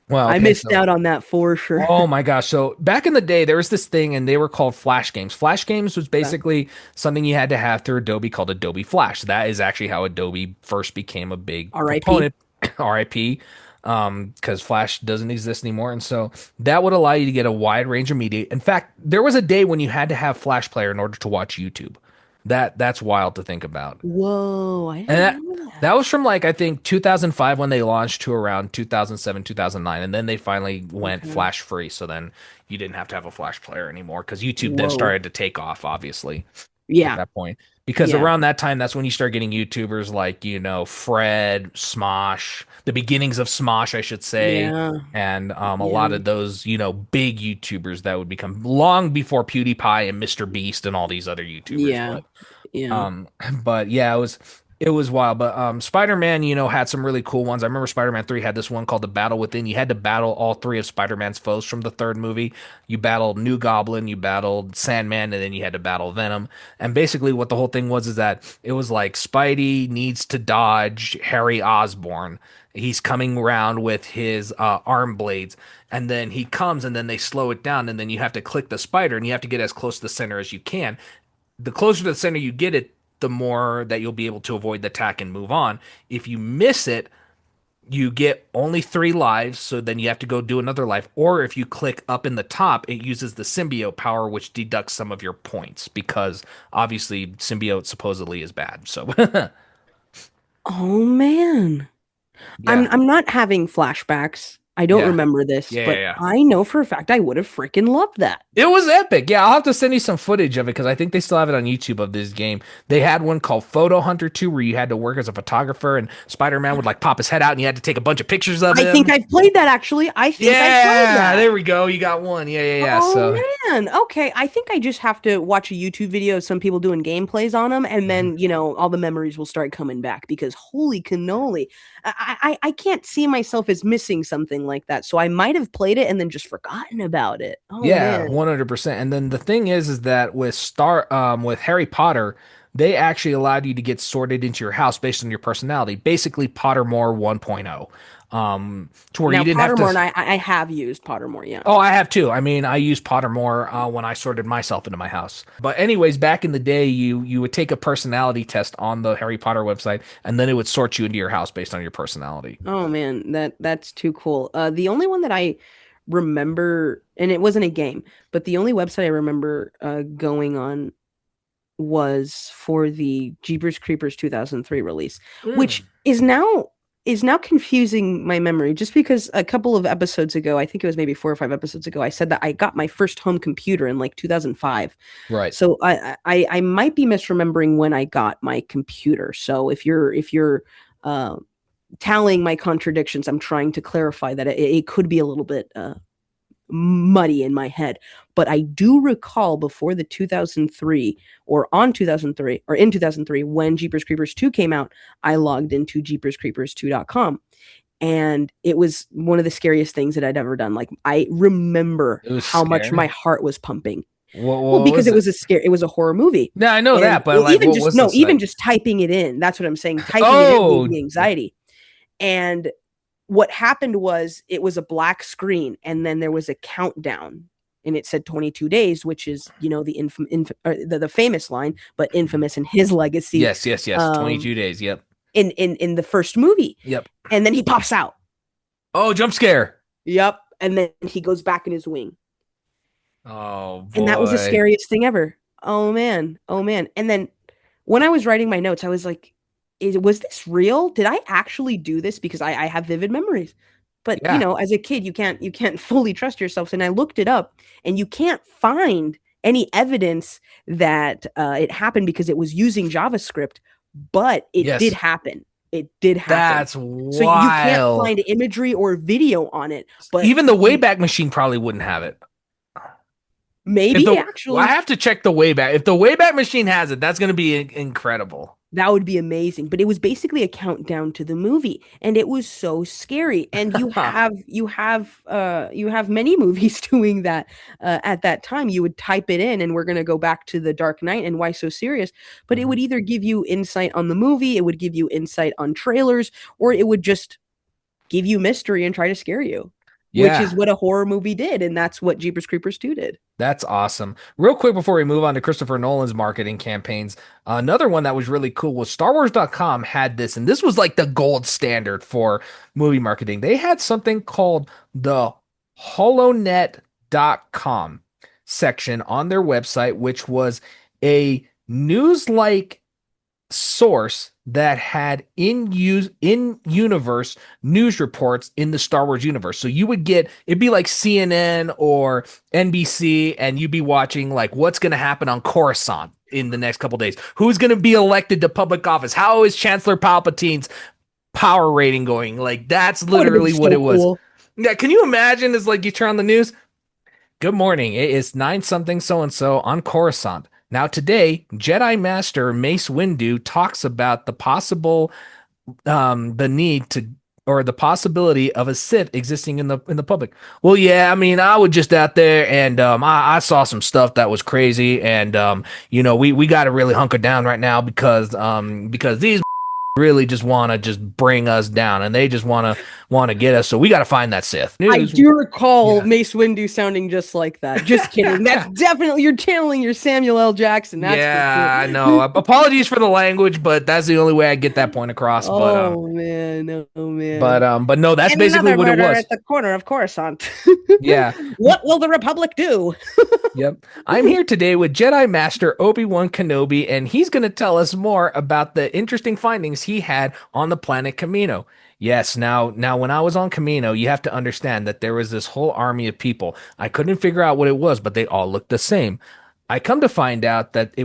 Well, I okay, missed so out on that for sure. oh my gosh. So back in the day, there was this thing and they were called Flash games. Flash games was Okay. basically something you had to have through Adobe called Adobe Flash. That is actually how Adobe first became a big R.I.P. proponent, RIP, because Flash doesn't exist anymore. And so that would allow you to get a wide range of media. In fact, there was a day when you had to have Flash Player in order to watch YouTube. That's wild to think about. Whoa, I And didn't know that that. was from like I think 2005 when they launched to around 2007, 2009, and then they finally went Okay. flash free. So then you didn't have to have a flash player anymore because YouTube then Whoa. started to take off, obviously, at Yeah, that point. Because yeah, around that time, that's when you start getting YouTubers like Fred, Smosh, the beginnings of Smosh, I should say, yeah, and a lot yeah, of those big YouTubers that would become long before PewDiePie and Mr. Beast and all these other YouTubers, yeah, but. yeah. Um, but yeah, it was wild. But Spider-Man, had some really cool ones. I remember Spider-Man 3 had this one called The Battle Within. You had to battle all three of Spider-Man's foes from the third movie. You battled New Goblin, you battled Sandman, and then you had to battle Venom. And basically what the whole thing was is that it was like Spidey needs to dodge Harry Osborn. He's coming around with his arm blades, and then he comes, and then they slow it down, and then you have to click the spider, and you have to get as close to the center as you can the closer to the center you get it, the more that you'll be able to avoid the attack and move on. If you miss it, you get only 3 lives, so then you have to go do another life. Or if you click up in the top, it uses the symbiote power, which deducts some of your points because obviously symbiote supposedly is bad. So Oh man. I'm yeah, I'm not having flashbacks. I don't yeah, remember this, yeah, yeah, but yeah. I know for a fact I would have freaking loved that. It was epic. Yeah, I'll have to send you some footage of it because I think they still have it on YouTube of this game. They had one called Photo Hunter 2 where you had to work as a photographer and Spider-Man would like pop his head out and you had to take a bunch of pictures of I think him. I've played that actually. I think I've played Yeah, that. there we go. You got one. Yeah, yeah, yeah. Oh So, man. Okay. I think I just have to watch a YouTube video of some people doing gameplays on them, and mhm. then, all the memories will start coming back because holy cannoli. I can't see myself as missing something like that. So I might have played it and then just forgotten about it. Oh Yeah, man. 100%. And then the thing is that with Harry Potter, they actually allowed you to get sorted into your house based on your personality. Basically Pottermore 1.0. To where you Now didn't have to. Pottermore and I have used Pottermore, yeah. Oh, I have too. I mean, I used Pottermore when I sorted myself into my house. But anyways, back in the day, you would take a personality test on the Harry Potter website, and then it would sort you into your house based on your personality. Oh man, that's too cool. The only one that I remember, and it wasn't a game, but the only website I remember going on was for the Jeepers Creepers 2003 release, which Mm. is now confusing my memory just because a couple of episodes ago, I think it was maybe 4 or 5 episodes ago, I said that I got my first home computer in like 2005. Right. So I might be misremembering when I got my computer. So if you're uh, tallying my contradictions, I'm trying to clarify that it could be a little bit muddy in my head. But I do recall before the 2003 or on 2003 or in 2003 when Jeepers Creepers 2 came out, I logged into jeeperscreepers2.com. And it was one of the scariest things that I'd ever done. Like I remember It was how much my scary. heart was pumping. Well, What because was it? it was a horror movie. Yeah, I know And that, but like, even what just was no, the even site? just typing it in, that's what I'm saying. Typing it in gave Oh, me anxiety. And what happened was it was a black screen and then there was a countdown and it said 22 days, which is, the famous line, but infamous in his legacy, yes, yes, yes. um, 22 days. Yep. in the first movie. Yep. And then he pops out. Oh, jump scare. Yep. And then he goes back in his wing. Oh And that was the boy. scariest thing ever. Oh man. Oh man. And then when I was writing my notes, I was like, was this real? Did I actually do this? Because I have vivid memories. But Yeah. as a kid, you can't fully trust yourself. And I looked it up, and you can't find any evidence that it happened because it was using JavaScript, but it did Yes. happen. It did happen. That's So you can't wild. find imagery or video on it, but Even the Wayback Machine probably wouldn't have it. If maybe the I actually have to check the Wayback. If the Wayback Machine has it, that's going to be incredible. that would be amazing. But it was basically a countdown to the movie, and it was so scary. And you have many movies doing that at that time. You would type it in, and we're gonna go back to The Dark Knight and why so serious. But it Mhm. would either give you insight on the movie, it would give you insight on trailers, or it would just give you mystery and try to scare you, which is Yeah. what a horror movie did, and that's what Jeepers Creepers 2 did. That's awesome. Real quick before we move on to Christopher Nolan's marketing campaigns, another one that was really cool was StarWars.com had this, and this was like the gold standard for movie marketing. They had something called the holonet.com section on their website, which was a news like source that had in universe news reports in the Star Wars universe. So you would get it'd be like CNN or NBC and you'd be watching like what's going to happen on Coruscant in the next couple days. Who's going to be elected to public office? How is Chancellor Palpatine's power rating going? Like that's That would have been literally what so it was. cool. Yeah, can you imagine it's like you turn on the news Good morning. It is 9 something so and so on Coruscant. Now, today, Jedi Master Mace Windu talks about the need to, or the possibility of a Sith existing in the public. Well, yeah, I mean, I was just out there and I saw some stuff that was crazy, and we got to really hunker down right now because these really just want to just bring us down, and they just want to get us. So we got to find that Sith. I News. do recall Yeah. Mace Windu sounding just like that. Just kidding. That's definitely you're channeling your Samuel L. Jackson. That's for Yeah, I know. sure. Apologies for the language, but that's the only way I get that point across. Oh man, oh man. But no, that's basically Another what it murder was. at the corner of Coruscant. Yeah. What will the Republic do? Yep. I'm here today with Jedi Master Obi-Wan Kenobi, and he's going to tell us more about the interesting findings he had on the planet Camino. Yes, now when I was on Camino, you have to understand that there was this whole army of people. I couldn't figure out what it was, but they all looked the same. I come to find out that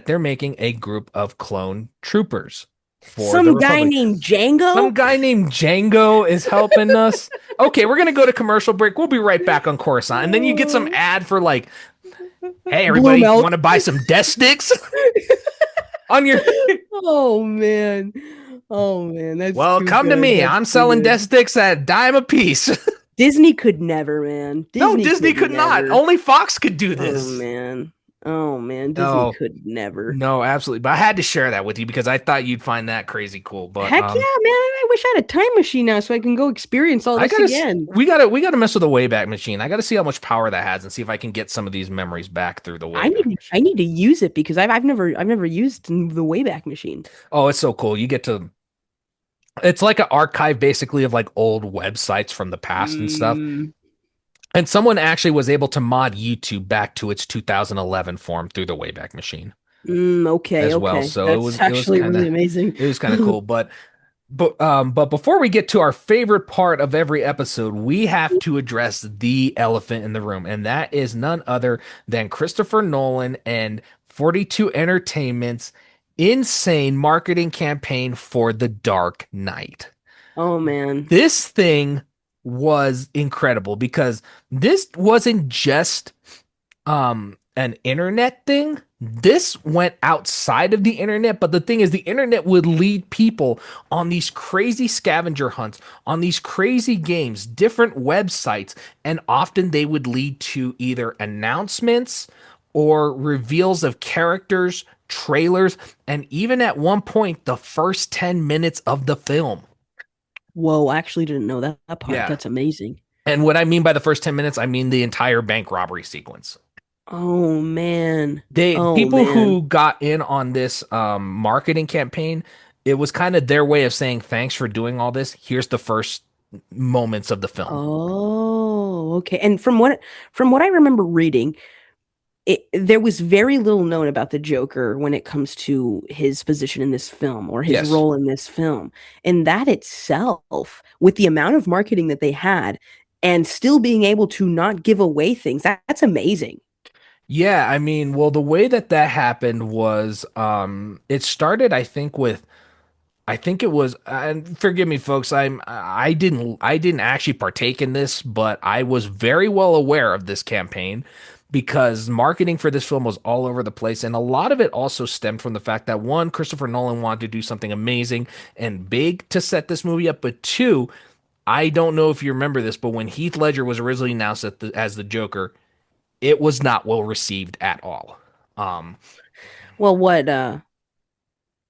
they're making a group of clone troopers for the Some guy Republic. named Django? Some guy named Django is helping us. Okay, we're gonna go to commercial break. We'll be right back on Coruscant, and then you get some ad for like, "Hey, Blue everybody, milk. want to buy some death sticks on your?" Oh man. Oh man, that's Well, too come to good. me. That's I'm too selling good. death sticks at a dime a piece. Disney could never, man. No, Disney Disney could could not. never. Only Fox could do Oh this. man. Oh man, Disney No, could never. no, absolutely. But I had to share that with you because I thought you'd find that crazy cool. But Heck yeah, man. I wish I had a time machine now so I can go experience all I this gotta, again. we gotta mess with the Wayback Machine. I gotta see how much power that has and see if I can get some of these memories back through the Wayback I Machine. need to use it because I've never used the Wayback Machine. Oh, it's so cool. You get to, it's like an archive basically of like old websites from the past and stuff. Mm, And someone actually was able to mod YouTube back to its 2011 form through the Wayback Machine okay, as well. okay. So That's it was actually kind of really amazing. it was kind of cool. But before we get to our favorite part of every episode, we have to address the elephant in the room, and that is none other than Christopher Nolan and 42 Entertainment's insane marketing campaign for The Dark Knight. Oh man. This thing was incredible because this wasn't just an internet thing. This went outside of the internet, but the thing is the internet would lead people on these crazy scavenger hunts, on these crazy games, different websites, and often they would lead to either announcements or reveals of characters, trailers, and even at one point the first 10 minutes of the film. Whoa, I actually didn't know that part. Yeah. That's amazing. And what I mean by the first 10 minutes, I mean the entire bank robbery sequence. Oh man. They Oh people man. who got in on this marketing campaign, it was kind of their way of saying thanks for doing all this. Here's the first moments of the film. Oh, okay. And from what I remember reading, there was very little known about the Joker when it comes to his position in this film or his Yes. role in this film. And that itself, with the amount of marketing that they had and still being able to not give away things, that's amazing. Yeah, I mean, well, the way that happened was it started I think with I think it was, and forgive me, folks. I didn't actually partake in this, but I was very well aware of this campaign because marketing for this film was all over the place, and a lot of it also stemmed from the fact that one, Christopher Nolan wanted to do something amazing and big to set this movie up, but two, I don't know if you remember this, but when Heath Ledger was originally announced as the Joker, it was not well received at all. Um, Well,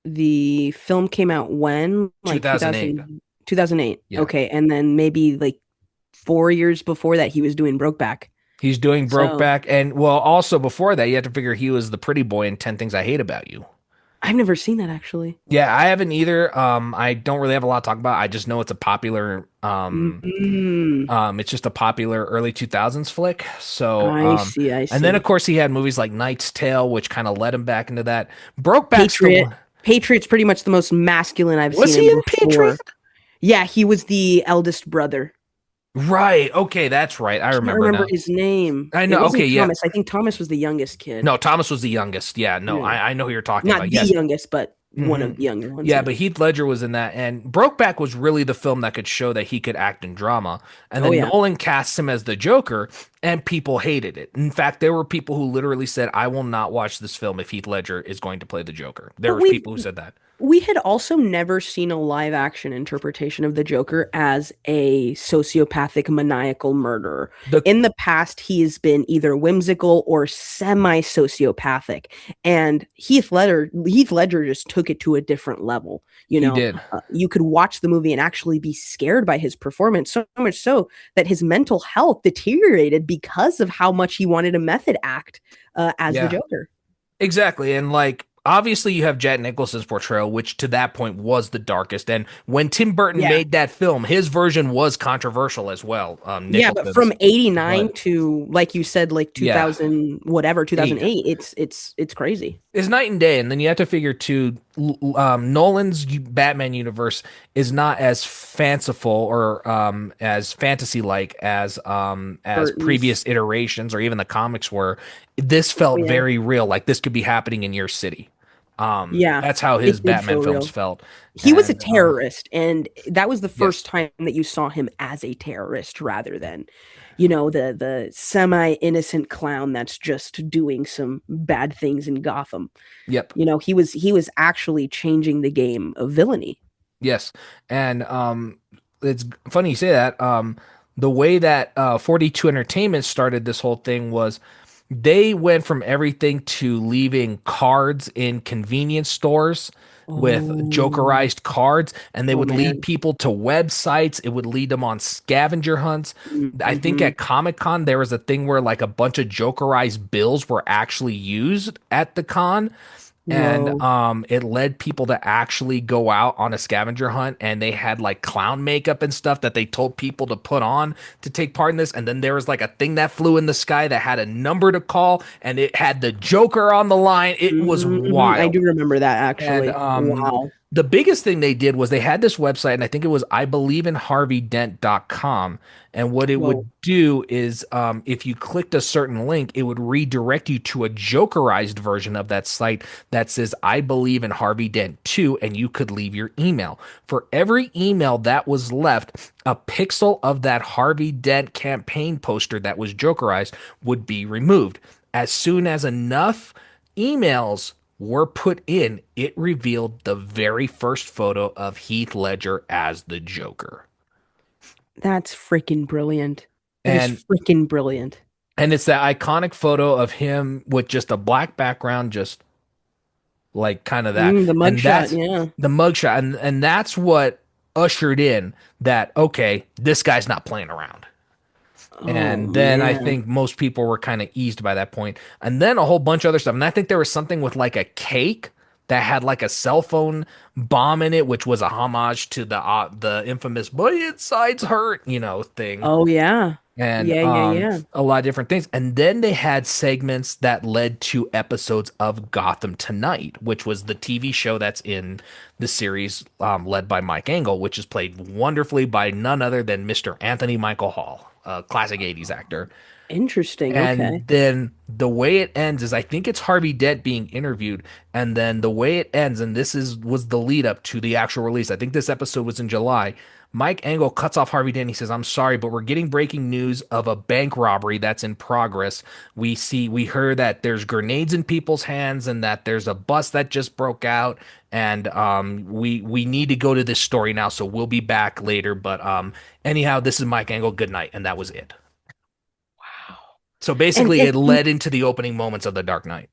the film came out when? Like 2008. 2008. Yeah. Okay. And then maybe like 4 years before that, he was doing Brokeback. He's doing So Brokeback, and well, also before that, you have to figure he was the pretty boy in 10 Things I Hate About You. I've never seen that actually. Yeah, I haven't either. I don't really have a lot to talk about. I just know it's a popular Mm, it's just a popular early 2000s flick. So, I see. I and then of see. course he had movies like Knight's Tale, which kind of led him back into that. Brokeback's the Patriot. one. Patriot's pretty much the most masculine I've Was seen he him in Patriot? before. Yeah, he was the eldest brother. Right. Okay, that's right. I Can't remember remember now. his name. I It know. Okay, wasn't yeah. Thomas. I think Thomas was the youngest kid. No, Thomas was the youngest. Yeah, no, Yeah. I know who you're talking Not about. the Yes. youngest, but one Hmm. of the younger ones. Yeah, Yeah. but Heath Ledger was in that, and Brokeback was really the film that could show that he could act in drama. And Oh then yeah. Nolan cast him as the Joker, and people hated it. In fact, there were people who literally said, "I will not watch this film if Heath Ledger is going to play the Joker." There But was we've people who said that. we had also never seen a live action interpretation of the Joker as a sociopathic maniacal murderer. The In the past, he has been either whimsical or semi sociopathic. And Heath Ledger just took it to a different level. he did. You could watch the movie and actually be scared by his performance, so much so that his mental health deteriorated because of how much he wanted to method act as the Yeah. Joker. Exactly. And like obviously you have Jack Nicholson's portrayal, which to that point was the darkest. And when Tim Burton Yeah. made that film, his version was controversial as well. Yeah, but Nicholson's. from 89 But to like you said like yeah, 2000 whatever eight. 2008, it's crazy. It's night and day. And then you have to figure too, Nolan's Batman universe is not as fanciful or as fantasy like as Burton's. previous iterations or even the comics were. This Oh felt yeah. very real, like this could be happening in your city. Yeah. That's how his It did Batman feel films real. felt. He was a And terrorist, and that was the first yes, time that you saw him as a terrorist rather than, the semi-innocent clown that's just doing some bad things in Gotham. yep, He was actually changing the game of villainy. yes, and it's funny you say that. The way that 42 Entertainment started this whole thing was they went from everything to leaving cards in convenience stores with Oh, jokerized cards, and they oh would lead man. people to websites. It would lead them on scavenger hunts. I think Mm-hmm. at Comic-Con there was a thing where like a bunch of jokerized bills were actually used at the con, and Whoa. it led people to actually go out on a scavenger hunt, and they had like clown makeup and stuff that they told people to put on to take part in this. And then there was like a thing that flew in the sky that had a number to call, and it had the Joker on the line. It was I wild. do remember that And actually. Wow. the biggest thing they did was they had this website, and I think it was IBelieveInHarveyDent.com. And what it Whoa. would do is, if you clicked a certain link, it would redirect you to a jokerized version of that site that says, I believe in Harvey Dent too, and you could leave your email. For every email that was left, a pixel of that Harvey Dent campaign poster that was jokerized would be removed. As soon as enough emails were put in, it revealed the very first photo of Heath Ledger as the Joker. That's freaking brilliant. That is And freaking brilliant. it's that iconic photo of him with just a black background, just like kind of that. The And mugshot, that's yeah. the mugshot. And that's what ushered in that, okay, this guy's not playing around. Oh And then I man. think most people were kind of eased by that point. And then a whole bunch of other stuff. And I think there was something with like a cake that had like a cell phone bomb in it, which was a homage to the infamous "boy inside's hurt" thing, Oh yeah. and Yeah, yeah, yeah. a lot of different things. And then they had segments that led to episodes of Gotham Tonight, which was the TV show that's in the series, led by Mike Engel, which is played wonderfully by none other than Mr. Anthony Michael Hall, a classic 80s actor. Interesting. Okay. And then the way it ends is I think it's Harvey Dent being interviewed, and then the way it ends, and this is was the lead up to the actual release. I think this episode was in July. Mike Engel cuts off Harvey Dent. He says, "I'm sorry, but we're getting breaking news of a bank robbery that's in progress. We heard that there's grenades in people's hands, and that there's a bus that just broke out, and we need to go to this story now. So we'll be back later. But anyhow, this is Mike Engel. Good night." And that was it. Wow. So And, basically, and it led into the opening moments of The Dark Knight.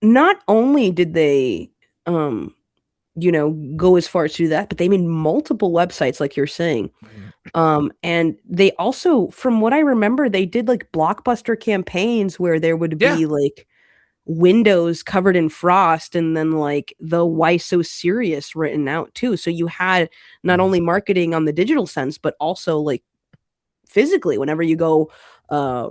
not only did they go as far as to do that, but they made multiple websites like you're saying. And they also, from what I remember, they did like blockbuster campaigns where there would Yeah. be like windows covered in frost and then like the "why so serious" written out too. So you had not Mhm. only marketing on the digital sense, but also like physically, whenever you go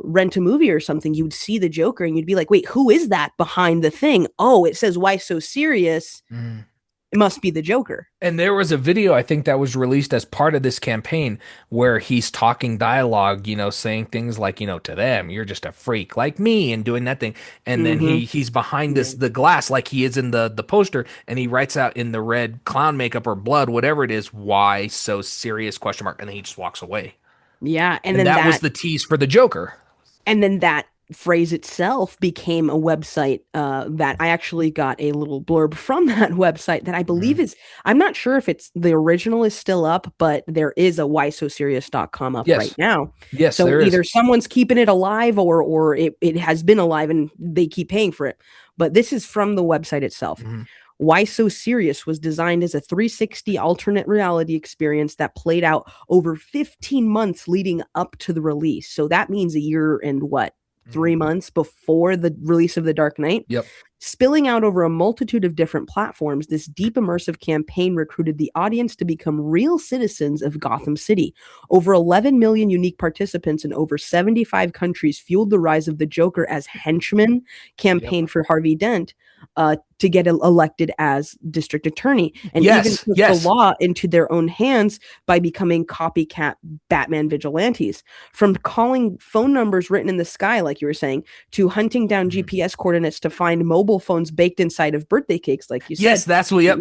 rent a movie or something, you would see the Joker and you'd be like, wait, who is that behind the thing? Oh, it says "why so serious." Mhm. It must be the Joker. And there was a video I think that was released as part of this campaign where he's talking dialogue, saying things like, to them, you're just a freak like me, and doing that thing. And then Mm-hmm. he's behind Yeah. the glass like he is in the poster, and he writes out in the red clown makeup or blood, whatever it is, "why so serious?" question mark, and then he just walks away. Yeah, And that was the tease for the Joker. and then that phrase itself became a website that I actually got a little blurb from that website that I believe Mhm. is, I'm not sure if it's the original is still up, but there is a whysoserious.com up right Yes. now. Yes, So there is. either someone's keeping it alive or it has been alive and they keep paying for it. But this is from the website itself. Mhm. Why So Serious was designed as a 360 alternate reality experience that played out over 15 months leading up to the release. So that means a year and what? Mhm. 3 months before the release of The Dark Knight. Yep. Spilling out over a multitude of different platforms, this deep immersive campaign recruited the audience to become real citizens of Gotham City. Over 11 million unique participants in over 75 countries fueled the rise of the Joker as henchman Yep. campaign for Harvey Dent to get elected as district attorney, and even Yes. took the Yes. law into their own hands by becoming copycat Batman vigilantes. From calling phone numbers written in the sky, like you were saying, to hunting down Mhm. GPS coordinates to find mobile phones baked inside of birthday cakes, like you Yes, said. that's what. Yep.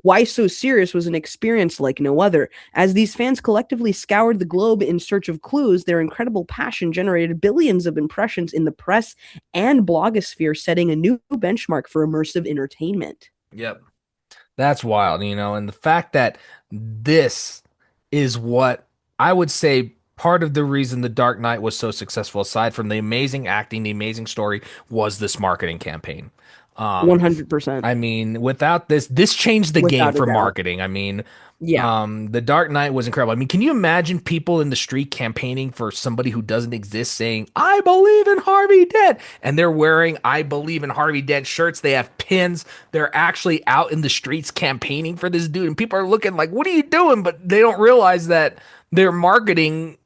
Why So Serious was an experience like no other. As these fans collectively scoured the globe in search of clues, their incredible passion generated billions of impressions in the press and blogosphere, setting a new benchmark for immersive entertainment. Yep. That's wild, and the fact that this is what I would say part of the reason The Dark Knight was so successful, aside from the amazing acting, the amazing story, was this marketing campaign. Um, 100%. I mean, without this changed the game Without a for doubt. marketing. I mean, Yeah. The Dark Knight was incredible. I mean, can you imagine people in the street campaigning for somebody who doesn't exist saying, I believe in Harvey Dent? And they're wearing I believe in Harvey Dent shirts. They have pins. They're actually out in the streets campaigning for this dude. And people are looking like, what are you doing? But they don't realize that they're marketing.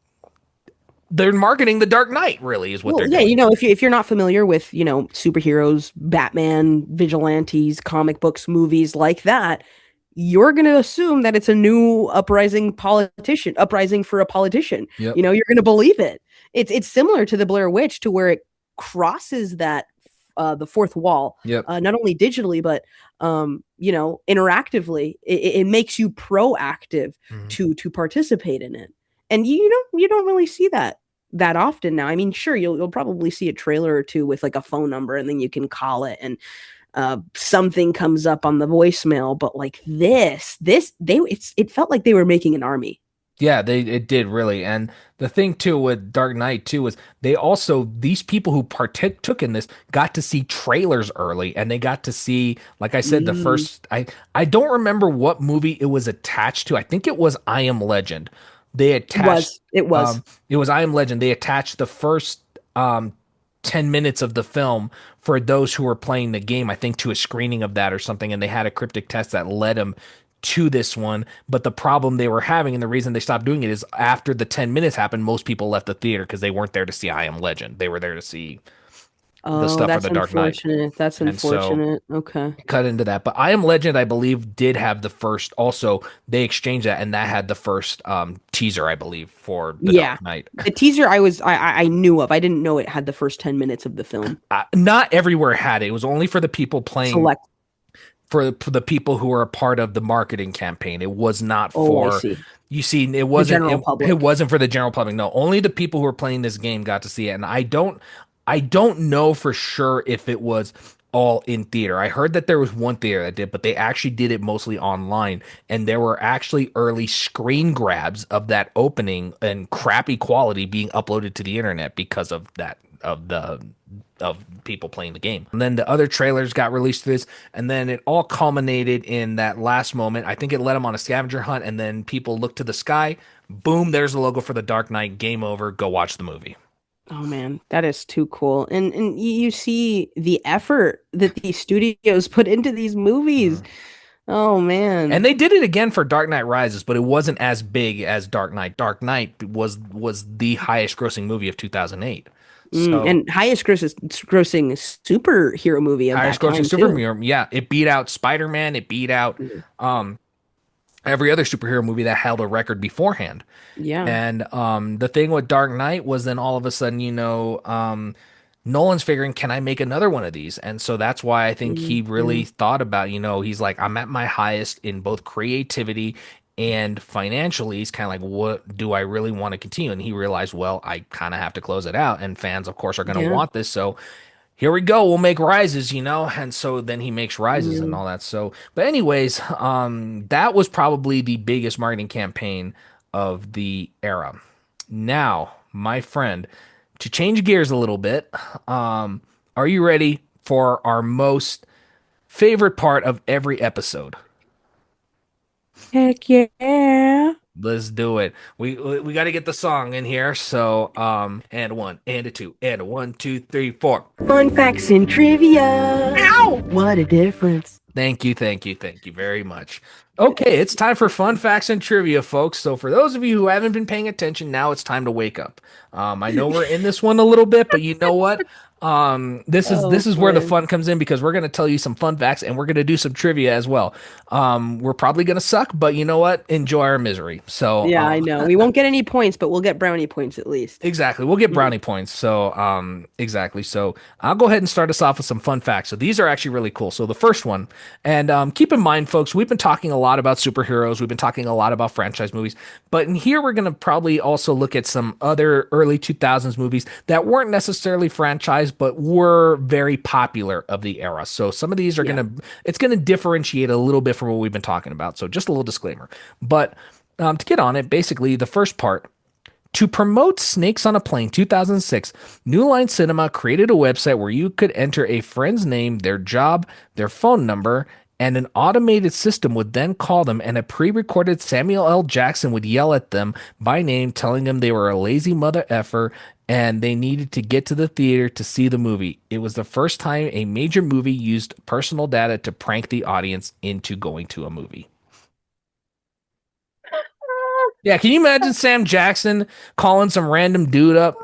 They're marketing The Dark Knight, really, is what Well, they're yeah, doing. if you're not familiar with, superheroes, Batman, vigilantes, comic books, movies like that, you're going to assume that it's a new uprising for a politician. Yep. You're going to believe it. It's similar to the Blair Witch, to where it crosses that the fourth wall, Yep. not only digitally but interactively. It makes you proactive Mhm. to participate in it, and you don't really see that often now. I mean, sure, you'll probably see a trailer or two with like a phone number, and then you can call it, and something comes up on the voicemail. But like it felt like they were making an army. Yeah, it did really. And the thing too with Dark Knight too was they also these people who partook in this got to see trailers early and they got to see, like I said, the Mm, first I don't remember what movie it was attached to. I think it was I Am Legend. They it attached was. It was. it was I Am Legend. They attached the first 10 minutes of the film for those who were playing the game, I think to a screening of that or something, and they had a cryptic test that led them to this one. But the problem they were having and the reason they stopped doing it is after the 10 minutes happened, most people left the theater because they weren't there to see I Am Legend. They were there to see the Oh, stuff for that's the Dark Knight. unfortunate. That's And so unfortunate. Okay. cut into that. But I Am Legend, I believe, did have the first also they exchanged that and that had the first teaser, I believe, for the Yeah. Dark Knight. The teaser I knew of. I didn't know it had the first 10 minutes of the film. Not everywhere had it. It was only for the people playing Select. for the people who are a part of the marketing campaign. It was not Oh, I for see. you see The general it public. wasn't for the general public. No, only the people who are playing this game got to see it. And I don't know for sure if it was all in theater. I heard that there was one theater that did, but they actually did it mostly online. And there were actually early screen grabs of that opening and crappy quality being uploaded to the internet because of that of people playing the game. And then the other trailers got released to this, and then it all culminated in that last moment. I think it led them on a scavenger hunt, and then people looked to the sky. Boom, there's the logo for the Dark Knight. Game over. Go watch the movie. Oh man, that is too cool. And you see the effort that these studios put into these movies. Mhm. Oh And man. they did it again for Dark Knight Rises, but it wasn't as big as Dark Knight. Dark Knight was the highest grossing movie of 2008. So And grossing superhero movie of highest that grossing time too. superhero. Yeah, it beat out Spider-Man. It beat out Mm. um, every other superhero movie that held a record beforehand. Yeah. And the thing with Dark Knight was then all of a sudden, Nolan's figuring, can I make another one of these? And so that's why I think he Yeah. really thought about, he's like, I'm at my highest in both creativity And financially, he's kind of like, what do I really want to continue? And he realized, well, I kind of have to close it out. And fans, of course, are going to Yeah. want this. So here we go. We'll make Rises, you know? And so then he makes Rises and Yeah. all that. So, but anyways, that was probably the biggest marketing campaign of the era. Now, my friend, to change gears a little bit, are you ready for our most favorite part of every episode? Heck yeah. Let's do it. We got to get the song in here. So, and a one, and a two, and a one, two, three, four. Fun facts and trivia. Ow! What a difference. Thank you very much. Okay, it's time for fun facts and trivia, folks. So for those of you who haven't been paying attention, now it's time to wake up. I know we're in this one a little bit, but you know what? This is Oh this is where the man. fun comes in because we're gonna tell you some fun facts and we're gonna do some trivia as well. We're probably gonna suck, but you know what? Enjoy our misery. So, Yeah, I know. We won't get any points, but we'll get brownie points at least. exactly. We'll get Mhm. brownie points. So, exactly. So, I'll go ahead and start us off with some fun facts. So, these are actually really cool. So, the first one, and keep in mind, folks, we've been talking a lot about superheroes. We've been talking a lot about franchise movies. But in here, we're going to probably also look at some other early 2000s movies that weren't necessarily franchised, but were very popular of the era. So, some of these are Yeah. it's going to differentiate a little bit from what we've been talking about. So, just a little disclaimer. But to get on it, basically, the first part to promote Snakes on a Plane 2006, New Line Cinema created a website where you could enter a friend's name, their job, their phone number, and an automated system would then call them, and a pre recorded Samuel L. Jackson would yell at them by name, telling them they were a lazy mother effer and they needed to get to the theater to see the movie. It was the first time a major movie used personal data to prank the audience into going to a movie. Yeah, can you imagine Sam Jackson calling some random dude up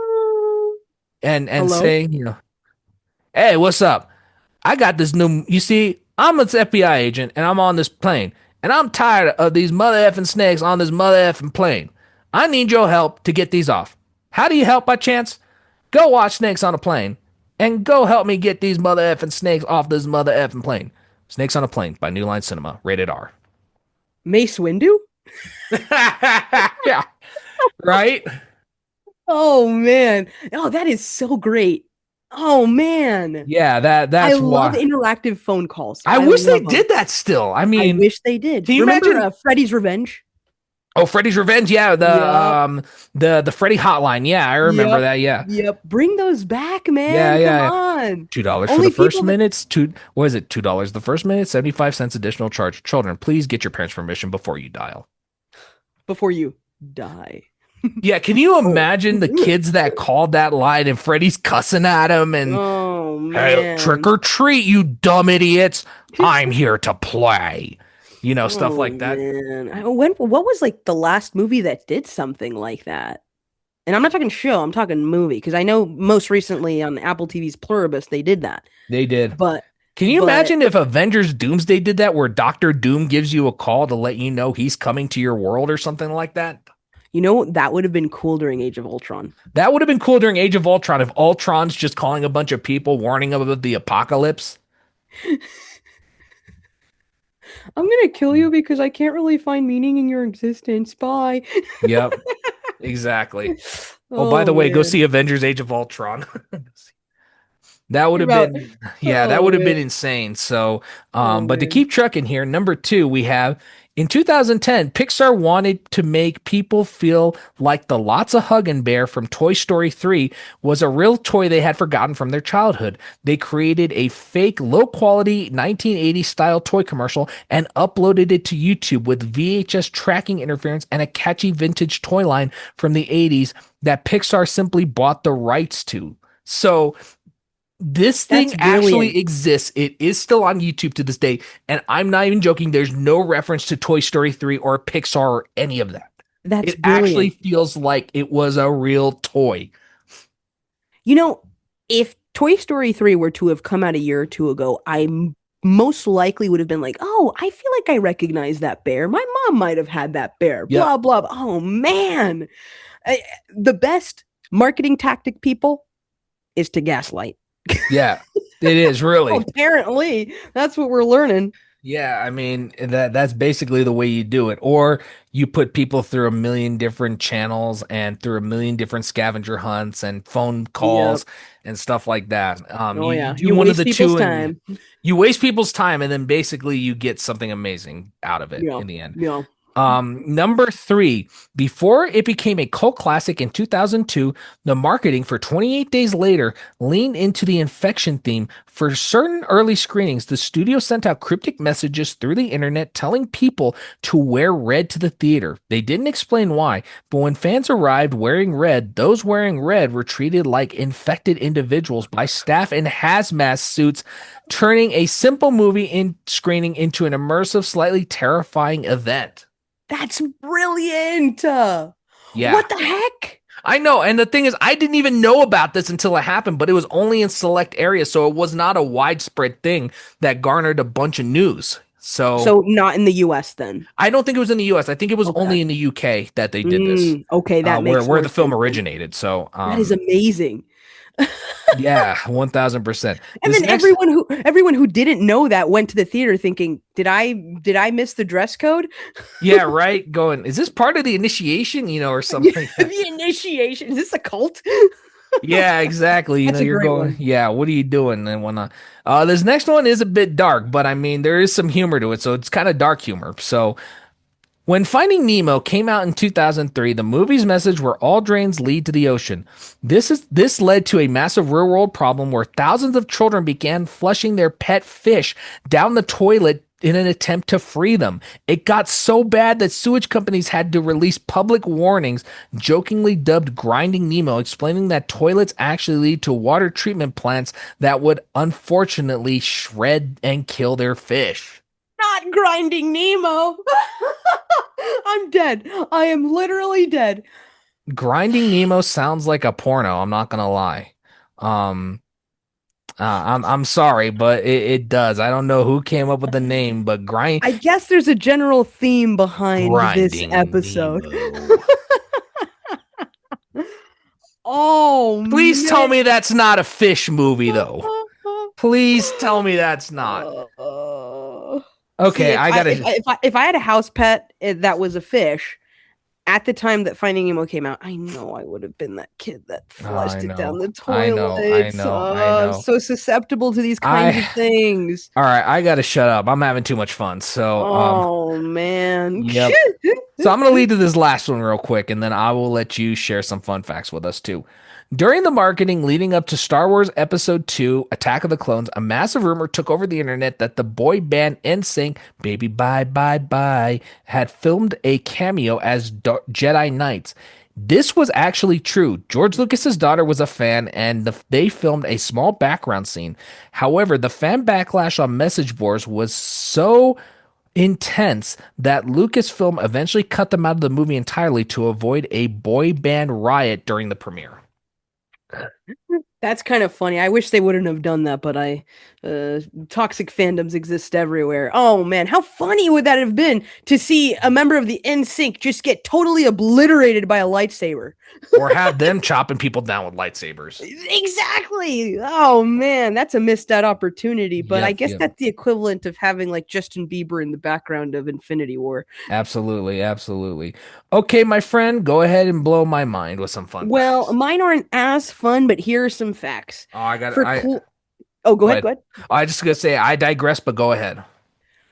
and Hello? saying, you know, hey, what's up? I got this new. You see, I'm an FBI agent and I'm on this plane, and I'm tired of these mother effing snakes on this mother effing plane. I need your help to get these off. How do you help by chance? Go watch Snakes on a Plane and go help me get these mother effing snakes off this mother effing plane. Snakes on a Plane by New Line Cinema, rated R. Mace Windu? Yeah, right? Oh man. Oh, that is so great. Oh man. Yeah, I that's love why. interactive phone calls. I I wish they love them. did that still. I I mean, wish they did. can you Remember imagine? Freddy's Revenge? Oh, Freddy's Revenge. Yeah, Yep. the Freddy Hotline. Yeah, I remember Yep. that. Yeah, Yep. Bring those back, yeah, man. Come yeah. on. $2 for the Only first people that minutes. What is it? $2 the first minute. 75 cents additional charge. Children, please get your parents' permission before you dial. before you die. Yeah, can you Oh. imagine the kids that called that line and Freddy's cussing at them and Oh hey, trick man. or treat, you dumb idiots! I'm here to play. You know, stuff Oh like that. man. What was like the last movie that did something like that? And I'm not talking show, I'm talking movie because I know most recently on Apple TV's Pluribus they did that. They did. But Can you but imagine if Avengers Doomsday did that, where Doctor Doom gives you a call to let you know he's coming to your world or something like that? you know that would have been cool during Age of Ultron. That would have been cool during Age of Ultron if Ultron's just calling a bunch of people, warning them of the apocalypse. I'm gonna kill you because I can't really find meaning in your existence. Bye. Yep, exactly. Oh, by Oh the way, go man. see Avengers Age of Ultron. That would You're have about been, yeah, that oh would have been man. insane. So, Oh but to man. keep trucking here, number two, we have in 2010, Pixar wanted to make people feel like the Lots of Huggin' Bear from Toy Story 3 was a real toy they had forgotten from their childhood. They created a fake, low quality 1980s style toy commercial and uploaded it to YouTube with VHS tracking interference and a catchy vintage toy line from the 80s that Pixar simply bought the rights to. So, this thing That's brilliant. actually exists. It is still on YouTube to this day. And I'm not even joking. There's no reference to Toy Story 3 or Pixar or any of that. That's It actually brilliant. feels like it was a real toy. You know, if Toy Story 3 were to have come out a year or two ago, most likely would have been like, oh, I feel like I recognize that bear. My mom might have had that bear. Yep. Blah, blah. Oh, man. I- the best marketing tactic, people, is to gaslight. Yeah, it is really. Apparently, that's what we're learning. Yeah, I mean that's basically the way you do it. Or you put people through a million different channels and through a million different scavenger hunts and phone Yep. calls and stuff like that. Oh You yeah. do You one of waste the people's two and time. you waste people's time and then basically you get something amazing out of it Yeah. in the end. Yeah. Number three, before it became a cult classic in 2002, the marketing for 28 Days Later leaned into the infection theme. For certain early screenings, the studio sent out cryptic messages through the internet telling people to wear red to the theater. They didn't explain why, but when fans arrived wearing red, those wearing red were treated like infected individuals by staff in hazmat suits, turning a simple movie in screening into an immersive, slightly terrifying event. That's brilliant. Yeah, What the heck? I know. And the thing is, I didn't even know about this until it happened, but it was only in select areas. So it was not a widespread thing that garnered a bunch of news. So So not in the US then. I don't think it was in the US. I think it was Okay. only in the UK that they did this, Okay, that makes where more the film sense then. originated. So, That is amazing. yeah, 1000%. And This then next, everyone who didn't know that went to the theater thinking, did I miss the dress code? yeah, right. Going, is this part of the initiation, or something like that? The initiation. Is this a cult? Yeah, exactly. That's a You're great going, one. yeah, what are you doing and whatnot. This next one is a bit dark, but I mean, there is some humor to it, so it's kind of dark humor. So, when Finding Nemo came out in 2003, the movie's message were all drains lead to the ocean. This led to a massive real-world problem where thousands of children began flushing their pet fish down the toilet in an attempt to free them. It got so bad that sewage companies had to release public warnings, jokingly dubbed Grinding Nemo, explaining that toilets actually lead to water treatment plants that would unfortunately shred and kill their fish. Not grinding Nemo. I'm dead. I am literally dead. Grinding Nemo sounds like a porno. I'm not gonna lie. Um, I'm sorry, but it does. I don't know who came up with the name, but I guess there's a general theme behind this Grinding episode. Nemo. Oh Please tell man. me that's not a fish movie, though. Please tell me that's not. See, Okay, I gotta. if I had a house pet that was a fish at the time that Finding Nemo came out, I know I would have been that kid that Oh, I flushed it down know, the I know, I toilets. know, I Oh, I'm know. so susceptible to these kinds I. of things. All right, I gotta shut up. I'm having too much fun. So, Oh man. yep. So I'm going to lead to this last one real quick, and then I will let you share some fun facts with us too. During the marketing leading up to Star Wars Episode 2, Attack of the Clones, a massive rumor took over the internet that the boy band NSYNC, Baby Bye Bye Bye, had filmed a cameo as Jedi Knights. This was actually true. George Lucas's daughter was a fan, and they filmed a small background scene. However, the fan backlash on message boards was so intense that Lucasfilm eventually cut them out of the movie entirely to avoid a boy band riot during the premiere. That's kind of funny. I wish they wouldn't have done that, but toxic fandoms exist everywhere. Oh man, how funny would that have been to see a member of the NSYNC just get totally obliterated by a lightsaber? Or have them chopping people down with lightsabers. Exactly. Oh man, that's a missed out opportunity. But I Yep, guess yep. that's the equivalent of having like Justin Bieber in the background of Infinity War. Absolutely, absolutely. Okay, my friend, go ahead and blow my mind with some fun Well, facts. mine aren't as fun, but here are some facts. Oh, I got For I cool. Oh, go go ahead. ahead. Go ahead. I just gonna say I digress, but go ahead.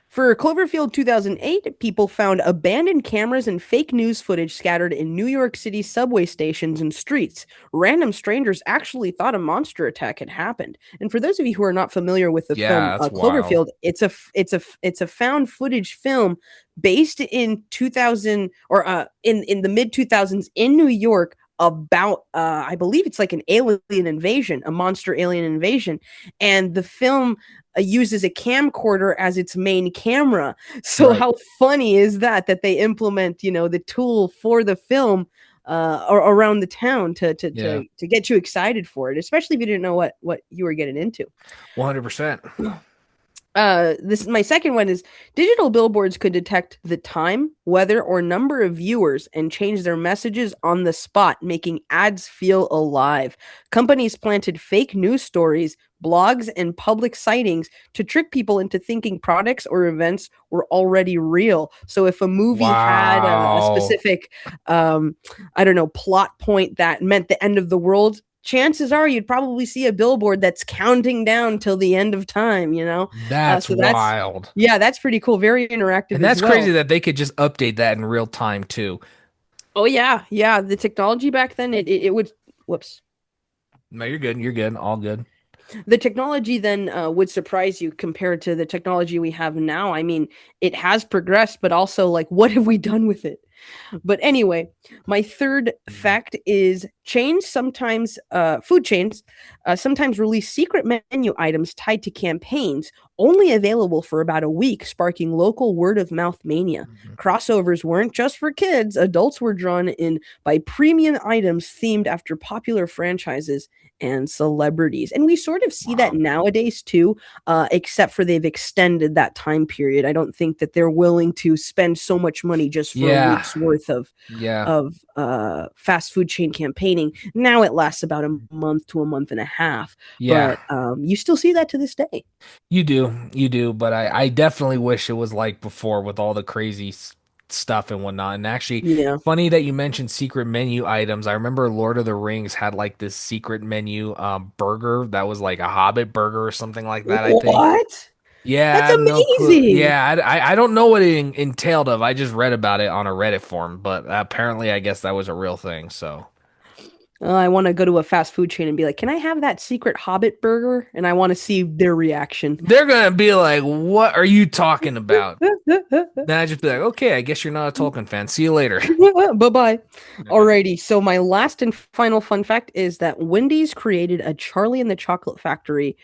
For Cloverfield 2008, people found abandoned cameras and fake news footage scattered in New York City subway stations and streets. Random strangers actually thought a monster attack had happened. And for those of you who are not familiar with the film Yeah, that's wild. Cloverfield, it's a found footage film based in 2000 or in the mid 2000s in New York about I believe it's like an alien invasion, a monster alien invasion, and the film uses a camcorder as its main camera. So Right. how funny is that they implement, the tool for the film or around the town Yeah. to get you excited for it, especially if you didn't know what you were getting into. 100%. This my second one is digital billboards could detect the time, weather, or number of viewers and change their messages on the spot, making ads feel alive. Companies planted fake news stories, blogs, and public sightings to trick people into thinking products or events were already real. So if a movie had a Wow. specific, I don't know, plot point that meant the end of the world, chances are you'd probably see a billboard that's counting down till the end of time, you know? That's So that's, wild. yeah, that's pretty cool. Very interactive And as that's crazy well. that they could just update that in real time too. Oh, yeah. Yeah. The technology back then, it would, whoops. No, you're good. You're good. All good. The technology then would surprise you compared to the technology we have now. I mean, it has progressed, but also, like, what have we done with it? But anyway, my third fact is food chains sometimes release secret menu items tied to campaigns, only available for about a week, sparking local word of mouth mania. Crossovers weren't just for kids, adults were drawn in by premium items themed after popular franchises and celebrities. And we sort of see that Wow. nowadays too, except for they've extended that time period. I don't think that they're willing to spend so much money just for a Yeah. week's worth Yeah. of fast food chain campaigning. Now it lasts about a month to a month and a half, Yeah. but you still see that to this day. You do. You do. But I definitely wish it was like before with all the crazy stuff and whatnot. And actually, Yeah. funny that you mentioned secret menu items. I remember Lord of the Rings had like this secret menu burger that was like a Hobbit burger or something like that, I think. What? Yeah, That's I have no clue. amazing. Yeah, I don't know what it entailed of. I just read about it on a Reddit forum, but apparently I guess that was a real thing. So I want to go to a fast food chain and be like, "Can I have that secret Hobbit burger?" And I want to see their reaction. they're gonna be like, "What are you talking about?" Then I just be like, "Okay, I guess you're not a Tolkien fan. See you later." Bye bye. Alrighty. So my last and final fun fact is that Wendy's created a Charlie and the Chocolate Factory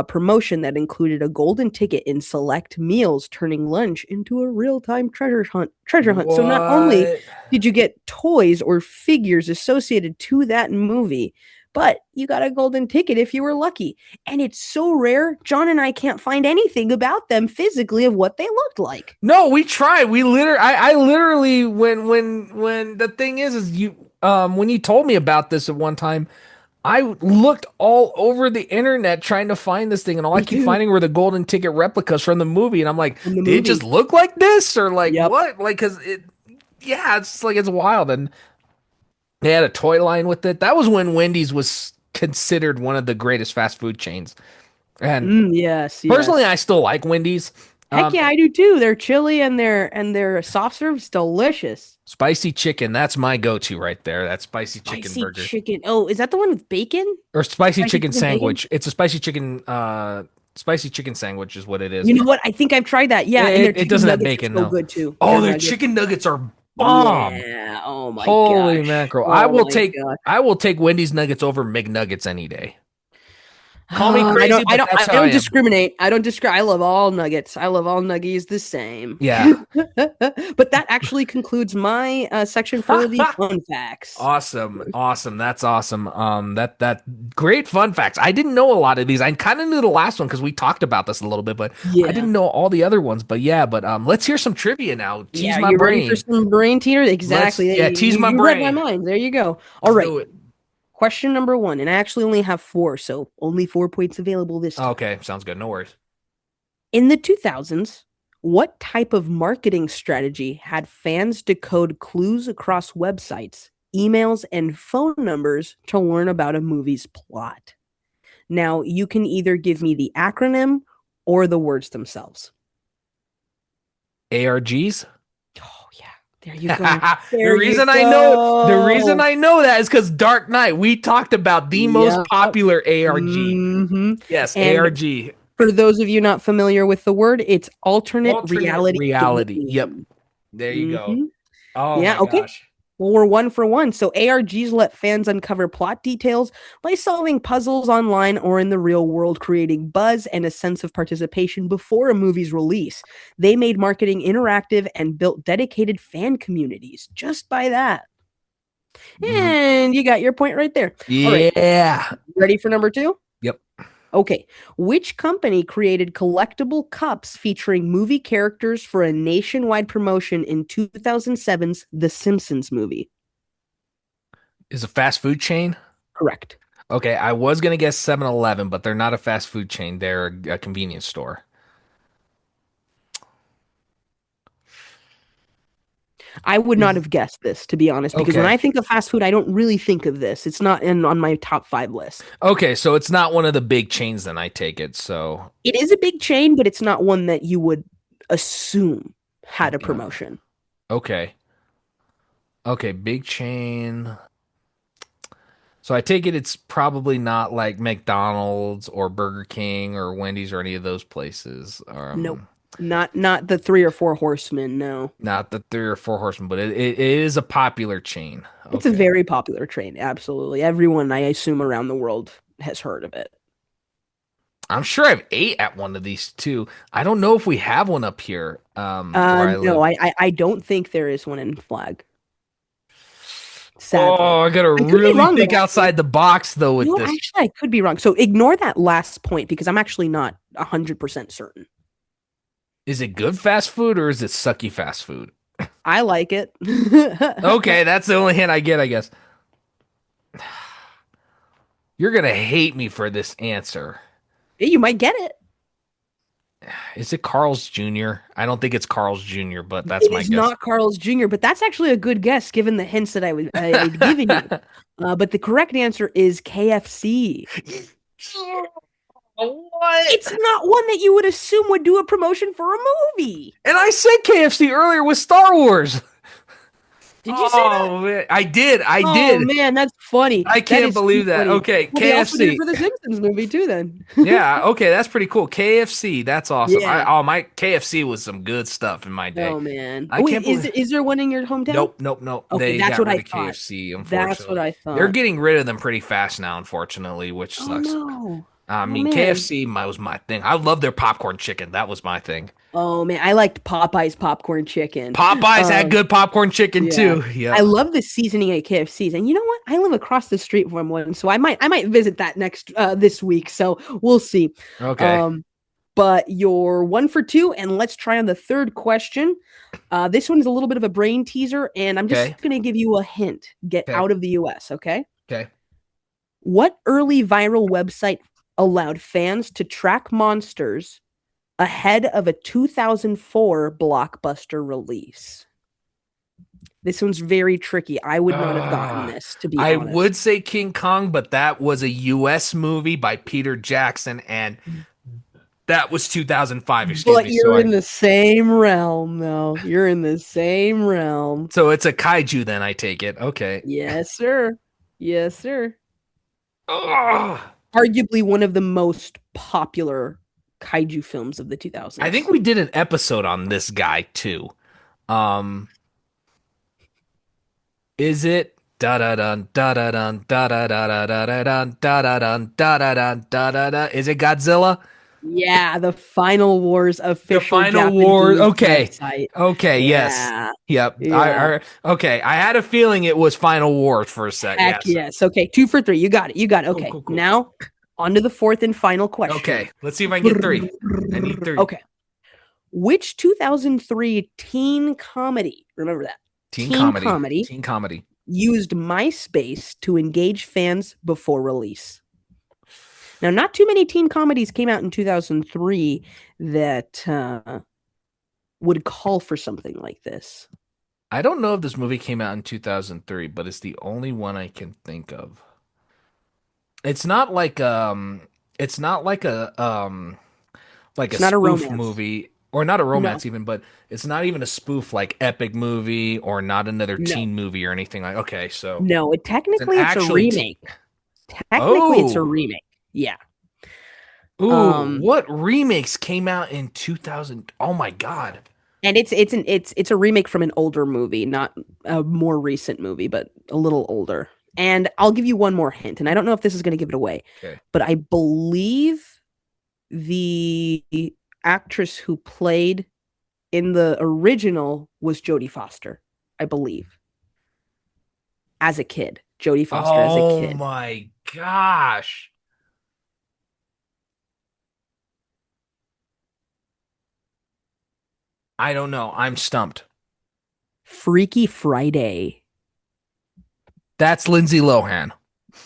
promotion that included a golden ticket in select meals, turning lunch into a real-time treasure hunt. Treasure hunt. So not only What? did you get toys or figures associated to that movie, but you got a golden ticket if you were lucky. And it's so rare, John and I can't find anything about them physically of what they looked like. No, we tried. We literally, I literally, when the thing is you, when you told me about this at one time, I looked all over the internet trying to find this thing, and all I Me keep too. finding were the golden ticket replicas from the movie, and I'm like, In the did it just movie. look like this, or like Yep. what? Like, cause it, yeah, it's like it's wild, and they had a toy line with it. That was when Wendy's was considered one of the greatest fast food chains, and Yes, personally, yes. I still like Wendy's. Heck yeah, I do too. Their chili and their soft serve's delicious. Spicy chicken, that's my go-to right there. That spicy chicken Spicy burger. chicken. Oh, is that the one with bacon? Or spicy Spicy chicken chicken bacon? sandwich. It's a spicy chicken sandwich is what it is. You know what? I think I've tried that. Yeah, and their It chicken doesn't have nuggets bacon, are so no. good too. Oh, Their their nuggets. chicken nuggets are bomb. Yeah. Oh my Holy gosh. mackerel. Oh my gosh. I will take Wendy's nuggets over McNuggets any day. Call me crazy, but that's I how I don't am. discriminate. I don't discriminate. I love all nuggets. I love all nuggies the same. Yeah. But that actually concludes my section for the fun facts. Awesome. Awesome. That's awesome. That great fun facts. I didn't know a lot of these. I kind of knew the last one because we talked about this a little bit, but I Yeah. didn't know all the other ones. But yeah, but let's hear some trivia now. Tease Yeah, my you ready for brain. some brain teeter? Let's Exactly. yeah, tease my You read my brain. mind. There you go. All Let's right. do it. Question number one, and I actually only have four, so only 4 points available this time. Okay, sounds good. No worries. In the 2000s, what type of marketing strategy had fans decode clues across websites, emails, and phone numbers to learn about a movie's plot? Now, you can either give me the acronym or the words themselves. ARGs? Oh, yeah. There you go. The There you reason I know the reason go. I know that is because Dark Knight. We talked about the most Yep. popular ARG. hmm Yes, And ARG. for those of you not familiar with the word, it's alternate Alternate reality reality. Yep. game. There you go. hmm Oh Yeah, my okay. gosh. Well, we're one for one. So ARGs let fans uncover plot details by solving puzzles online or in the real world, creating buzz and a sense of participation before a movie's release. They made marketing interactive and built dedicated fan communities just by that. Mhm. And you got your point right there. All right. Yeah. Ready for number two? Yep. Okay. Which company created collectible cups featuring movie characters for a nationwide promotion in 2007's The Simpsons movie? Is a fast food chain? Correct. Okay, I was gonna guess 7-Eleven, but they're not a fast food chain. They're a convenience store. I would not Is have guessed this, to be honest, because when okay. I think of fast food, I don't really think of this. It's not on my top five list. Okay, so it's not one of the big chains then I take it. So It is a big chain, but it's not one that you would assume had a uh, promotion. okay. Okay, big chain. So I take it it's probably not like McDonald's or Burger King or Wendy's or any of those places. Nope. Not the three or four horsemen, no. Not the three or four horsemen, but it is a popular chain. It's a Okay. very popular train, absolutely. Everyone, I assume, around the world has heard of it. I'm sure I've ate at one of these too. I don't know if we have one up here, where I No, live. I don't think there is one in Flag, sadly. Oh, I gotta I could be really wrong though, think actually. outside the box though You with know what? this. Actually, I could be wrong. So ignore that last point because I'm actually not 100% certain. Is it good fast food or is it sucky fast food? I like it. Okay, that's the only hint I get, I guess. You're gonna hate me for this answer. You might get it. Is it Carl's Jr.? I don't think it's Carl's Jr., but that's It my is guess. not Carl's Jr., but that's actually a good guess given the hints that I'd given you. But the correct answer is KFC. What? It's not one that you would assume would do a promotion for a movie. And I said KFC earlier with Star Wars. Did you say that? Oh man, I did. I Oh did. man, that's funny. I That can't is too believe that. funny. Okay, Well, they also did it KFC. for the Simpsons movie too. Then, Yeah, okay, that's pretty cool. KFC, that's awesome. yeah. My KFC was some good stuff in my day. Oh man. I Oh, can't wait, believe. is there one in your hometown? Nope, nope, nope. Okay, They that's got what rid I of thought. KFC, That's what unfortunately. I They're thought. getting rid of them pretty fast now, unfortunately, which Oh sucks. no. I Oh mean, man. KFC was my thing. I love their popcorn chicken. That was my thing. Oh man, I liked Popeye's popcorn chicken. Popeyes had Um, good popcorn chicken yeah. too. I Yep. love the seasoning at KFC's. And you know what? I live across the street from one, so I might visit that next this week. So we'll see. Okay. Um, but you're one for two, and let's try on the third question. This one's a little bit of a brain teaser, and I'm just Okay. gonna give you a hint. Get Okay. out of the US, okay? Okay. What early viral website allowed fans to track monsters ahead of a 2004 blockbuster release? This one's very tricky. I would not have gotten Uh, this, to be I honest. would say King Kong, but that was a US movie by Peter Jackson, and that was 2005, excuse But me. So you're I in the same realm, though. You're in the same realm. so it's a kaiju then I take it. Okay. Yes, sir. Yes, sir. Ugh. Arguably one of the most popular kaiju films of the I think 2000s. we did an episode on this guy too. Um, is it da da dun da da dun da da da da da da dun da da dun da da dun da da da? Is it Godzilla? Yeah, the Final Wars The official Final War. Japanese Okay. website. Okay. Yes. Yeah. Yep. Yeah. Okay. I had a feeling it was Final War for a sec. Heck Yes. yes. Okay, two for three. You got it. You got it. Cool. Okay. Cool. Cool. Now on to the fourth and final question. Okay. Let's see if I can get three. I need three. Okay. Which 2003 teen comedy, remember that, Teen teen comedy. comedy Teen comedy. used MySpace to engage fans before release? Now, not too many teen comedies came out in 2003 that would call for something like this. I don't know if this movie came out in 2003, but it's the only one I can think of. It's not like it's not like a It's not a spoof romance. movie or not a No, romance even, but it's not even a spoof like epic movie or not another no, teen movie or anything like. Okay, so no. it's an It's a actual teen. remake. Technically, it's a Oh. remake. Yeah. Ooh, Um, what remakes came out in 2000? Oh my God. and it's a remake from an older movie, not a more recent movie, but a little older. And I'll give you one more hint, and I don't know if this is going to give it away, Okay. but I believe the actress who played in the original was Jodie Foster, I believe, as a kid. Jodie Foster as a Oh kid. my gosh. I don't know. I'm stumped. Freaky Friday. That's Lindsay Lohan.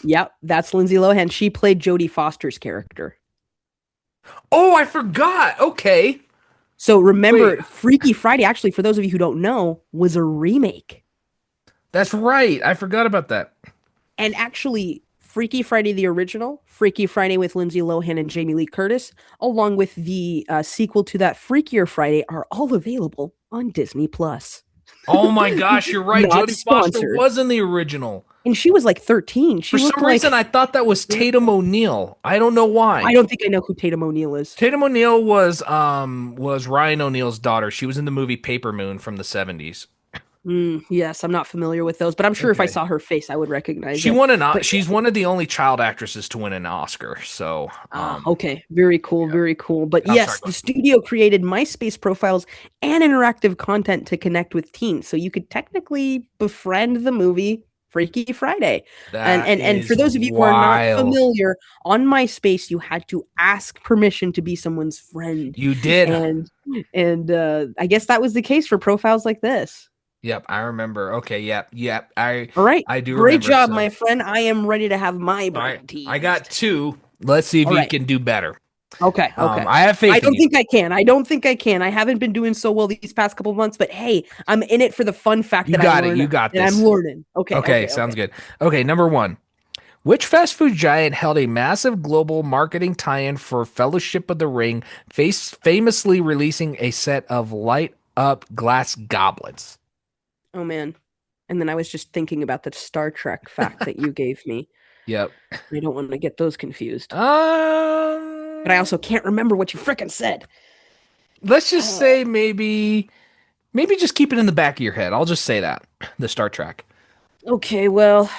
Yep, that's Lindsay Lohan. She played Jodie Foster's character. Oh, I forgot. Okay. So Wait, remember, Freaky Friday, actually, for those of you who don't know, was a remake. that's right. I forgot about that. And actually, Freaky Friday, the original, Freaky Friday with Lindsay Lohan and Jamie Lee Curtis, along with the sequel to that, Freakier Friday, are all available on Disney Plus. Oh my gosh, you're right. Not Jodie Foster sponsored. was in the original. And she was like 13. For She looked some reason, like, I thought that was Tatum O'Neal. I don't know I why. don't think I know who Tatum O'Neal is. Tatum O'Neal was Ryan O'Neal's daughter. She was in the movie Paper Moon from the 70s. Yes, I'm not familiar with those, but I'm sure if I Okay. saw her face, I would recognize She it. won an But she's one of the only child actresses to win an Oscar. So, okay, very cool, yeah. very cool. But I'm sorry. yes, the studio created MySpace profiles and interactive content to connect with teens, so you could technically befriend the movie Freaky Friday. And That and for is those of you who are not wild. familiar, on MySpace you had to ask permission to be someone's friend, You did. and I guess that was the case for profiles like this. Yep, I remember. Okay, yep, yep. I All right, I do great remember. job, So, my friend. I am ready to have my all right, brain I got teased. two. Let's see if All you right. can do better. Okay, okay. I have I faith in don't you. think I can. I don't think I can. I haven't been doing so well these past couple of months, but hey, I'm in it for the fun fact You that I got it. learn You got that I'm this. learning. Okay, Okay, okay, sounds okay. good. Okay, number one. Which fast food giant held a massive global marketing tie-in for Fellowship of the Ring, famously releasing a set of light-up glass goblets? Oh man. And then I was just thinking about the Star Trek fact that you gave me. Yep. I don't want to get those confused. But I Um, also can't remember what you frickin' said. let's just Uh, say maybe just keep it in the back of your head. I'll just say that. The Star Trek. okay, well,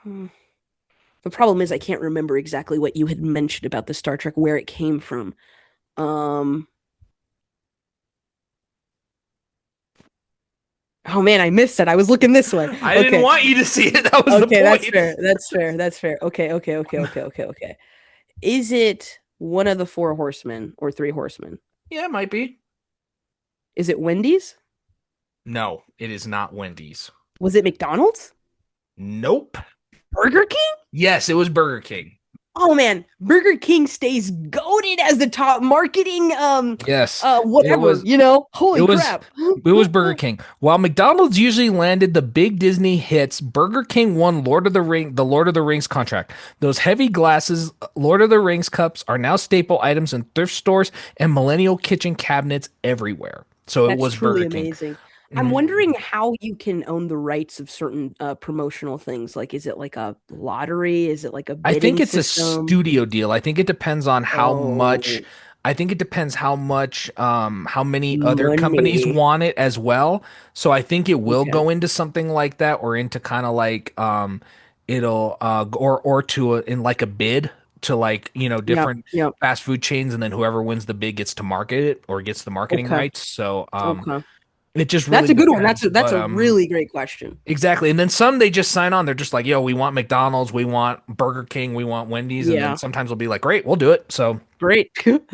the problem is I can't remember exactly what you had mentioned about the Star Trek, where it came from. Um, oh man, I missed it. I was looking this way. I didn't Okay. want you to see it. That was the Okay, that's point. fair. That's fair. That's fair. Okay, okay, okay, okay, okay, okay. Is it one of the four horsemen or three horsemen? Yeah, it might be. Is it Wendy's? No, it is not Wendy's. Was it McDonald's? Nope. Burger King? Yes, it was Burger King. Oh man, Burger King stays goaded as the top marketing Yes, it whatever, was. It Holy was. crap. It was Burger King. While McDonald's usually landed the big Disney hits, Burger King won the Lord of the Rings contract. Those heavy glasses, Lord of the Rings cups are now staple items in thrift stores and millennial kitchen cabinets everywhere. So it That's was truly Burger King. amazing. I'm Mhm. wondering how you can own the rights of certain promotional things. Like, is it like a lottery? Is it like a I think bidding it's a system? studio deal. I think it depends on how much. Oh, I think it depends how much, how many other companies money. want it as well. So I think it will Okay. go into something like that, or into kind of like, it'll, or to in like a bid to like, Yep. different Yep. fast food chains, and then whoever wins the bid gets to market it or gets the marketing Okay. rights. So, Okay. it just That's really a good one. depends. That's But, a really great question. exactly. And then some they just sign on. They're just like, yo, we want McDonald's, we want Burger King, we want Wendy's. And then Yeah. sometimes we'll be like, great, we'll do it. So, Great.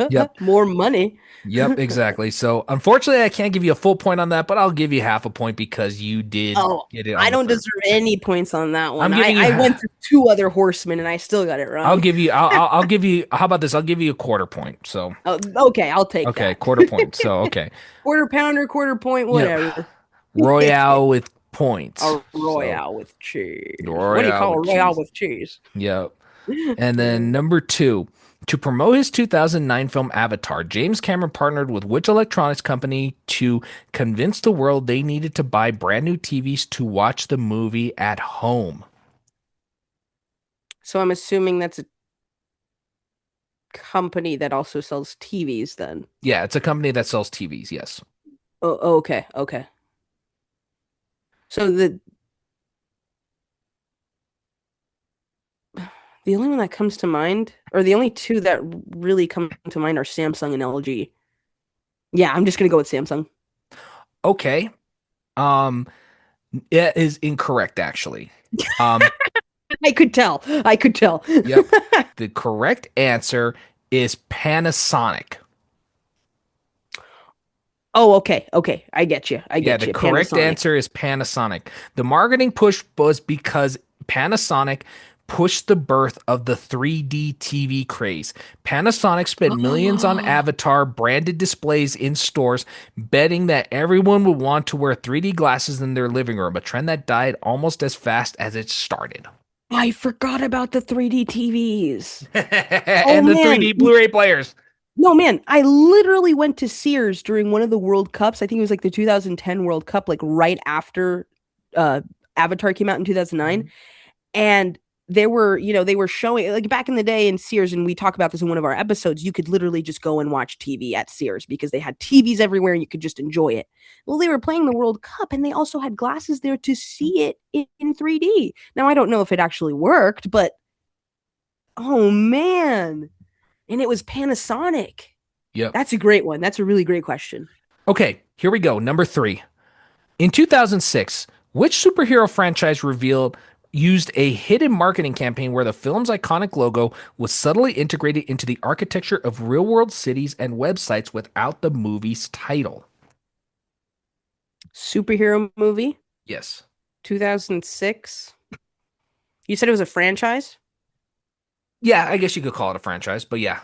yep. More money. Yep, exactly. So, unfortunately, I can't give you a full point on that, but I'll give you half a point because you did Oh, get it I on the don't first. deserve any points on that I'm one. giving you, I went through two other horsemen and I still got it I'll wrong. give you, I'll give you, how about this? I'll give you a quarter point. So, Oh, okay, I'll take okay, that. quarter point. So, okay. Quarter pounder, quarter point, Yep. whatever. Royale with points. A So, royale with cheese. What do you Royale call a with royale cheese. with cheese? Yep. And then number two, to promote his 2009 film Avatar, James Cameron partnered with which electronics company to convince the world they needed to buy brand new TVs to watch the movie at home? So I'm assuming that's a company that also sells TVs then. Yeah, it's a company that sells TVs. Yes. Oh, okay, okay. So the only one that comes to mind, or the only two that really come to mind are Samsung and LG. Yeah, I'm just gonna go with Samsung. Okay. Um, it is incorrect actually. Um, I could tell. I could tell. yep. The correct answer is Panasonic. Oh, okay, okay. I get you. I Yeah, get the you. correct Panasonic. answer is Panasonic. The marketing push was because Panasonic pushed the birth of the 3D TV craze. Panasonic spent millions on Oh, Avatar branded displays in stores, betting that everyone would want to wear 3D glasses in their living room, a trend that died almost as fast as it started. I forgot about the 3D TVs. Oh And the man. 3D Blu-ray players. No, man, I literally went to Sears during one of the World Cups. I think it was like the 2010 World Cup, like right after uh Avatar came out in 2009. Mhm. And there were, they were showing like back in the day in Sears, and we talk about this in one of our episodes, you could literally just go and watch TV at Sears because they had TVs everywhere and you could just enjoy it. Well, they were playing the World Cup and they also had glasses there to see it in 3D. Now, I don't know if it actually worked, but oh man. And it was Panasonic. Yep. That's a great one. That's a really great question. Okay, here we go. Number three. In 2006, which superhero franchise revealed used a hidden marketing campaign where the film's iconic logo was subtly integrated into the architecture of real-world cities and websites without the movie's title? Superhero movie, Yes. 2006. You said it was a franchise? Yeah, I guess you could call it a franchise, but yeah.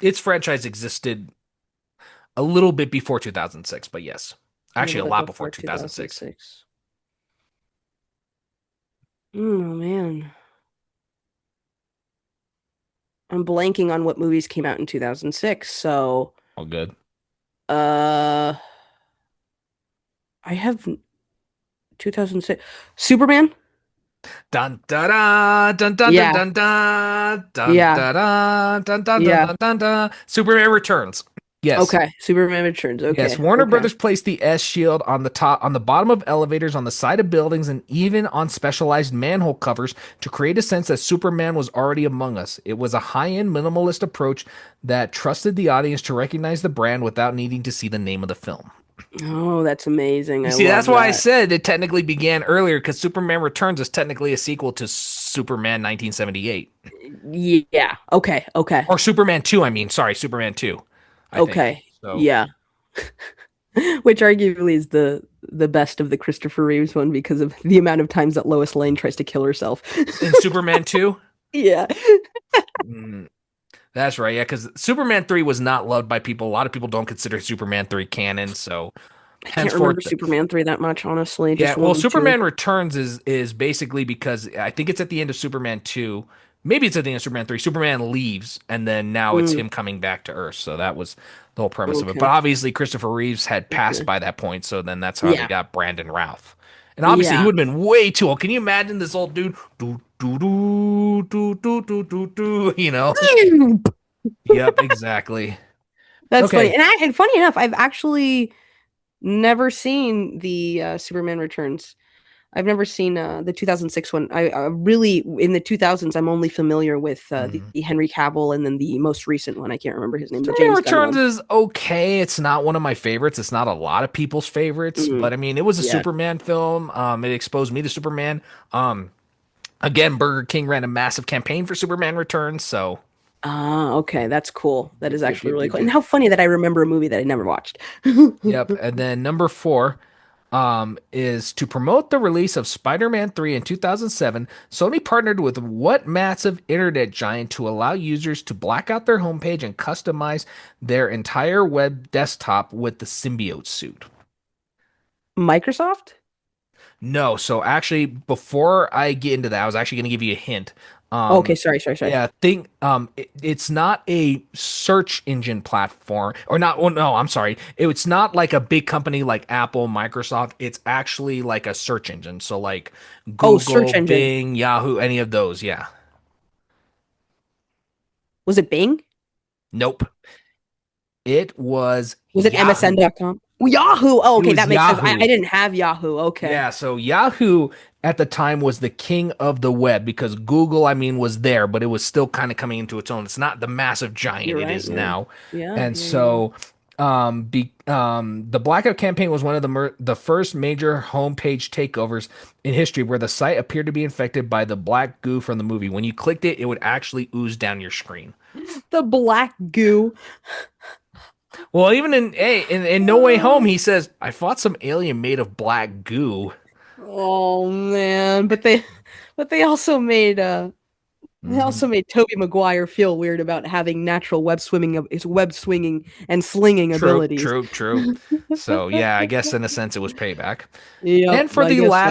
Its franchise existed a little bit before 2006, but yes. A Actually, little a bit lot before before 2006. 2006. Oh man. I'm blanking on what movies came out in 2006. So, All good. uh I have 2006. Superman? Dun da da dun dun dun Yeah. dun dun dun Yeah. da da dun dun dun Yeah. dun dun dun. Superman Returns. Yes. Okay. Superman Returns. Yes, Okay. Warner Okay. Brothers placed the S shield on the top, on the bottom of elevators, on the side of buildings, and even on specialized manhole covers to create a sense that Superman was already among us. It was a high-end minimalist approach that trusted the audience to recognize the brand without needing to see the name of the film. Oh, that's amazing. You I see, love that's why I that. said it technically began earlier because Superman Returns is technically a sequel to Superman 1978 Yeah. Okay. Okay. or Superman 2. I mean, sorry, Superman 2. I think Okay. so. Yeah. Which arguably is the best of the Christopher Reeves one because of the amount of times that Lois Lane tries to kill herself. In Superman 2. Yeah. That's right. Yeah, because Superman 3 was not loved by people. A lot of people don't consider Superman 3 canon. So I can't henceforth, remember Superman 3 that much, honestly. yeah. Just Well, one and two. Superman Returns is basically because I think it's at the end of Superman 2. Maybe it's at the end of Superman 3. Superman leaves, and then now it's Mm, him coming back to Earth. So that was the whole premise of it. But okay. obviously, Christopher Reeves had passed Okay. by that point. So then that's how they Yeah. got Brandon Routh. And obviously, he Yeah. would have been way too old. Can you imagine this old dude? Do, do, do, do, do, do, do, do, you know? Yep, exactly. That's funny. Okay. And funny enough, I've actually never seen the Superman Returns. I've never seen the 2006 one. I really in the 2000s. I'm only familiar with Mhm. the Henry Cavill and then the most recent one. I can't remember his name, the Superman James Gunn Returns one. is okay. It's not one of my favorites. It's not a lot of people's favorites, but Mhm. I mean, it was a Yeah. Superman film. It exposed me to Superman. Um, Again, Burger King ran a massive campaign for Superman Returns, so Ah, okay, that's cool. That yep, is yep, actually yep, really yep, cool. And yep. how funny that I remember a movie that I never watched. Yep. And then number four, is to promote the release of Spider-Man 3 in 2007, Sony partnered with what massive internet giant to allow users to black out their homepage and customize their entire web desktop with the symbiote suit? Microsoft? No, so actually, before I get into that, I was actually going to give you a hint. Oh, okay, Um, sorry, sorry, sorry. yeah, it's not a search engine platform, or not. Well, no, I'm sorry. It's not like a big company like Apple, Microsoft. It's actually like a search engine. So like Oh, Google, search engine. Bing, Yahoo, any of those. Yeah. Was it Bing? Nope. It was Was it Yahoo. MSN.com? Yahoo. Oh, It okay, was that makes sense. I Yahoo. didn't have Yahoo. Okay. Yeah, so Yahoo at the time was the king of the web because Google, I mean, was there, but it was still kind of coming into its own. It's not the massive giant You're it right. is Yeah. now. Yeah. And Yeah. Yeah. so the blackout campaign was one of the first major homepage takeovers in history where the site appeared to be infected by the black goo from the movie. When you clicked it, it would actually ooze down your screen. The black goo. Well, even in No Way Home, he says, "I fought some alien made of black goo." Oh man, but they also made they Hmm. also made Tobey Maguire feel weird about having natural web swinging and slinging True, abilities. true, true. So yeah, I guess in a sense it was payback. Yep, And for I the guess so.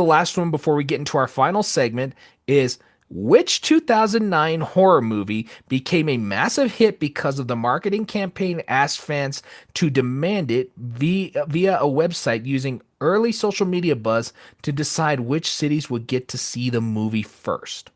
last one before we get into our final segment is which 2009 horror movie became a massive hit because of the marketing campaign asked fans to demand it via a website using early social media buzz to decide which cities would get to see the movie first.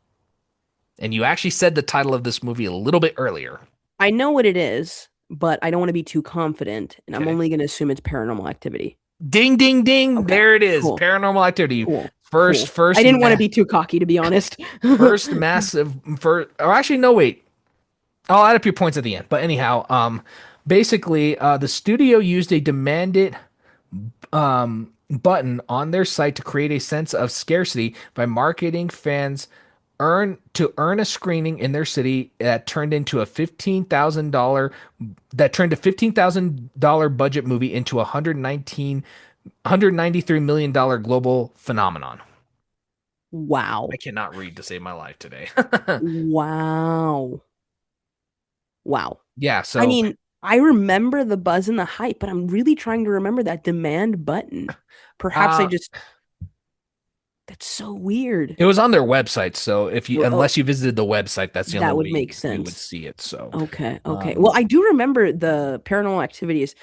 And you actually said the title of this movie a little bit earlier. I know what it is, but I don't want to be too confident, and I'm Okay. only going to assume it's Paranormal Activity. Ding ding ding. Okay, There it is. cool, Paranormal Activity. cool, First cool. I first didn't want to ma be too cocky, to be honest. First massive first or actually no wait. I'll add up your points at the end. But anyhow, basically the studio used a demand it button on their site to create a sense of scarcity by marketing fans earn a screening in their city that turned a $15,000 budget movie into a 193 million dollar global phenomenon. I Wow. cannot read to save my life today. Wow. Wow. Yeah, I so mean, I remember the buzz and the hype, but I'm really trying to remember that demand button. Perhaps I uh just, that's so weird. it was on their website, so if you Oh, unless you visited the website, that's the only that would way make you would sense. see it. So Okay, okay. Well, um I do remember the Paranormal Activities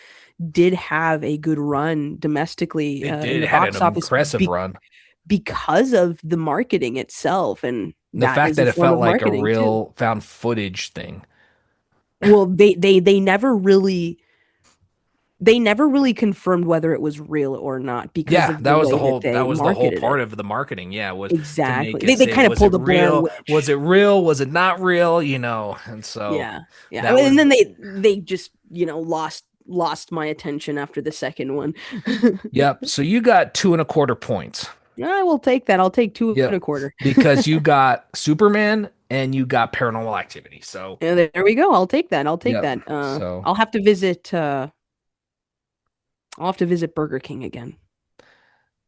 did have a good run domestically it in did the had an box office impressive run. because of the marketing itself, and The that fact is a that it form felt of like a marketing too. real found footage thing. Well, they never really confirmed whether it was real or not because Yeah, of the way that that they was the whole marketed it. part of the marketing. Yeah, was to Exactly. make They it they say, kind of was it pulled a Blair real? Was Witch. it real? Was it not real? You know, and so Yeah. Yeah. I that mean, was and then the, they just, lost my attention after the second one. yep. So you got two and a quarter points. I will take that. I'll take two and Yep. a quarter. Because you got Superman and you got Paranormal Activity. So, And there we go. I'll take that. I'll take yep. that. So, I'll have to visit Burger King again.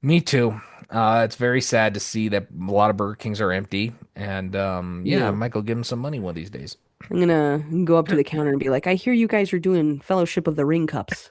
me too. It's very sad to see that a lot of Burger Kings are empty. And yeah, I Yeah. might go give them some money one of these days. I'm gonna go up to the counter and be like, I hear you guys are doing Fellowship of the Ring cups.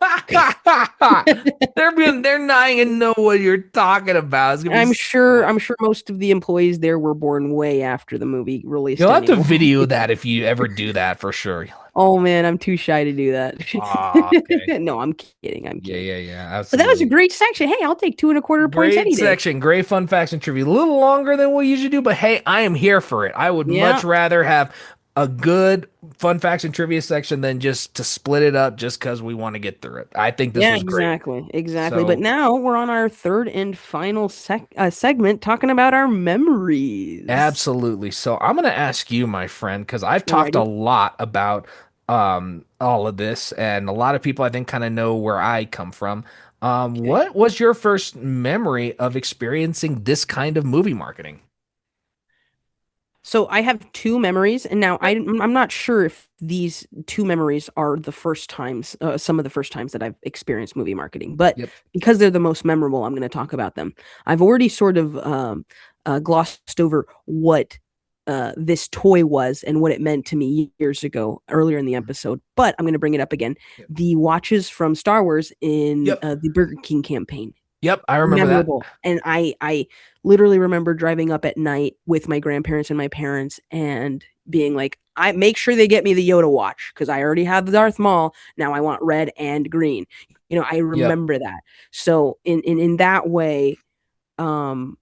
They're not even know what you're talking about. It's gonna be I'm sure so. I'm sure most of the employees there were born way after the movie released You'll have to anyway. video that if you ever do that for sure. Oh man, I'm too shy to do that. Ah, okay. No, I'm kidding. I'm Yeah, kidding. yeah, yeah, But that was a absolutely. great section. Hey, I'll take two and a quarter points Great any day. section, great fun facts and trivia. A little longer than we usually do, but hey, I am here for it. I would much Yeah. rather have a good fun facts and trivia section than just to split it up just because we want to get through it. I think this Yeah, was great. exactly. Exactly. But So, now we're on our third and final segment talking about our memories. absolutely. So, I'm going to ask you, my friend, because I've talked a Alrighty. lot about all of this, and a lot of people I think kind of know where I come from. Okay. What was your first memory of experiencing this kind of movie marketing? So I have two memories, and now Yep. I'm not sure if these two memories are the first times, some of the first times that I've experienced movie marketing. But Yep. because they're the most memorable, I'm going to talk about them. I've already sort of glossed over what this toy was and what it meant to me years ago, earlier in the episode. But I'm going to bring it up again. Yep. The watches from Star Wars in Yep. the Burger King campaign, Yep. I remember that. memorable. And I literally remember driving up at night with my grandparents and my parents and being like, I make sure they get me the Yoda watch because I already have the Darth Maul. Now I want red and green. I Yep. remember that. So in that way, um,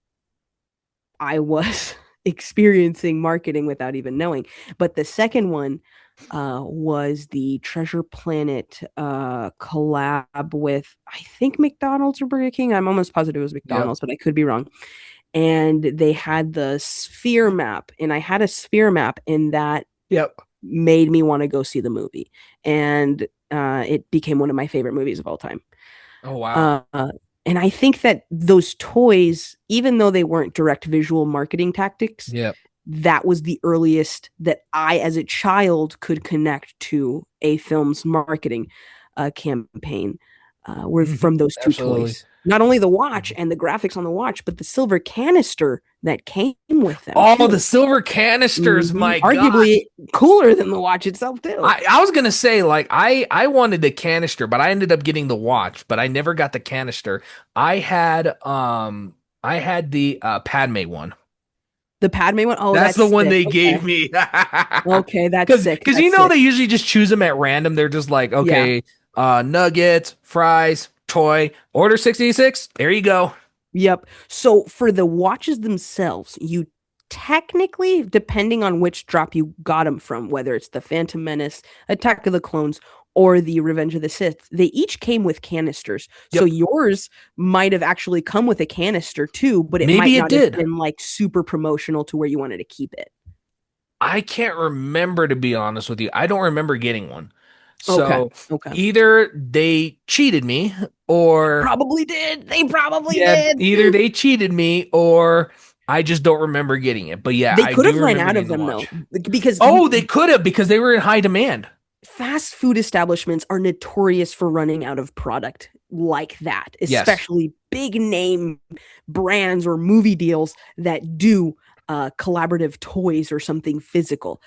I was experiencing marketing without even knowing. But the second one was the Treasure Planet collab with, I think, McDonald's or Burger King. I'm almost positive it was Yep. McDonald's, but I could be wrong. And they had the sphere map, and I had a sphere map, and that Yep. made me want to go see the movie. And it became one of my favorite movies of all time. Oh wow. Uh, and I think that those toys, even though they weren't direct visual marketing tactics, Yep. that was the earliest that I, as a child, could connect to a film's marketing campaign. Were from those two Absolutely. toys. Not only the watch and the graphics on the watch, but the silver canister that came with them Oh, the too. silver canisters, my God. Arguably cooler than the watch itself too. I was gonna say like I wanted the canister, but I ended up getting the watch, but I never got the canister. I had um I had the Padme one. The Padme one. Oh, That's that's the one sick. they gave Okay. me. Okay, that's Cause sick. cause you That's know sick. they usually just choose them at random. They're just like, Yeah. okay, nuggets, fries, toy, order 66. There you go. Yep. So for the watches themselves, you technically, depending on which drop you got them from, whether it's the Phantom Menace, Attack of the Clones, or the Revenge of the Sith, they each came with canisters. So Yep. yours might have actually come with a canister too, but it might Maybe it not have did. been like super promotional to where you wanted to keep it. I can't remember, to be honest with you. I don't remember getting one. Okay. So Okay. either they cheated me or Probably did. They probably yeah, did. either they cheated me or I just don't remember getting it. But yeah, They I could do have ran remember out getting of the them though, watch. because Oh, they could have because they were in high demand. fast food establishments are notorious for running out of product like that, Yes. especially big name brands or movie deals that do collaborative toys or something physical.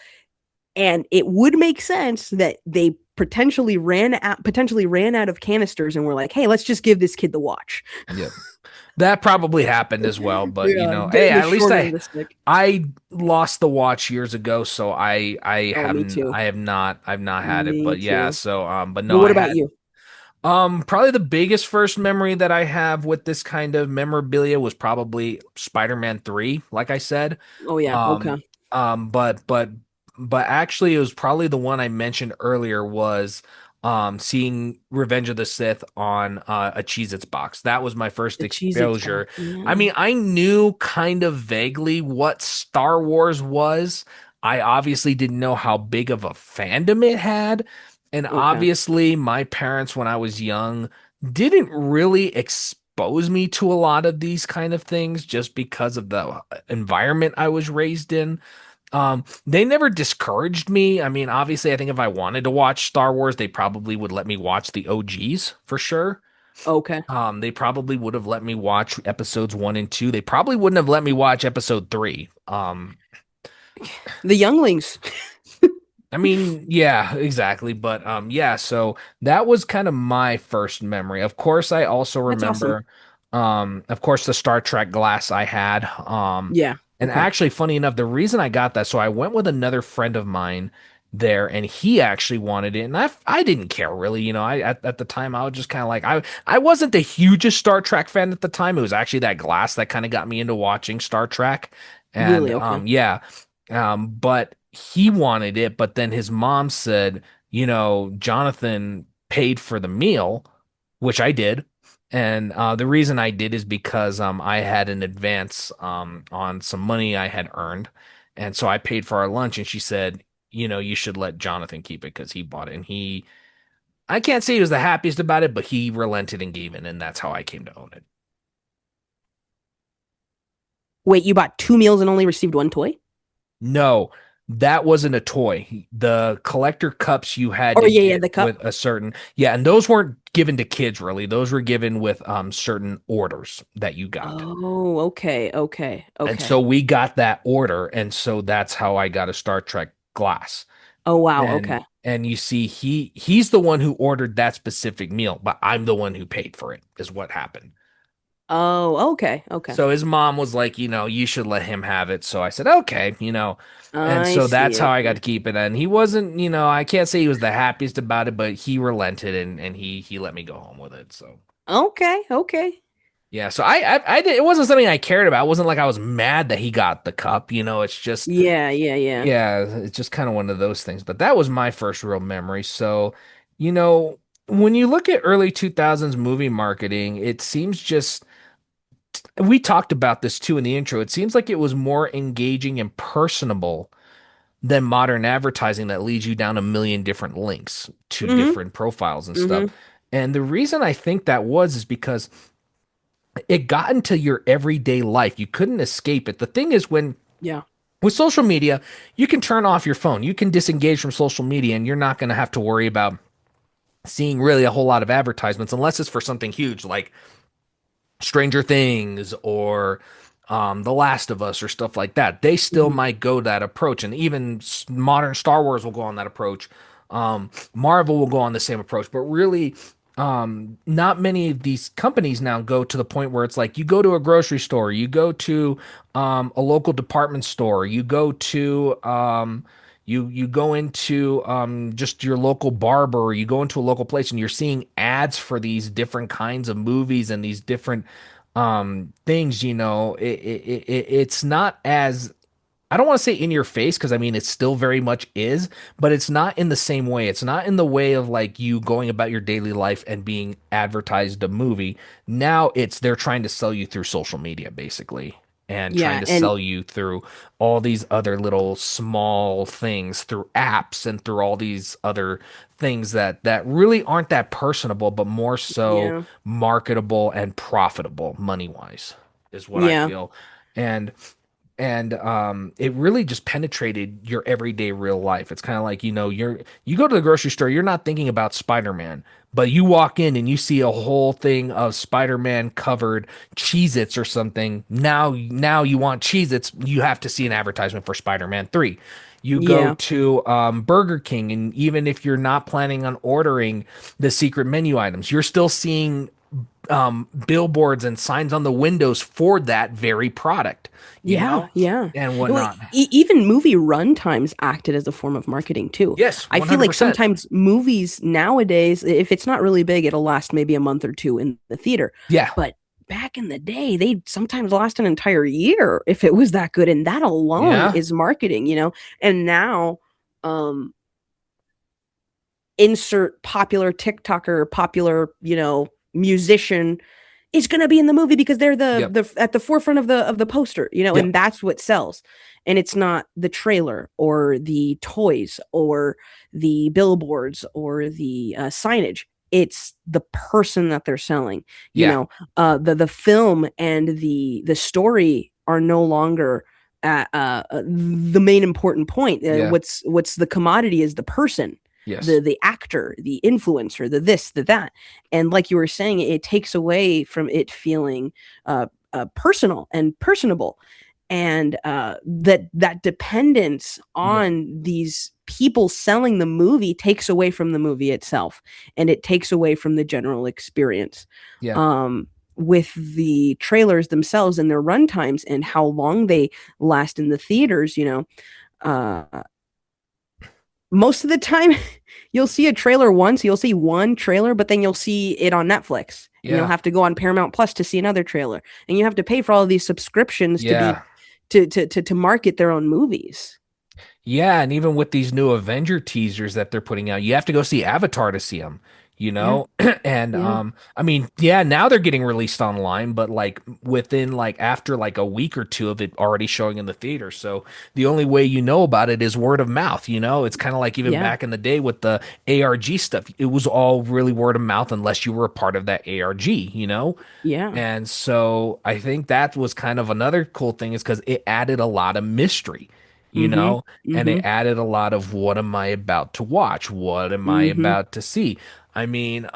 And it would make sense that they potentially ran out of canisters and were like, "Hey, let's just give this kid the watch." Yep. That probably happened as well, but you Yeah, know, hey, bitten the at least short end I of the stick. I lost the watch years ago, so Oh, me too. I've not had it. Me But yeah, too. so but no, But what I about had you? probably the biggest first memory that I have with this kind of memorabilia was probably Spider-Man 3, like I said. Oh yeah. Um, Okay. um, but but but actually it was probably the one I mentioned earlier was seeing Revenge of the Sith on a Cheez-Its box. That was my first The Cheez-Its exposure. box. I Yeah. mean, I knew kind of vaguely what Star Wars was. I obviously didn't know how big of a fandom it had. And Okay. obviously, my parents, when I was young, didn't really expose me to a lot of these kind of things just because of the environment I was raised in. They never discouraged me. I mean, obviously, I think if I wanted to watch Star Wars, they probably would let me watch the OGs for sure. Okay. They probably would have let me watch episodes 1 and 2. They probably wouldn't have let me watch episode 3. The younglings. I mean, yeah, exactly. But yeah, so that was kind of my first memory. Of course, I also That's awesome. remember of course the Star Trek glass I had. Yeah. And Okay. actually funny enough, the reason I got that, so I went with another friend of mine there and he actually wanted it and I didn't care really, you know. I at the time I was just kind of like I wasn't the hugest Star Trek fan at the time. It was actually that glass that kind of got me into watching Star Trek. And Really? Okay. yeah. But he wanted it, but then his mom said, you know, Jonathan paid for the meal, which I did. And the reason I did is because I had an advance on some money I had earned. And so I paid for our lunch. And she said, you know, you should let Jonathan keep it because he bought it. And I can't say he was the happiest about it, but he relented and gave in. And that's how I came to own it. Wait, you bought two meals and only received one toy? No, that wasn't a toy. The collector cups you had Oh to yeah, yeah, get the cup. with a certain, yeah, and those weren't given to kids really. Those were given with certain orders that you got. Oh, okay, okay, And so okay. we got that order, and so that's how I got a Star Trek glass. Oh wow, And okay. and you see he's the one who ordered that specific meal, but I'm the one who paid for it, is what happened. Oh, okay, okay. So his mom was like, you know, you should let him have it. So I said, okay, you know. And I so that's see. how I got Okay. to keep it. And he wasn't, you know, I can't say he was the happiest about it, but he relented and he let me go home with it. So Okay, okay. yeah, so I did, it wasn't something I cared about. It wasn't like I was mad that he got the cup, you know, it's just Yeah, yeah, yeah. yeah, it's just kind of one of those things. But that was my first real memory. So, you know, when you look at early 2000s movie marketing, it seems just we talked about this too in the intro. It seems like it was more engaging and personable than modern advertising that leads you down a million different links to Mm-hmm. different profiles and stuff. Mm-hmm. And the reason I think that was is because it got into your everyday life. You couldn't escape it. The thing is, when Yeah. with social media, you can turn off your phone. You can disengage from social media, and you're not going to have to worry about seeing really a whole lot of advertisements unless it's for something huge like Stranger Things or The Last of Us or stuff like that. They still Mhm. might go that approach, and even modern Star Wars will go on that approach. Marvel will go on the same approach, but really, not many of these companies now go to the point where it's like you go to a grocery store, you go to a local department store, you go to you go into just your local barber, or you go into a local place, and you're seeing ads for these different kinds of movies and these different things. It's not as, I don't want to say in your face, because I mean it still very much is, but it's not in the same way. It's not in the way of like you going about your daily life and being advertised a movie. Now it's they're trying to sell you through social media basically, and trying Yeah, to and sell you through all these other little small things, through apps and through all these other things that really aren't that personable, but more so yeah, marketable and profitable money wise, is what I yeah, feel. And it really just penetrated your everyday real life. It's kind of like, you go to the grocery store, you're not thinking about Spider-Man, but you walk in and you see a whole thing of Spider-Man covered Cheez-Its or something. Now you want Cheez-Its, you have to see an advertisement for Spider-Man 3. You go yeah, to Burger King, and even if you're not planning on ordering the secret menu items, you're still seeing billboards and signs on the windows for that very product, yeah, yeah. and Well, whatnot. even movie run times acted as a form of marketing too. Yes, I feel like 100%. sometimes movies nowadays, if it's not really big, it'll last maybe a month or two in the theater. Yeah, But back in the day, they sometimes last an entire year if it was that good, and that alone yeah, is marketing. And now, um, insert popular TikToker, popular, musician is going to be in the movie because they're the yep, the at the forefront of the poster, yep, and that's what sells. And it's not the trailer or the toys or the billboards or the signage. It's the person that they're selling. You yeah, know, the film and the story are no longer the main important point. yeah, What's the commodity is the person, yes, the actor, the influencer, the this, the that. And like you were saying, it takes away from it feeling personal and personable, and that dependence yep, on these people selling the movie takes away from the movie itself, and it takes away from the general experience. yeah, um with the trailers themselves and their run times and how long they last in the theaters, most of the time you'll see a trailer once, you'll see one trailer, but then you'll see it on Netflix, and you'll yeah, have to go on Paramount Plus to see another trailer, and you have to pay for all of these subscriptions to be yeah. to market their own movies. Yeah, and even with these new Avenger teasers that they're putting out, you have to go see Avatar to see them, you Yeah, know? And yeah, I mean, yeah, now they're getting released online, but like within like after like a week or two of it already showing in the theater. So the only way you know about it is word of mouth. It's kind of like even yeah, back in the day with the ARG stuff. It was all really word of mouth unless you were a part of that ARG. yeah. And so I think that was kind of another cool thing, is because it added a lot of mystery, you Mm-hmm. know, and it Mm-hmm. added a lot of what am I about to watch? What am I Mm-hmm. about to see? I mean,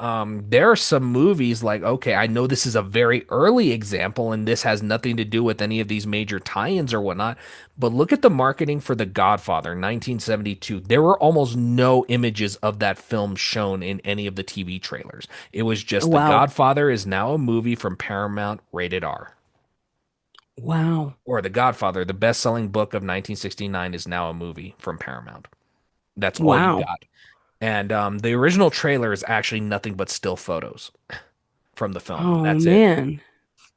there are some movies like, okay, I know this is a very early example and this has nothing to do with any of these major tie-ins or whatnot, but look at the marketing for The Godfather, 1972. There were almost no images of that film shown in any of the TV trailers. It was just The Wow. Godfather is now a movie from Paramount, rated R. Wow. Or The Godfather, the best-selling book of 1969, is now a movie from Paramount. That's all you Wow. got. And the original trailer is actually nothing but still photos from the film. Oh That's it. man.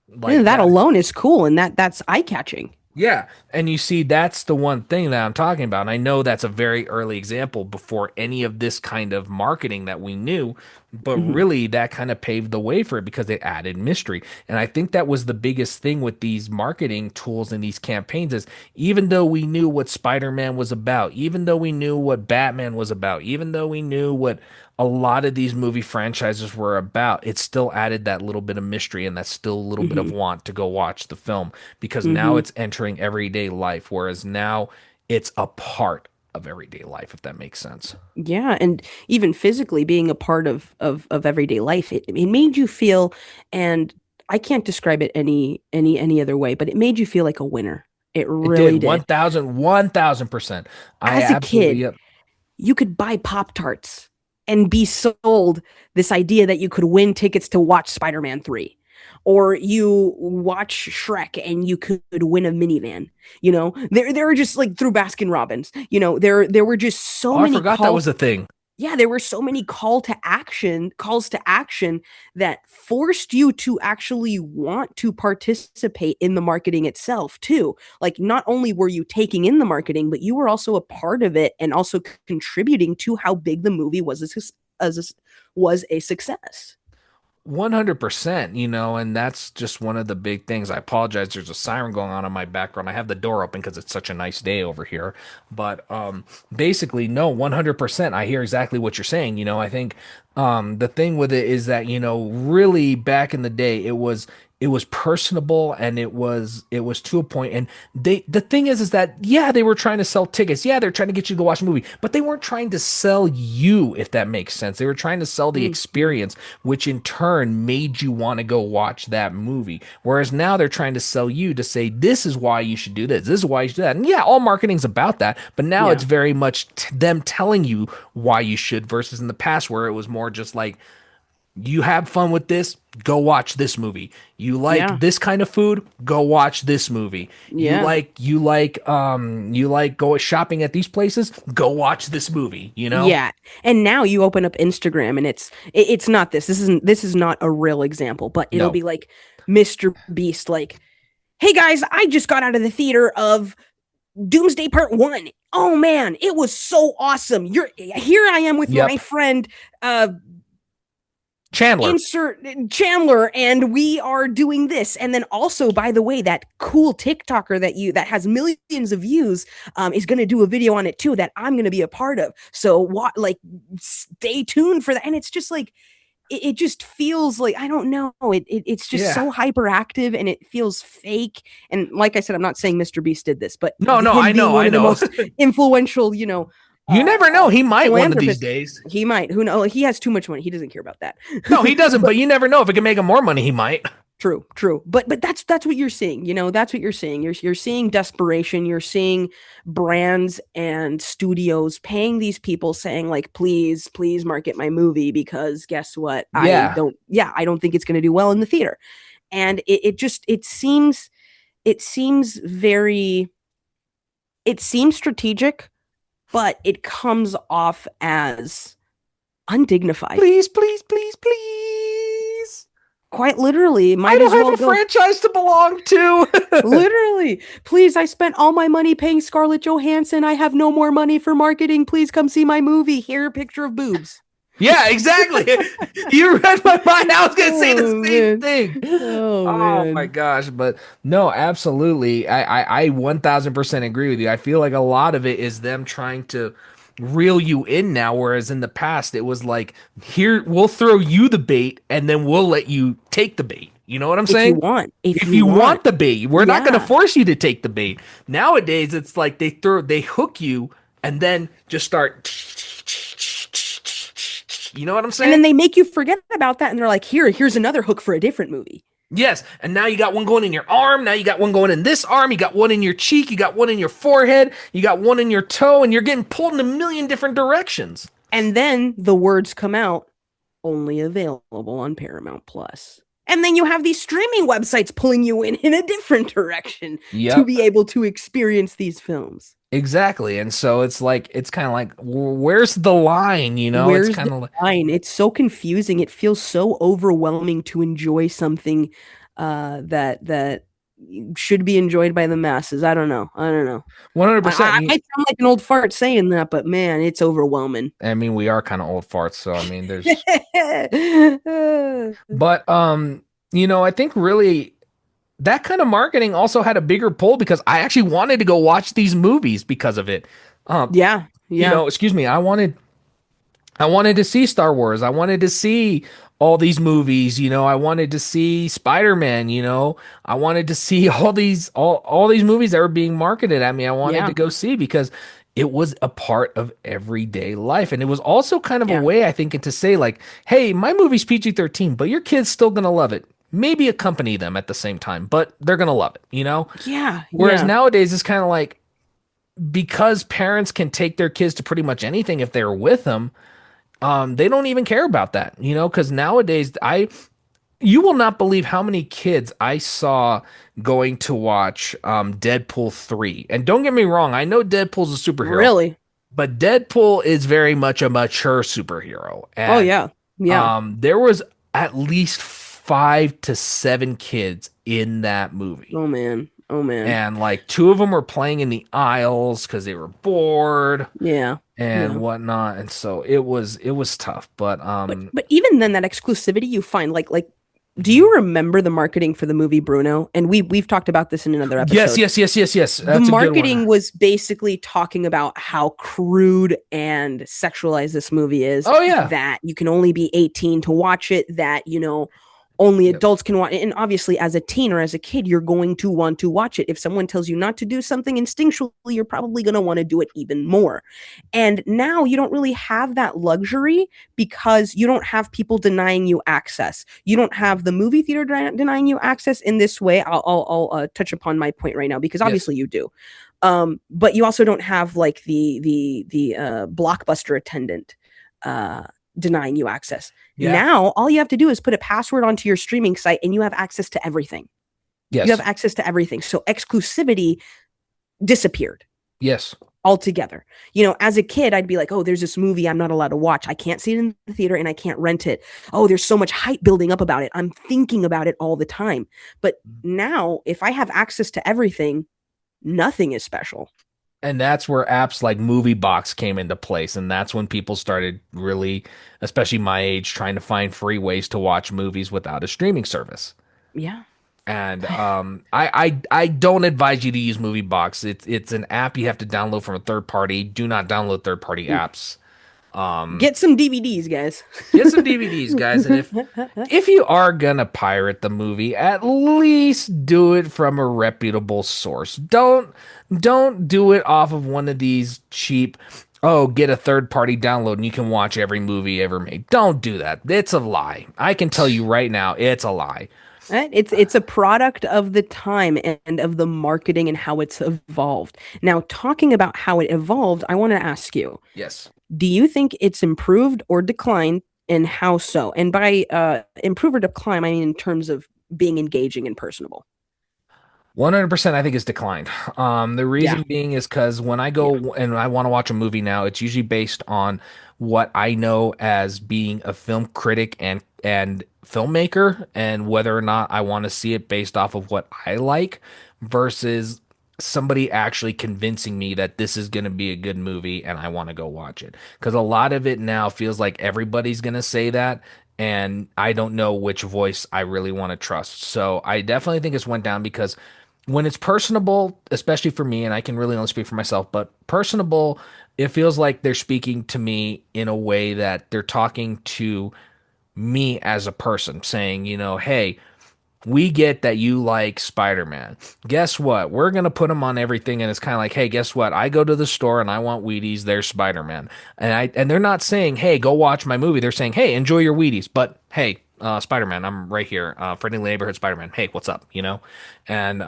Like And that that. alone is cool, and that's eye-catching. Yeah. And you see, that's the one thing that I'm talking about. And I know that's a very early example before any of this kind of marketing that we knew. But Hmm. really, that kind of paved the way for it because it added mystery. And I think that was the biggest thing with these marketing tools and these campaigns is even though we knew what Spider-Man was about, even though we knew what Batman was about, even though we knew what a lot of these movie franchises were about, it still added that little bit of mystery and that still a little bit of Hmm. want to go watch the film because now Hmm. it's entering everyday life, whereas now it's a part of everyday life, if that makes sense. Yeah, and even physically being a part of everyday life, it made you feel, and I can't describe it any other way, but it made you feel like a winner. It It did really did. 1000%. I As a absolutely, kid, yep. you could buy Pop Tarts and be sold this idea that you could win tickets to watch Spider-Man 3. Or you watch Shrek and you could win a minivan. There were just like through Baskin Robbins. There were just so Oh, I many forgot that calls. was a thing. Yeah, there were so many calls to action that forced you to actually want to participate in the marketing itself too. Like not only were you taking in the marketing, but you were also a part of it and also contributing to how big the movie was a success. 100%, and that's just one of the big things. I apologize. There's a siren going on in my background. I have the door open because it's such a nice day over here. But basically, no, 100%. I hear exactly what you're saying. I think the thing with it is that, really back in the day, it was personable and it was to a point. And the thing is that, yeah, they were trying to sell tickets. Yeah, they're trying to get you to go watch a movie, but they weren't trying to sell you, if that makes sense. They were trying to sell the Mhm. experience, which in turn made you want to go watch that movie. Whereas now they're trying to sell you to say, this is why you should do this. This is why you should do that. And yeah, all marketing's about that. But now it's Yeah. very much them telling you why you should versus in the past where it was more just like, you have fun with this, go watch this movie. You like Yeah. this kind of food, go watch this movie. You Yeah. like you like go shopping at these places, go watch this movie. Yeah. And now you open up Instagram and it's not this. This is not a real example, but it'll No. be like Mr. Beast like, "Hey guys, I just got out of the theater of Doomsday Part 1. Oh man, it was so awesome. You're here I am with my Yep. friend uh Chandler. insert Chandler and we are doing this." And then also, by the way, that cool TikToker that has millions of views is going to do a video on it too that I'm going to be a part of. So what, like, stay tuned for that. And it's just like it just feels like, I don't know, it's just Yeah. so hyperactive and it feels fake. And like I said, I'm not saying Mr. Beast did this, but No, no, him I being know, one I of the know. most influential, You never know. He might one of these philanthropists, days. he might, who knows, he has too much money, he doesn't care about that. No, he doesn't, But but you never know. If it can make him more money, he might. true. But that's what you're seeing. That's what you're seeing. You're seeing desperation. You're seeing brands and studios paying these people, saying like, please market my movie because guess what? Yeah. I don't think it's going to do well in the theater. And it seems strategic, but it comes off as undignified. Please, please, please, please. Quite literally, I might don't as have well a go. franchise to belong to. Literally, please, I spent all my money paying Scarlett Johansson. I have no more money for marketing. Please come see my movie. Here, a picture of boobs. Yeah, exactly. You read my mind. I was gonna say the Oh same man. thing. Oh Oh my man. gosh, but no, absolutely. I 1000% agree with you. I feel like a lot of it is them trying to reel you in now, whereas in the past it was like, here, we'll throw you the bait and then we'll let you take the bait. You know what I'm If you saying? want, if If you you want, want the bait, we're not going to yeah. force you to take the bait. Nowadays, it's like they hook you and then just start. You know what I'm And then saying? they make you forget about that, and they're like, here's another hook for a different movie. Yes. And now you got one going in your arm. Now you got one going in this arm. You got one in your cheek. You got one in your forehead. You got one in your toe, and you're getting pulled in a million different directions. And then the words come out, only available on Paramount Plus. And then you have these streaming websites pulling you in a different direction to Yep. be able to experience these films. Exactly. And so it's like, it's kind of like, where's the line? It's Where's the kind of like, line? It's so confusing. It feels so overwhelming to enjoy something that should be enjoyed by the masses. I don't know. I don't know. I 100%. might sound like an old fart saying that, but man, it's overwhelming. I mean, we are kind of old farts, so I mean, but I think really that kind of marketing also had a bigger pull because I actually wanted to go watch these movies because of it. Um, Yeah, yeah, excuse me, I wanted to see Star Wars. I wanted to see all these movies, I wanted to see Spider-Man, I wanted to see all these movies that were being marketed at me. I wanted to yeah, go see because it was a part of everyday life. And it was also kind of a yeah, way, I think, to say like, hey, my movie's PG-13, but your kid's still gonna love it. Maybe accompany them at the same time, but they're gonna love it. yeah, Whereas yeah. nowadays it's kind of like because parents can take their kids to pretty much anything if they're with them, they don't even care about that, because nowadays you will not believe how many kids I saw going to watch Deadpool 3. And don't get me wrong, I know Deadpool's a superhero, Really? but Deadpool is very much a mature superhero. Oh And yeah, yeah. there was at least 5 to 7 kids in that movie. Oh man, oh man. And like two of them were playing in the aisles because they were bored Yeah, and yeah. whatnot. And so it was tough. But But even then, that exclusivity you find like. Do you remember the marketing for the movie Bruno? And we've talked about this in another yes, episode. yes, yes, yes, yes. The That's a good one. marketing was basically talking about how crude and sexualized this movie is, Oh yeah. that you can only be 18 to watch it, that, only Yep. adults can watch it. And obviously, as a teen or as a kid, you're going to want to watch it. If someone tells you not to do something instinctually, you're probably going to want to do it even more. And now you don't really have that luxury because you don't have people denying you access. You don't have the movie theater denying you access in this way. I'll touch upon my point right now because Yes. obviously you do. But you also don't have like the blockbuster attendant uh, denying you access. Yeah. Now, all you have to do is put a password onto your streaming site and you have access to everything. You have Yes. access to everything. So exclusivity disappeared Yes. altogether. As a kid, I'd be like, oh, there's this movie I'm not allowed to watch. I can't see it in the theater and I can't rent it. Oh, there's so much hype building up about it. I'm thinking about it all the time. But now, if I have access to everything, nothing is special. And that's where apps like Movie Box came into place. And that's when people started really, especially my age, trying to find free ways to watch movies without a streaming service. Yeah. And I don't advise you to use Movie Box. It's an app you have to download from a third party. Do not download third party apps. Get some DVDs, guys. Get some DVDs, guys. And if you are gonna pirate the movie, at least do it from a reputable source. Don't do it off of one of these cheap, oh, get a third party download and you can watch every movie ever made. Don't do that. It's a lie. I can tell you right now, it's a lie. Right? It's a product of the time and of the marketing and how it's evolved. Now, talking about how it evolved, I want to ask you, Yes. do you think it's improved or declined, and how so? And by improve or decline, I mean in terms of being engaging and personable. 100% I think it's declined. The Yeah, reason being is because when I yeah, go and I want to watch a movie now, it's usually based on what I know as being a film critic and filmmaker, and whether or not I want to see it based off of what I like versus somebody actually convincing me that this is going to be a good movie and I want to go watch it. Because a lot of it now feels like everybody's going to say that, and I don't know which voice I really want to trust. So I definitely think it's went down because when it's personable, especially for me, and I can really only speak for myself, but personable, it feels like they're speaking to me in a way that they're talking to me as a person, saying, hey, we get that you like Spider-Man. Guess what? We're going to put him on everything. And it's kind of like, hey, guess what? I go to the store and I want Wheaties. There's Spider-Man. And they're not saying, hey, go watch my movie. They're saying, hey, enjoy your Wheaties. But hey, Spider-Man, I'm right here. Friendly neighborhood Spider-Man. Hey, what's up? And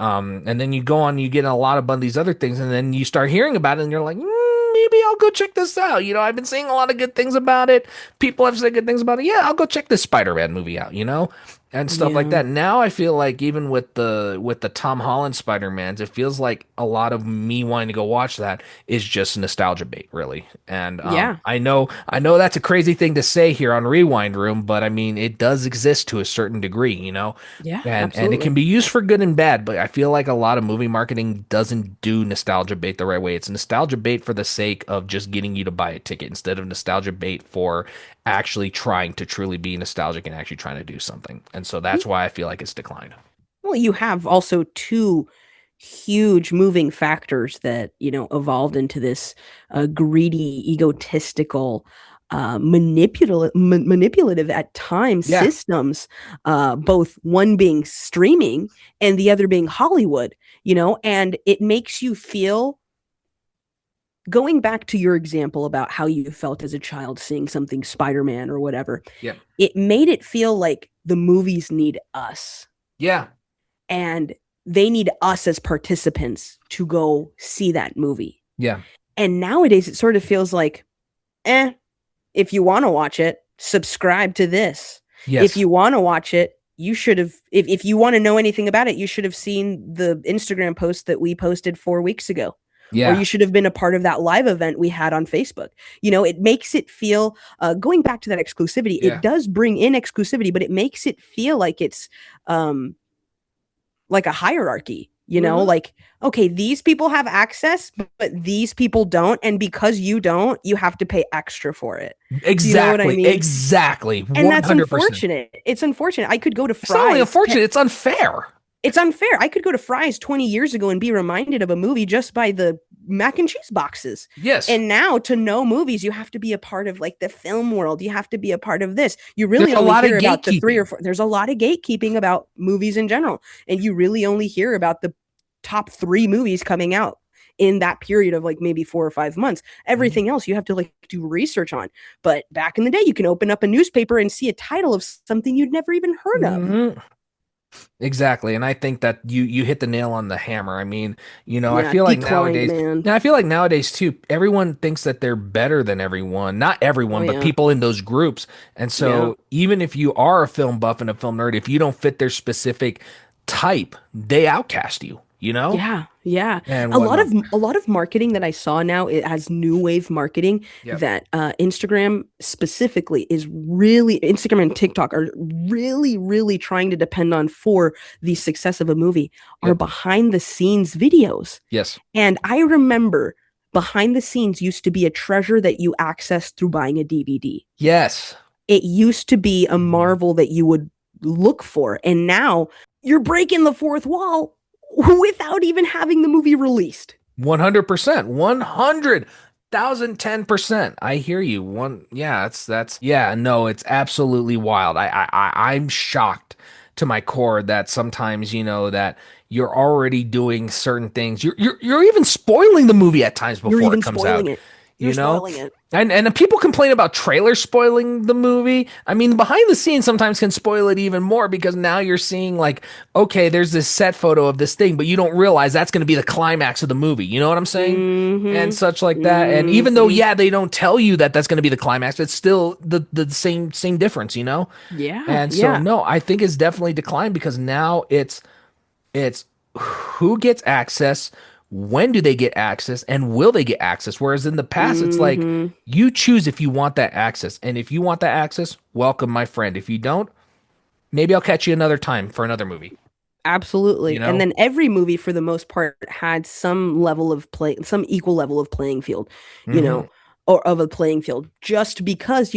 then you go on, you get a lot of these other things, and then you start hearing about it, and you're like, maybe I'll go check this out. I've been seeing a lot of good things about it. People have said good things about it. Yeah, I'll go check this Spider-Man movie out. and stuff like Yeah. that. Now I feel like even with the Tom Holland Spider-Mans, it feels like a lot of me wanting to go watch that is just nostalgia bait, really. And Yeah. I know that's a crazy thing to say here on Rewind Room, but I mean it does exist to a certain degree, you know. Yeah, And it can absolutely. be used for good and bad, but I feel like a lot of movie marketing doesn't do nostalgia bait the right way. It's nostalgia bait for the sake of just getting you to buy a ticket instead of nostalgia bait for actually trying to truly be nostalgic and actually trying to do something. And so that's why I feel like it's declined. Well, you have also two huge moving factors that, evolved into this greedy, egotistical, manipulative at times Yeah. systems, both one being streaming and the other being Hollywood, and it makes you feel, going back to your example about how you felt as a child seeing something Spider-Man or whatever, Yeah. it made it feel like the movies need us, Yeah. and they need us as participants to go see that movie. Yeah. And nowadays it sort of feels like, eh, if you want to watch it, subscribe to this. If Yes. you want to watch it, you should have, if you want to know anything about it, you should have seen the Instagram post that we posted 4 weeks ago. Or Yeah. you should have been a part of that live event we had on Facebook. It makes it feel, going back to that exclusivity, it Yeah. does bring in exclusivity, but it makes it feel like it's, like a hierarchy, Hmm. like, okay, these people have access, but these people don't. And because you don't, you have to pay extra for it. Do you know what I Exactly. mean? Exactly. And that's 100%. unfortunate. It's unfortunate. I could go to It's not only Fry's. unfortunate, it's unfair. It's unfair. I could go to Fry's 20 years ago and be reminded of a movie just by the mac and cheese boxes. Yes. And now to know movies, you have to be a part of like the film world. You have to be a part of this. You There's really a only lot of hear about the three or gatekeeping. four. There's a lot of gatekeeping about movies in general. And you really only hear about the top 3 movies coming out in that period of like maybe 4 or 5 months. Everything else you have to like do research on. But back in the day, you can open up a newspaper and see a title of something you'd never even heard of. Mm-hmm. Exactly. And I think that you hit the nail on the hammer. I mean, I Yeah, feel like declined, nowadays, man. now I feel like nowadays too, everyone thinks that they're better than everyone. Not Oh everyone, but yeah. people in those groups. And Yeah. so even if you are a film buff and a film nerd, if you don't fit their specific type, they outcast you, you know? Yeah, yeah. And A lot whatnot. of a lot of marketing that I saw now, it has new wave marketing Yep. that Instagram specifically is really, Instagram and TikTok are really, really trying to depend on for the success of a movie, are Yep. behind the scenes videos. Yes. And I remember behind the scenes used to be a treasure that you access through buying a DVD. Yes. It used to be a Mhm. marvel that you would look for. And now you're breaking the fourth wall without even having the movie released. 100%. 100,010%. I hear you. Yeah, yeah, no, it's absolutely wild. I'm shocked to my core that sometimes, that you're already doing certain things. You're even spoiling the movie at times You're before it even comes spoiling out, it. You're you know? spoiling it. And people complain about trailers spoiling the movie. I mean, behind the scenes sometimes can spoil it even more because now you're seeing like, okay, there's this set photo of this thing, but you don't realize that's going to be the climax of the movie. You know what I'm saying? And Mm-hmm. such like that. And even though, Mm-hmm. yeah, they don't tell you that that's going to be the climax, it's still the same difference, you know? Yeah, And so, yeah. no, I think it's definitely declined because now it's who gets access, when do they get access, and will they get access? Whereas in the past, it's like Mm-hmm. you choose if you want that access. And if you want that access, welcome, my friend. If you don't, maybe I'll catch you another time for another movie. You Absolutely. And know? then every movie, for the most part, had some level of play, some equal level of playing field, you Hmm. know, or of a playing field, just because,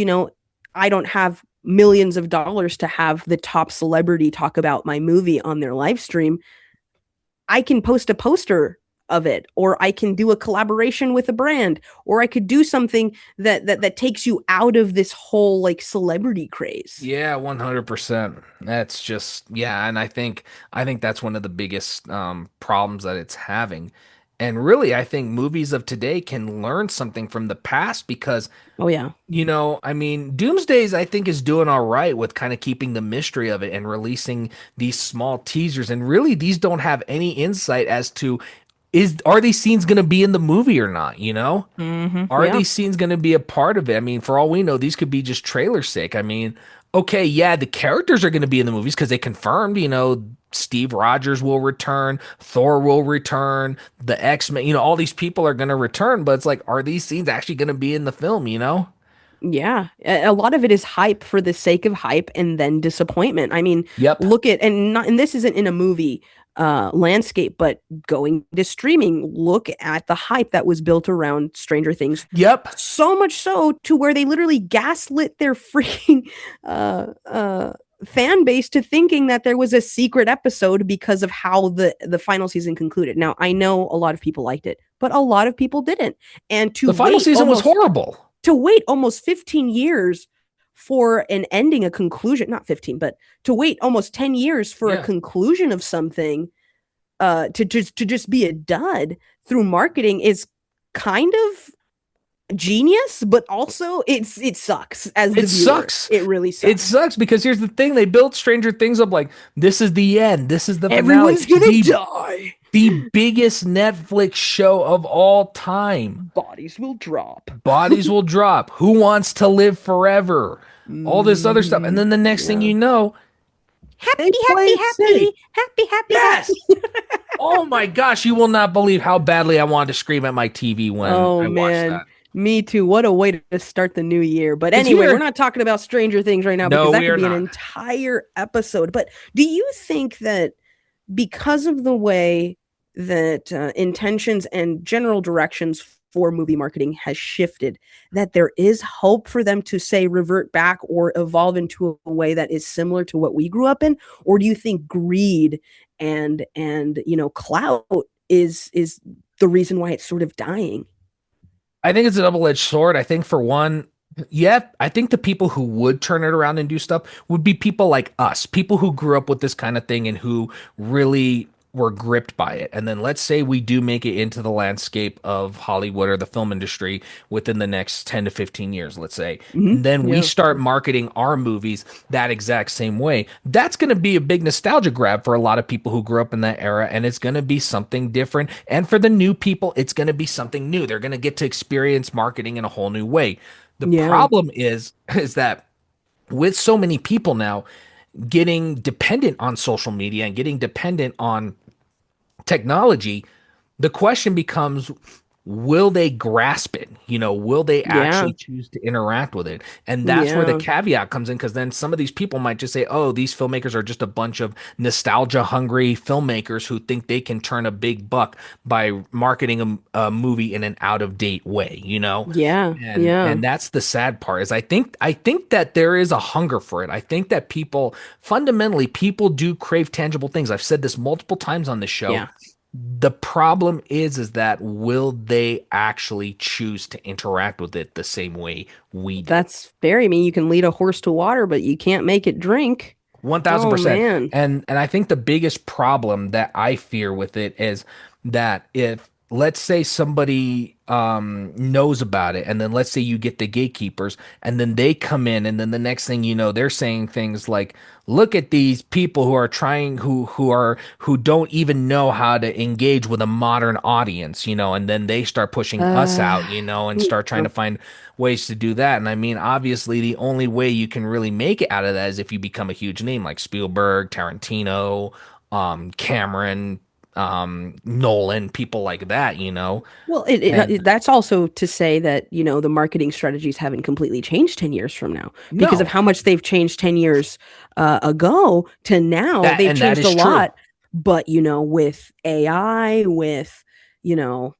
I don't have millions of dollars to have the top celebrity talk about my movie on their live stream. I can post a poster of it, or I can do a collaboration with a brand, or I could do something that takes you out of this whole like celebrity craze. Yeah, 100%. That's just yeah, and I think that's one of the biggest problems that it's having. And really, I think movies of today can learn something from the past because Oh yeah. I mean, Doomsdays, I think, is doing all right with kind of keeping the mystery of it and releasing these small teasers. And really, these don't have any insight as to are these scenes going to be in the movie or not, you know? Mm-hmm. Are Yeah. these scenes going to be a part of it? I mean, for all we know, these could be just trailer sake. I mean, okay, yeah, the characters are going to be in the movies because they confirmed, Steve Rogers will return, Thor will return, the X-Men, all these people are going to return, but it's like, are these scenes actually going to be in the film? Yeah, a lot of it is hype for the sake of hype and then disappointment. I mean, Yep. look at and this isn't in a movie landscape, but going to streaming, look at the hype that was built around Stranger Things. Yep. So much so to where they literally gaslit their freaking uh uh fan base to thinking that there was a secret episode because of how the final season concluded. Now, I know a lot of people liked it, but a lot of people didn't. And The final season was horrible. to wait almost 15 years for an ending, a conclusion, not 15, but to wait almost 10 years for a Yeah. conclusion of something, to just be a dud through marketing is kind of genius, but also it sucks as the It viewer. sucks. It really It sucks. sucks because here's the thing: they built Stranger Things up like this is the end, this is the finale, Everyone's gonna the die. the biggest Netflix show of all time. Bodies will drop. Bodies will drop. Who wants to live forever? All this other stuff, and Mm, then the next thing yeah. you know, they Happy, play happy, it safe. happy, happy, happy, Yes. happy. Oh my gosh, you will not believe how badly I wanted to scream at my TV when Oh I watched man, that. me too. What a way to start the new year. But It's anyway, we're here. not talking about Stranger Things right now because No, that we could are be an not. entire episode. But do you think that because of the way that intentions and general directions for movie marketing has shifted, that there is hope for them to say revert back or evolve into a way that is similar to what we grew up in? Or do you think greed and clout is the reason why it's sort of dying? I think it's a double-edged sword. I think for one, yeah, I think the people who would turn it around and do stuff would be people like us, people who grew up with this kind of thing and who really were gripped by it. And then let's say we do make it into the landscape of Hollywood or the film industry within the next 10 to 15 years, let's say. And then we Yeah. start marketing our movies that exact same way. That's going to be a big nostalgia grab for a lot of people who grew up in that era. And it's going to be something different. And for the new people, it's going to be something new. They're going to get to experience marketing in a whole new way. The Yeah. problem is that with so many people now getting dependent on social media and getting dependent on technology, the question becomes, will they grasp it? Will they Yeah. actually choose to interact with it? And that's where the Yeah. caveat comes in, because then some of these people might just say, oh, these filmmakers are just a bunch of nostalgia hungry filmmakers who think they can turn a big buck by marketing a movie in an out of date way. Yeah. And Yeah. and that's the sad part is I think that there is a hunger for it. I think that fundamentally people do crave tangible things. I've said this multiple times on this show. Yeah. The problem is that will they actually choose to interact with it the same way we do? That's fair. I mean, you can lead a horse to water, but you can't make it drink. Oh 1000%. man. And I think the biggest problem that I fear with it is that if let's say somebody knows about it, and then let's say you get the gatekeepers, and then they come in, and then the next thing you know, they're saying things like, look at these people who are trying who don't even know how to engage with a modern audience, and then they start pushing us Uh, out, and yeah. start trying to find ways to do that. And I mean, obviously, the only way you can really make it out of that is if you become a huge name like Spielberg, Tarantino, Cameron, Nolan, people like that. Well, it And that's also to say that, the marketing strategies haven't completely changed 10 years from now because of no, how much they've changed 10 years ago to now. They've that changed a is true. lot, but, with AI, with, you know,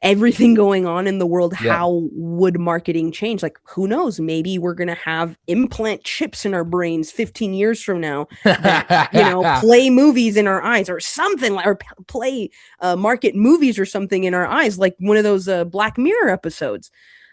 everything going on in the world, Yeah. how would marketing change? Like, who knows? Maybe we're going to have implant chips in our brains 15 years from now that, play movies in our eyes or something like, or play market movies or something in our eyes, like one of those Black Mirror episodes.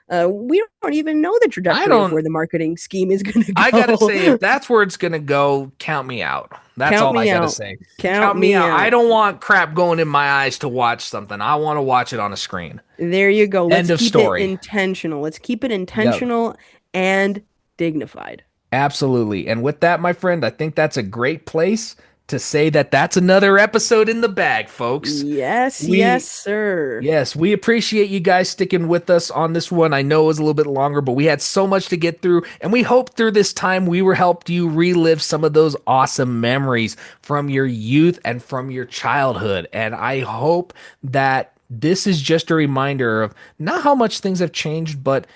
We don't even know the I trajectory of don't where the marketing scheme is going to I gotta say, go. if that's where it's gonna go, count me out. That's Count all I me gotta out. say. Count Count me me out. I out. don't want crap going in my eyes to watch something. I want to watch it on a screen. There you go. End Let's of keep it story. intentional. Let's keep it Yep. intentional and dignified. Absolutely. And with that, my friend, I think that's a great place to say that that's another episode in the bag, folks. Yes, yes, We sir. Yes, we appreciate you guys sticking with us on this one. I know it was a little bit longer, but we had so much to get through, and we hope through this time we were helped you relive some of those awesome memories from your youth and from your childhood. And I hope that this is just a reminder of not how much things have changed, but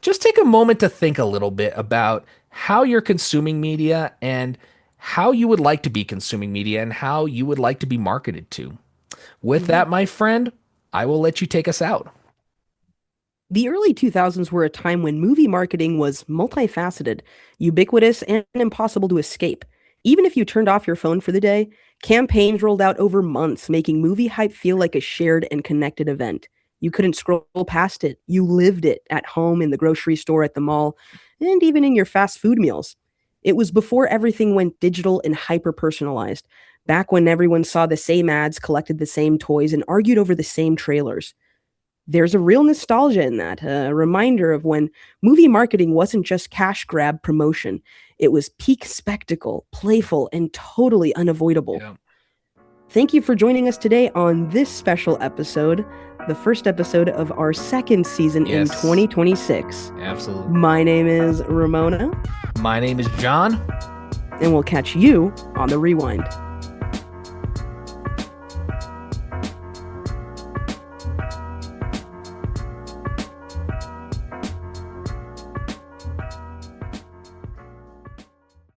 just take a moment to think a little bit about how you're consuming media and how you would like to be consuming media and how you would like to be marketed to. With Mhm. that, my friend, I will let you take us out. The early 2000s were a time when movie marketing was multifaceted, ubiquitous, and impossible to escape. Even if you turned off your phone for the day, campaigns rolled out over months, making movie hype feel like a shared and connected event. You couldn't scroll past it. You lived it at home, in the grocery store, at the mall, and even in your fast food meals. It was before everything went digital and hyper personalized, back when everyone saw the same ads, collected the same toys, and argued over the same trailers. There's a real nostalgia in that, a reminder of when movie marketing wasn't just cash grab promotion. It was peak spectacle, playful, and totally unavoidable. Yeah. Thank you for joining us today on this special episode, the first episode of our second season in Yes. 2026. Absolutely. My name is Ramona, My name is John. and we'll catch you on the rewind.